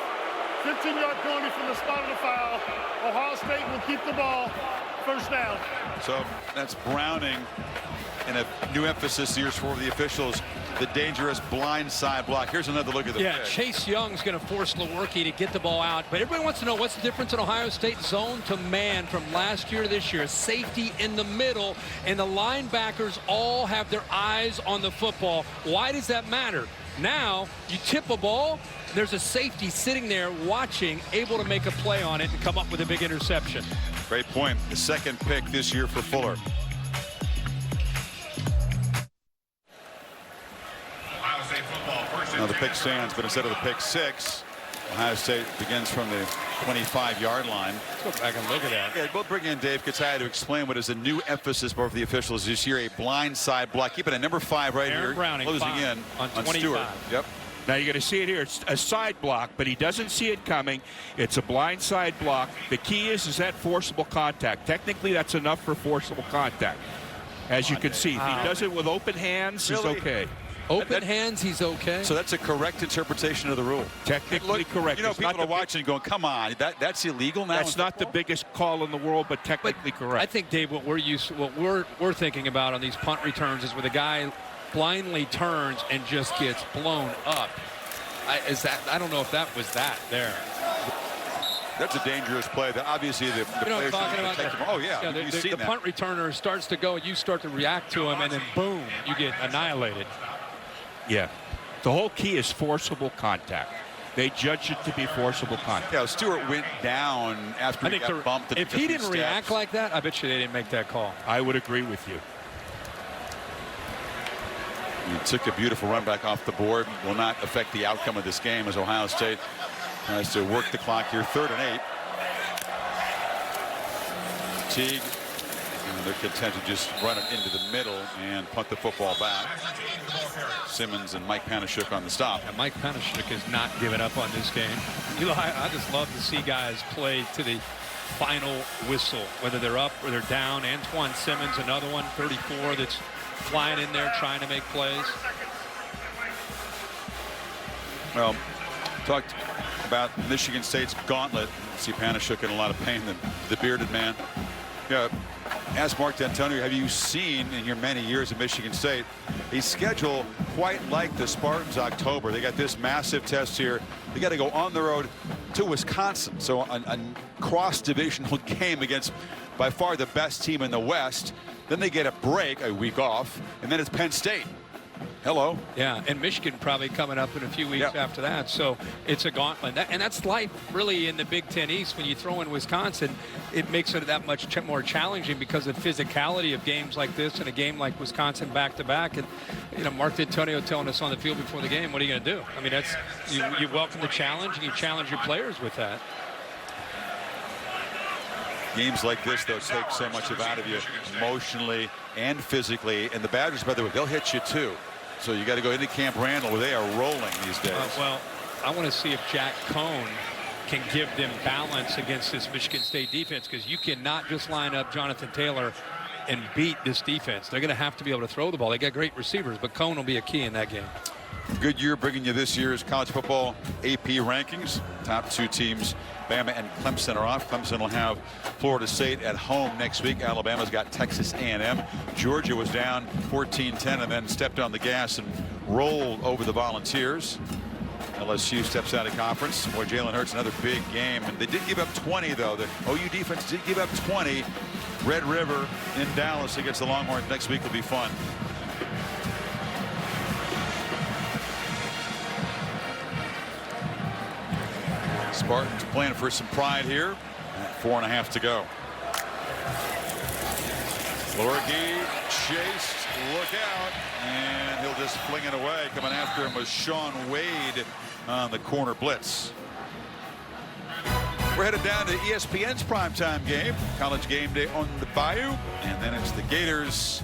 15-yard penalty from the spot of the foul. Ohio State will keep the ball. First down. So that's Browning, and a new emphasis here for the officials, the dangerous blindside block. Here's another look at the pick. Chase Young's going to force Lewerke to get the ball out. But everybody wants to know what's the difference in Ohio State zone to man from last year to this year. Safety in the middle, and the linebackers all have their eyes on the football. Why does that matter? Now, you tip a ball, there's a safety sitting there watching, able to make a play on it and come up with a big interception. Great point. The second pick this year for Fuller. Ohio State football, first Now the pick stands, but instead of the pick six, Ohio State begins from the 25-yard line. Let's go back and look at that. Yeah, we'll bring in Dave Katai to explain what is a new emphasis for the officials this year, a blindside block. Keep it at number 5 right Aaron here. Browning, Closing in on Stewart. Yep. Now you're going to see it here. It's a side block, but he doesn't see it coming. It's a blindside block. The key is that forcible contact. Technically, that's enough for forcible contact. As you can see, if he does it with open hands, he's okay. Open hands, he's okay. So that's a correct interpretation of the rule. Technically correct. You know, It's people not are watching going, come on, that's illegal now? That's not the biggest call in the world, but technically correct. I think, Dave, what we're thinking about on these punt returns is where the guy blindly turns and just gets blown up. I don't know if that was that there. That's a dangerous play. Obviously, the players talking about protect him. Oh, yeah. You've seen the that. punt returner starts to go, you start to react to him, and then boom, you get annihilated. Yeah. The whole key is forcible contact. They judge it to be forcible contact. Yeah, Stewart went down after he got bumped. If he didn't react like that, I bet you they didn't make that call. I would agree with you. He took a beautiful run back off the board. Will not affect the outcome of this game as Ohio State tries to work the clock here. 3rd and 8. Teague. And they're content to just run it into the middle and punt the football back. Simmons and Mike Panashuk on the stop. And Mike Panashuk has not given up on this game. I just love to see guys play to the final whistle, whether they're up or they're down. Antoine Simmons, another one, 34, that's flying in there trying to make plays. Well, talked about Michigan State's gauntlet. See Panashuk in a lot of pain, the bearded man. Yeah. Ask Mark D'Antonio, have you seen in your many years at Michigan State a schedule quite like the Spartans' October? They got this massive test here. They got to go on the road to Wisconsin. So a cross-divisional game against by far the best team in the West. Then they get a break, a week off, and then it's Penn State. Hello. Yeah, and Michigan probably coming up in a few weeks after that. So it's a gauntlet. And that's life really in the Big Ten East. When you throw in Wisconsin, it makes it that much more challenging because of the physicality of games like this and a game like Wisconsin back-to-back. And, you know, Mark D'Antonio telling us on the field before the game, what are you going to do? I mean, that's you welcome the challenge and you challenge your players with that. Games like this, though, take so much out of you emotionally and physically. And the Badgers, by the way, they'll hit you too. So you got to go into Camp Randall where they are rolling these days. Well, I want to see if Jack Cohn can give them balance against this Michigan State defense, because you cannot just line up Jonathan Taylor and beat this defense. They're going to have to be able to throw the ball. They got great receivers, but Cone will be a key in that game. Good year bringing you this year's college football AP rankings. Top 2 teams, Bama and Clemson, are off. Clemson will have Florida State at home next week. Alabama's got Texas A&M. Georgia was down 14-10 and then stepped on the gas and rolled over the Volunteers. LSU steps out of conference. Boy, Jalen Hurts, another big game. And they did give up 20, though. The OU defense did give up 20. Red River in Dallas against the Longhorns next week will be fun. Spartans playing for some pride here. 4.5 to go. Lorgy chased, look out, and he'll just fling it away. Coming after him was Sean Wade on the corner blitz. We're headed down to ESPN's primetime game, College Game Day on the Bayou, and then it's the Gators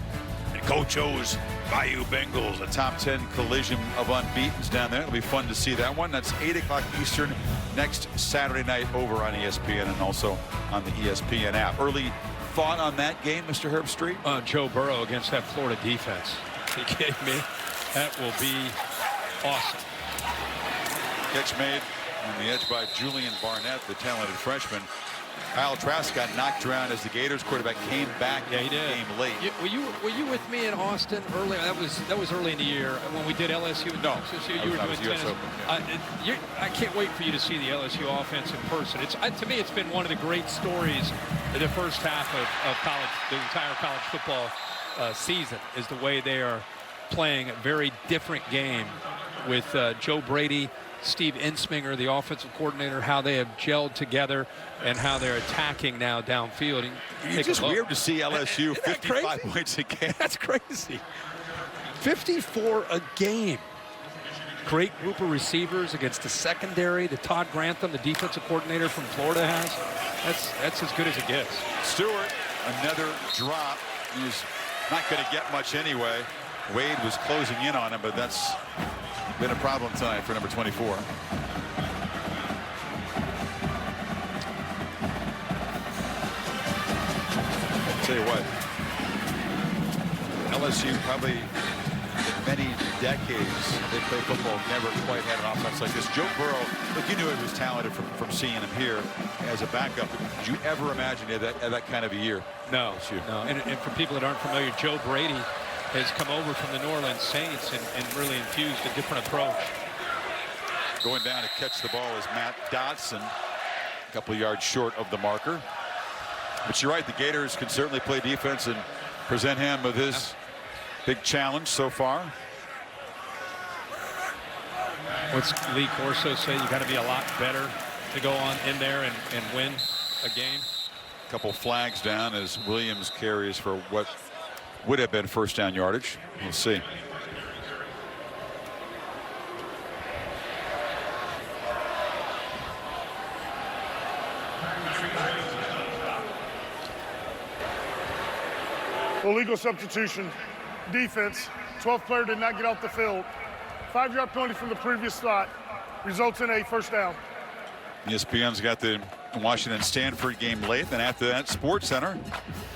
and Coach O's Bayou Bengals, a top 10 collision of unbeatens down there. It'll be fun to see that one. That's 8 o'clock Eastern next Saturday night over on ESPN and also on the ESPN app. Early thought on that game, Mr. Herb Street? Joe Burrow against that Florida defense. Are you kidding me? That will be awesome. Catch made on the edge by Julian Barnett, the talented freshman. Kyle Trask got knocked around as the Gators quarterback came back in the game late. Were you with me in Austin earlier? That was early in the year when we did LSU. No, you were doing tennis. I can't wait for you to see the LSU offense in person. To me, it's been one of the great stories in the first half of college, the entire college football season, is the way they are playing a very different game with Joe Brady, Steve Insminger, the offensive coordinator, how they have gelled together and how they're attacking now downfield. It's just weird to see LSU 55 points a game. That's crazy. 54 a game. Great group of receivers against the secondary that Todd Grantham, the defensive coordinator from Florida, has. That's as good as it gets. Stewart, another drop. He's not going to get much anyway. Wade was closing in on him, but that's been a problem tonight for number 24. I'll tell you what, LSU probably in many decades they play football never quite had an offense like this. Joe Burrow, look, you knew he was talented from seeing him here as a backup. Did you ever imagine that kind of a year? No, no. And for people that aren't familiar, Joe Brady has come over from the New Orleans Saints and really infused a different approach. Going down to catch the ball is Matt Dotson, a couple of yards short of the marker. But you're right, the Gators can certainly play defense and present him with his big challenge so far. What's Lee Corso say? You got to be a lot better to go on in there and win a game. A couple flags down as Williams carries for what would have been first down yardage. We'll see. Illegal substitution. Defense. 12th player did not get off the field. 5-yard penalty from the previous slot. Results in a first down. ESPN's got the Washington Stanford game late. Then after that, Sports Center.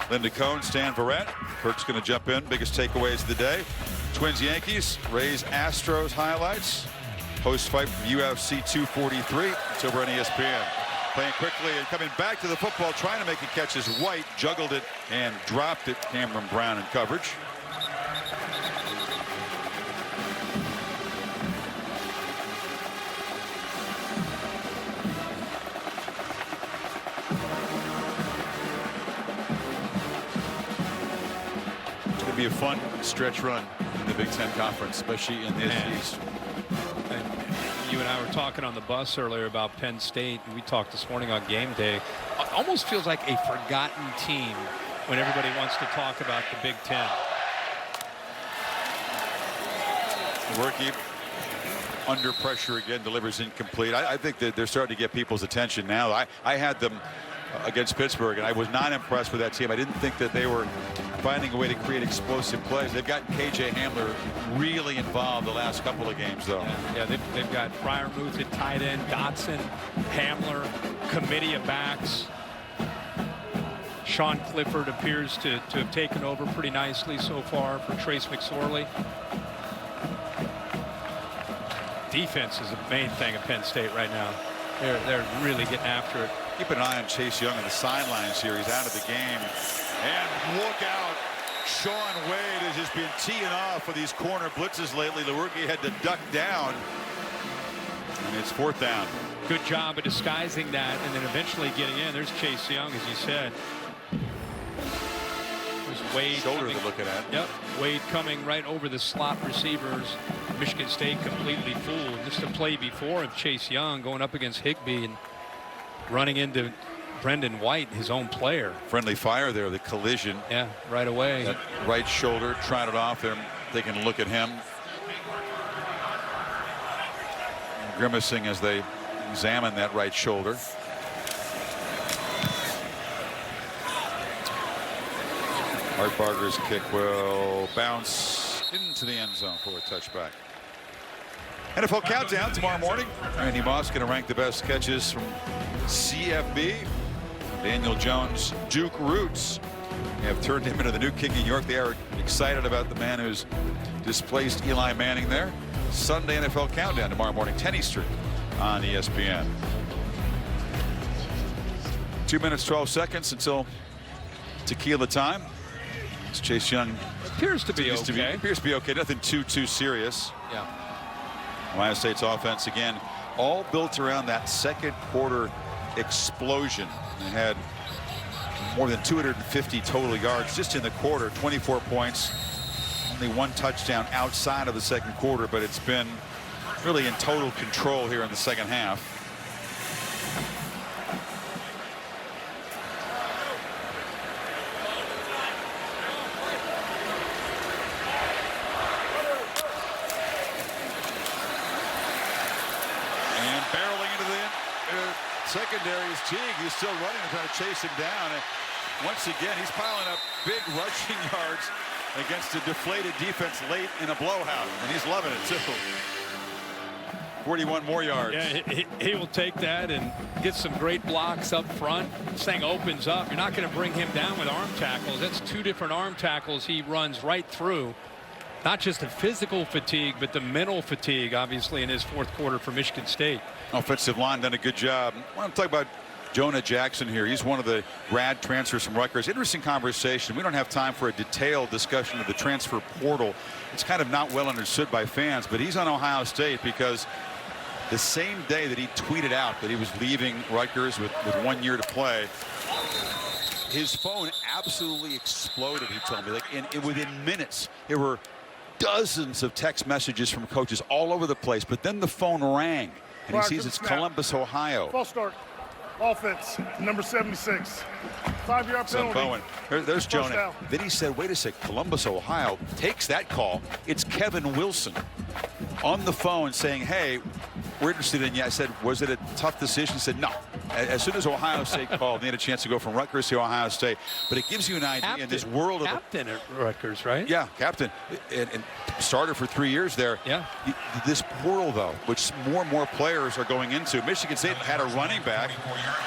Linda Cohn, Stan Verrett. Kirk's going to jump in. Biggest takeaways of the day. Twins Yankees. Rays Astros highlights. Post fight from UFC 243. It's over on ESPN. Playing quickly and coming back to the football, trying to make a catch as White juggled it and dropped it. Cameron Brown in coverage. It's going to be a fun stretch run in the Big Ten Conference, especially in this East. You and I were talking on the bus earlier about Penn State, and we talked this morning on game day. It almost feels like a forgotten team when everybody wants to talk about the Big Ten. Werke under pressure again, delivers incomplete. I think that they're starting to get people's attention now. I had them against Pittsburgh, and I was not impressed with that team. I didn't think that they were finding a way to create explosive plays. They've got KJ Hamler really involved the last couple of games, though. Yeah, they've got Freiermuth at tight end, Dotson, Hamler, committee of backs. Sean Clifford appears to have taken over pretty nicely so far for Trace McSorley. Defense is the main thing at Penn State right now. They're really getting after it. Keep an eye on Chase Young on the sidelines here. He's out of the game. And look out. Sean Wade has just been teeing off with these corner blitzes lately. The rookie had to duck down. And it's 4th down. Good job of disguising that and then eventually getting in. There's Chase Young, as you said. There's Wade. Shoulder they're looking at. Yep. Wade coming right over the slot receivers. Michigan State completely fooled. Just a play before of Chase Young going up against Higbee and running into Brendan White, his own player. Friendly fire there, the collision. Yeah, right away. That right shoulder, trying it off there, taking a look at him. Grimacing as they examine that right shoulder. Hartbarger's kick will bounce into the end zone for a touchback. NFL Countdown tomorrow morning. Randy Moss going to rank the best catches from CFB. Daniel Jones, Duke roots have turned him into the new king of New York. They are excited about the man who's displaced Eli Manning there. Sunday NFL Countdown tomorrow morning, 10 Eastern on ESPN. 2 minutes, 12 seconds until tequila time. It's Chase Young. Appears to be okay. Appears to be okay. Nothing too serious. Yeah. Ohio State's offense again, all built around that second quarter explosion. They had more than 250 total yards just in the quarter, 24 points, only 1 touchdown outside of the second quarter, but it's been really in total control here in the second half. And barreling into the secondary is Teague. He's still running to try to chase him down. And once again, he's piling up big rushing yards against a deflated defense late in a blowout. And he's loving it, too. 41 more yards. Yeah, he will take that and get some great blocks up front. This thing opens up. You're not going to bring him down with arm tackles. That's 2 different arm tackles he runs right through. Not just the physical fatigue, but the mental fatigue, obviously, in his 4th quarter for Michigan State. Offensive line done a good job. I want to talk about Jonah Jackson here. He's one of the grad transfers from Rutgers. Interesting conversation. We don't have time for a detailed discussion of the transfer portal. It's kind of not well understood by fans, but he's on Ohio State because the same day that he tweeted out that he was leaving Rutgers with 1 year to play, his phone absolutely exploded, he told me. Within minutes, there were dozens of text messages from coaches all over the place, but then the phone rang, and he sees it's Columbus, Ohio. False start. Offense, number 76. 5-yard penalty. Bowen. There's Jonah. Then he said, wait a sec, Columbus, Ohio takes that call. It's Kevin Wilson on the phone saying, hey, we're interested in you. I said, was it a tough decision? He said, no. As soon as Ohio State called, they had a chance to go from Rutgers to Ohio State. But it gives you an idea in this world of captain at Rutgers, right? Yeah, captain, and started for 3 years there. Yeah. This portal, though, which more and more players are going into. Michigan State had a running back,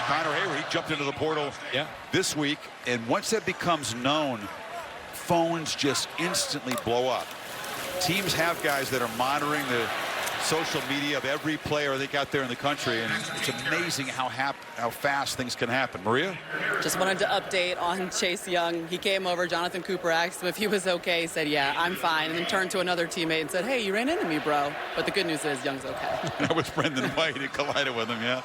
Connor Hayward. He jumped into the portal this week, and once that becomes known, phones just instantly blow up. Teams have guys that are monitoring the social media of every player I think out there in the country, and it's amazing how fast things can happen. Maria? Just wanted to update on Chase Young. He came over, Jonathan Cooper asked him if he was okay. He said, yeah, I'm fine, and then turned to another teammate and said, hey, you ran into me, bro. But the good news is Young's okay. That was Brendan White. He collided with him, yeah.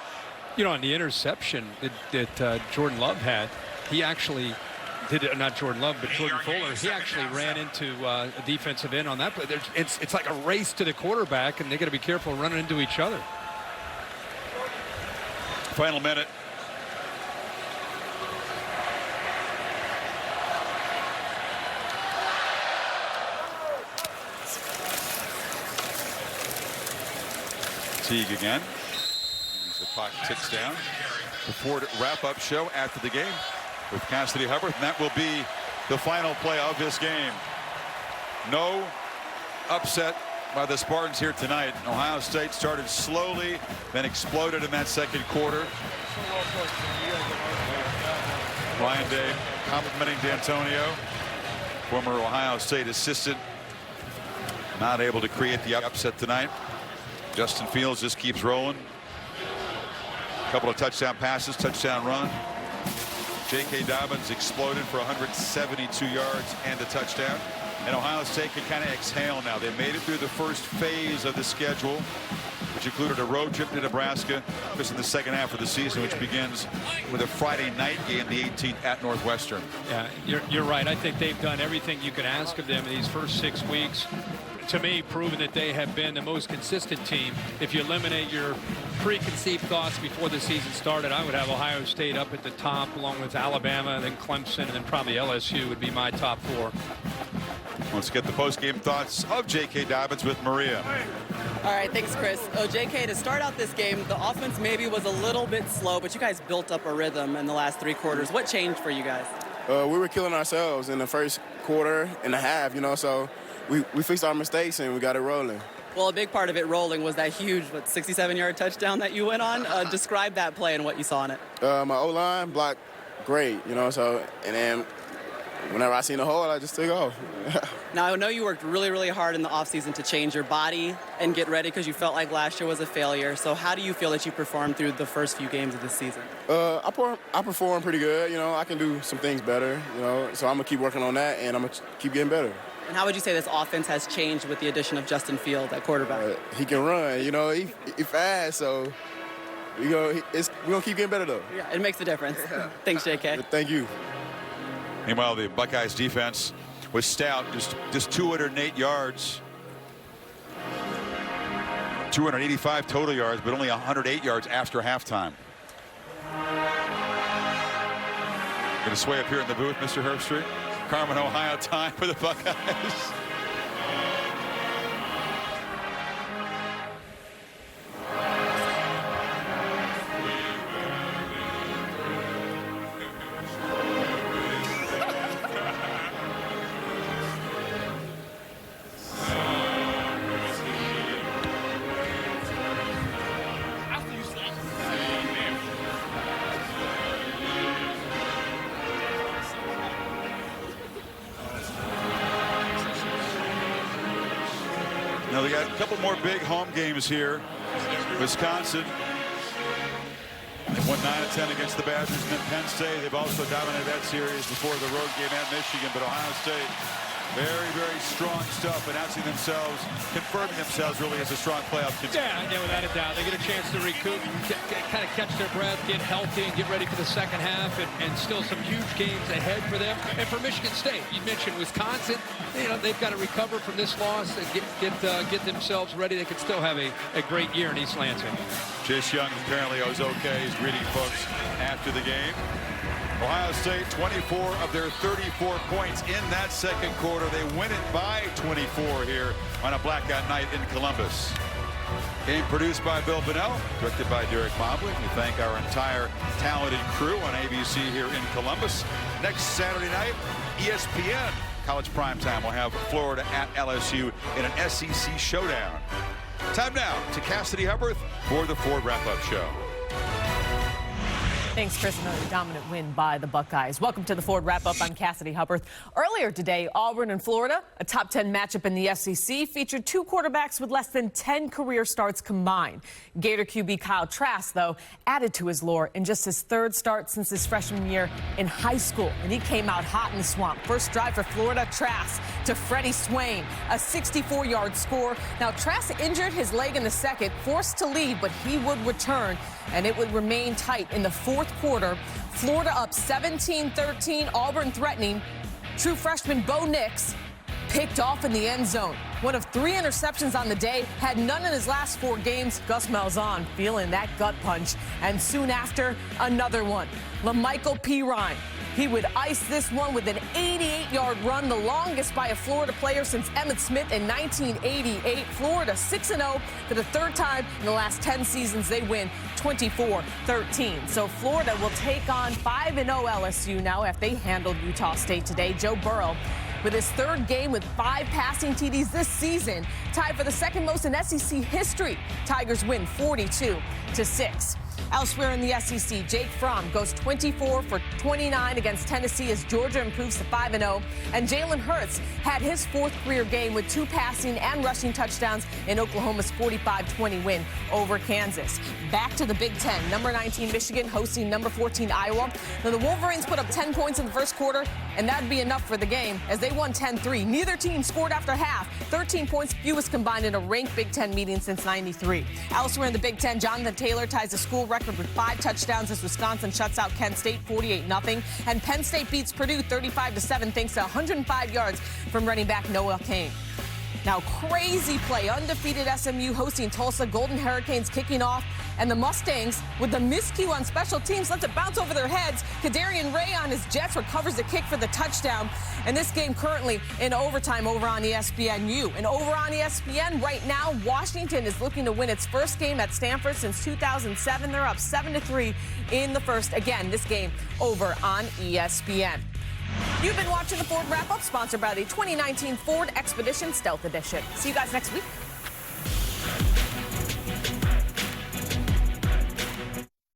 You know, on the interception that Jordan Love had, he actually did it, not Jordan Love, but Jordan Fuller. He actually ran into a defensive end on that play. It's like a race to the quarterback, and they got to be careful running into each other. Final minute. Teague again. As the clock ticks down. The Ford wrap-up show after the game with Cassidy Hubbard, and that will be the final play of this game. No upset by the Spartans here tonight. Ohio State started slowly, then exploded in that second quarter. Ryan Day complimenting D'Antonio, former Ohio State assistant. Not able to create the upset tonight. Justin Fields just keeps rolling. A couple of touchdown passes, touchdown run. J.K. Dobbins exploded for 172 yards and a touchdown. And Ohio State can kind of exhale now. They made it through the first phase of the schedule, which included a road trip to Nebraska just in the second half of the season, which begins with a Friday night game, the 18th at Northwestern. Yeah, you're right. I think they've done everything you can ask of them in these first 6 weeks. To me, proven that they have been the most consistent team. If you eliminate your preconceived thoughts before the season started, I would have Ohio State up at the top, along with Alabama, then Clemson, and then probably LSU would be my top 4. Let's get the post-game thoughts of J.K. Dobbins with Maria. All right, thanks, Chris. J.K., to start out this game, the offense maybe was a little bit slow, but you guys built up a rhythm in the last 3 quarters. What changed for you guys? We were killing ourselves in the first quarter and a half, so we fixed our mistakes and we got it rolling. Well, a big part of it rolling was that huge, 67-yard touchdown that you went on. Describe that play and what you saw in it. My O-line blocked great, and then whenever I seen the hole, I just took off. Now, I know you worked really, really hard in the offseason to change your body and get ready because you felt like last year was a failure. So how do you feel that you performed through the first few games of the season? I performed pretty good. I can do some things better, so I'm going to keep working on that, and I'm going to keep getting better. And how would you say this offense has changed with the addition of Justin Fields at quarterback? He can run, he fast, so we're going to keep getting better, though. Yeah, it makes a difference. Thanks, J.K. Thank you. Meanwhile, the Buckeyes defense was stout, just 208 yards. 285 total yards, but only 108 yards after halftime. Going to sway up here in the booth, Mr. Herbstreit. Carmen, Ohio time for the Buckeyes. Now they got a couple more big home games here. Wisconsin, they won 9 of 10 against the Badgers, and then Penn State. They've also dominated that series before the road game at Michigan. But Ohio State, very, very strong stuff, announcing themselves, confirming themselves really as a strong playoff contender. Yeah, without a doubt. They get a chance to recoup, kind of catch their breath, get healthy, and get ready for the second half, and still some huge games ahead for them. And for Michigan State, you mentioned Wisconsin. They've got to recover from this loss and get themselves ready. They could still have a great year in East Lansing. Chase Young apparently was okay. He's greeting folks after the game. Ohio State, 24 of their 34 points in that second quarter. They win it by 24 here on a blackout night in Columbus. Game produced by Bill Bunnell, directed by Derek Mobley. We thank our entire talented crew on ABC here in Columbus. Next Saturday night, ESPN College Primetime will have Florida at LSU in an SEC showdown. Time now to Cassidy Hubbarth for the Ford Wrap-Up Show. Thanks, Chris. Another dominant win by the Buckeyes. Welcome to the Ford Wrap-Up. I'm Cassidy Hubbarth. Earlier today, Auburn and Florida, a top 10 matchup in the SEC, featured 2 quarterbacks with less than 10 career starts combined. Gator QB Kyle Trask, though, added to his lore in just his 3rd start since his freshman year in high school. And he came out hot in the swamp. First drive for Florida, Trask to Freddie Swain, a 64-yard score. Now, Trask injured his leg in the second, forced to leave, but he would return, and it would remain tight in the 4th quarter. Florida up 17-13, Auburn threatening. True freshman Bo Nix picked off in the end zone. One of 3 interceptions on the day, had none in his last 4 games. Gus Malzahn feeling that gut punch. And soon after, another one. LaMichael Pirine. He would ice this one with an 88-yard run, the longest by a Florida player since Emmitt Smith in 1988. Florida 6-0 for the 3rd time in the last 10 seasons. They win 24-13. So Florida will take on 5-0 LSU now after they handled Utah State today. Joe Burrow with his 3rd game with 5 passing TDs this season, tied for the 2nd most in SEC history. Tigers win 42-6. Elsewhere in the SEC, Jake Fromm goes 24 for 29 against Tennessee as Georgia improves to 5-0. And Jalen Hurts had his 4th career game with 2 passing and rushing touchdowns in Oklahoma's 45-20 win over Kansas. Back to the Big Ten. Number 19 Michigan hosting number 14 Iowa. Now the Wolverines put up 10 points in the first quarter, and that'd be enough for the game as they won 10-3. Neither team scored after half. 13 points, fewest combined in a ranked Big Ten meeting since '93. Elsewhere in the Big Ten, Jonathan Taylor ties the school record with 5 touchdowns as Wisconsin shuts out Kent State 48-0. And Penn State beats Purdue 35-7 thanks to 105 yards from running back Noah Cain. Now, crazy play. Undefeated SMU hosting Tulsa. Golden Hurricanes kicking off. And the Mustangs, with the miscue on special teams, lets it bounce over their heads. Kadarian Ray on his Jets recovers the kick for the touchdown. And this game currently in overtime over on ESPNU. And over on ESPN right now, Washington is looking to win its first game at Stanford since 2007. They're up 7-3 in the first. Again, this game over on ESPN. You've been watching the Ford Wrap-Up, sponsored by the 2019 Ford Expedition Stealth Edition. See you guys next week.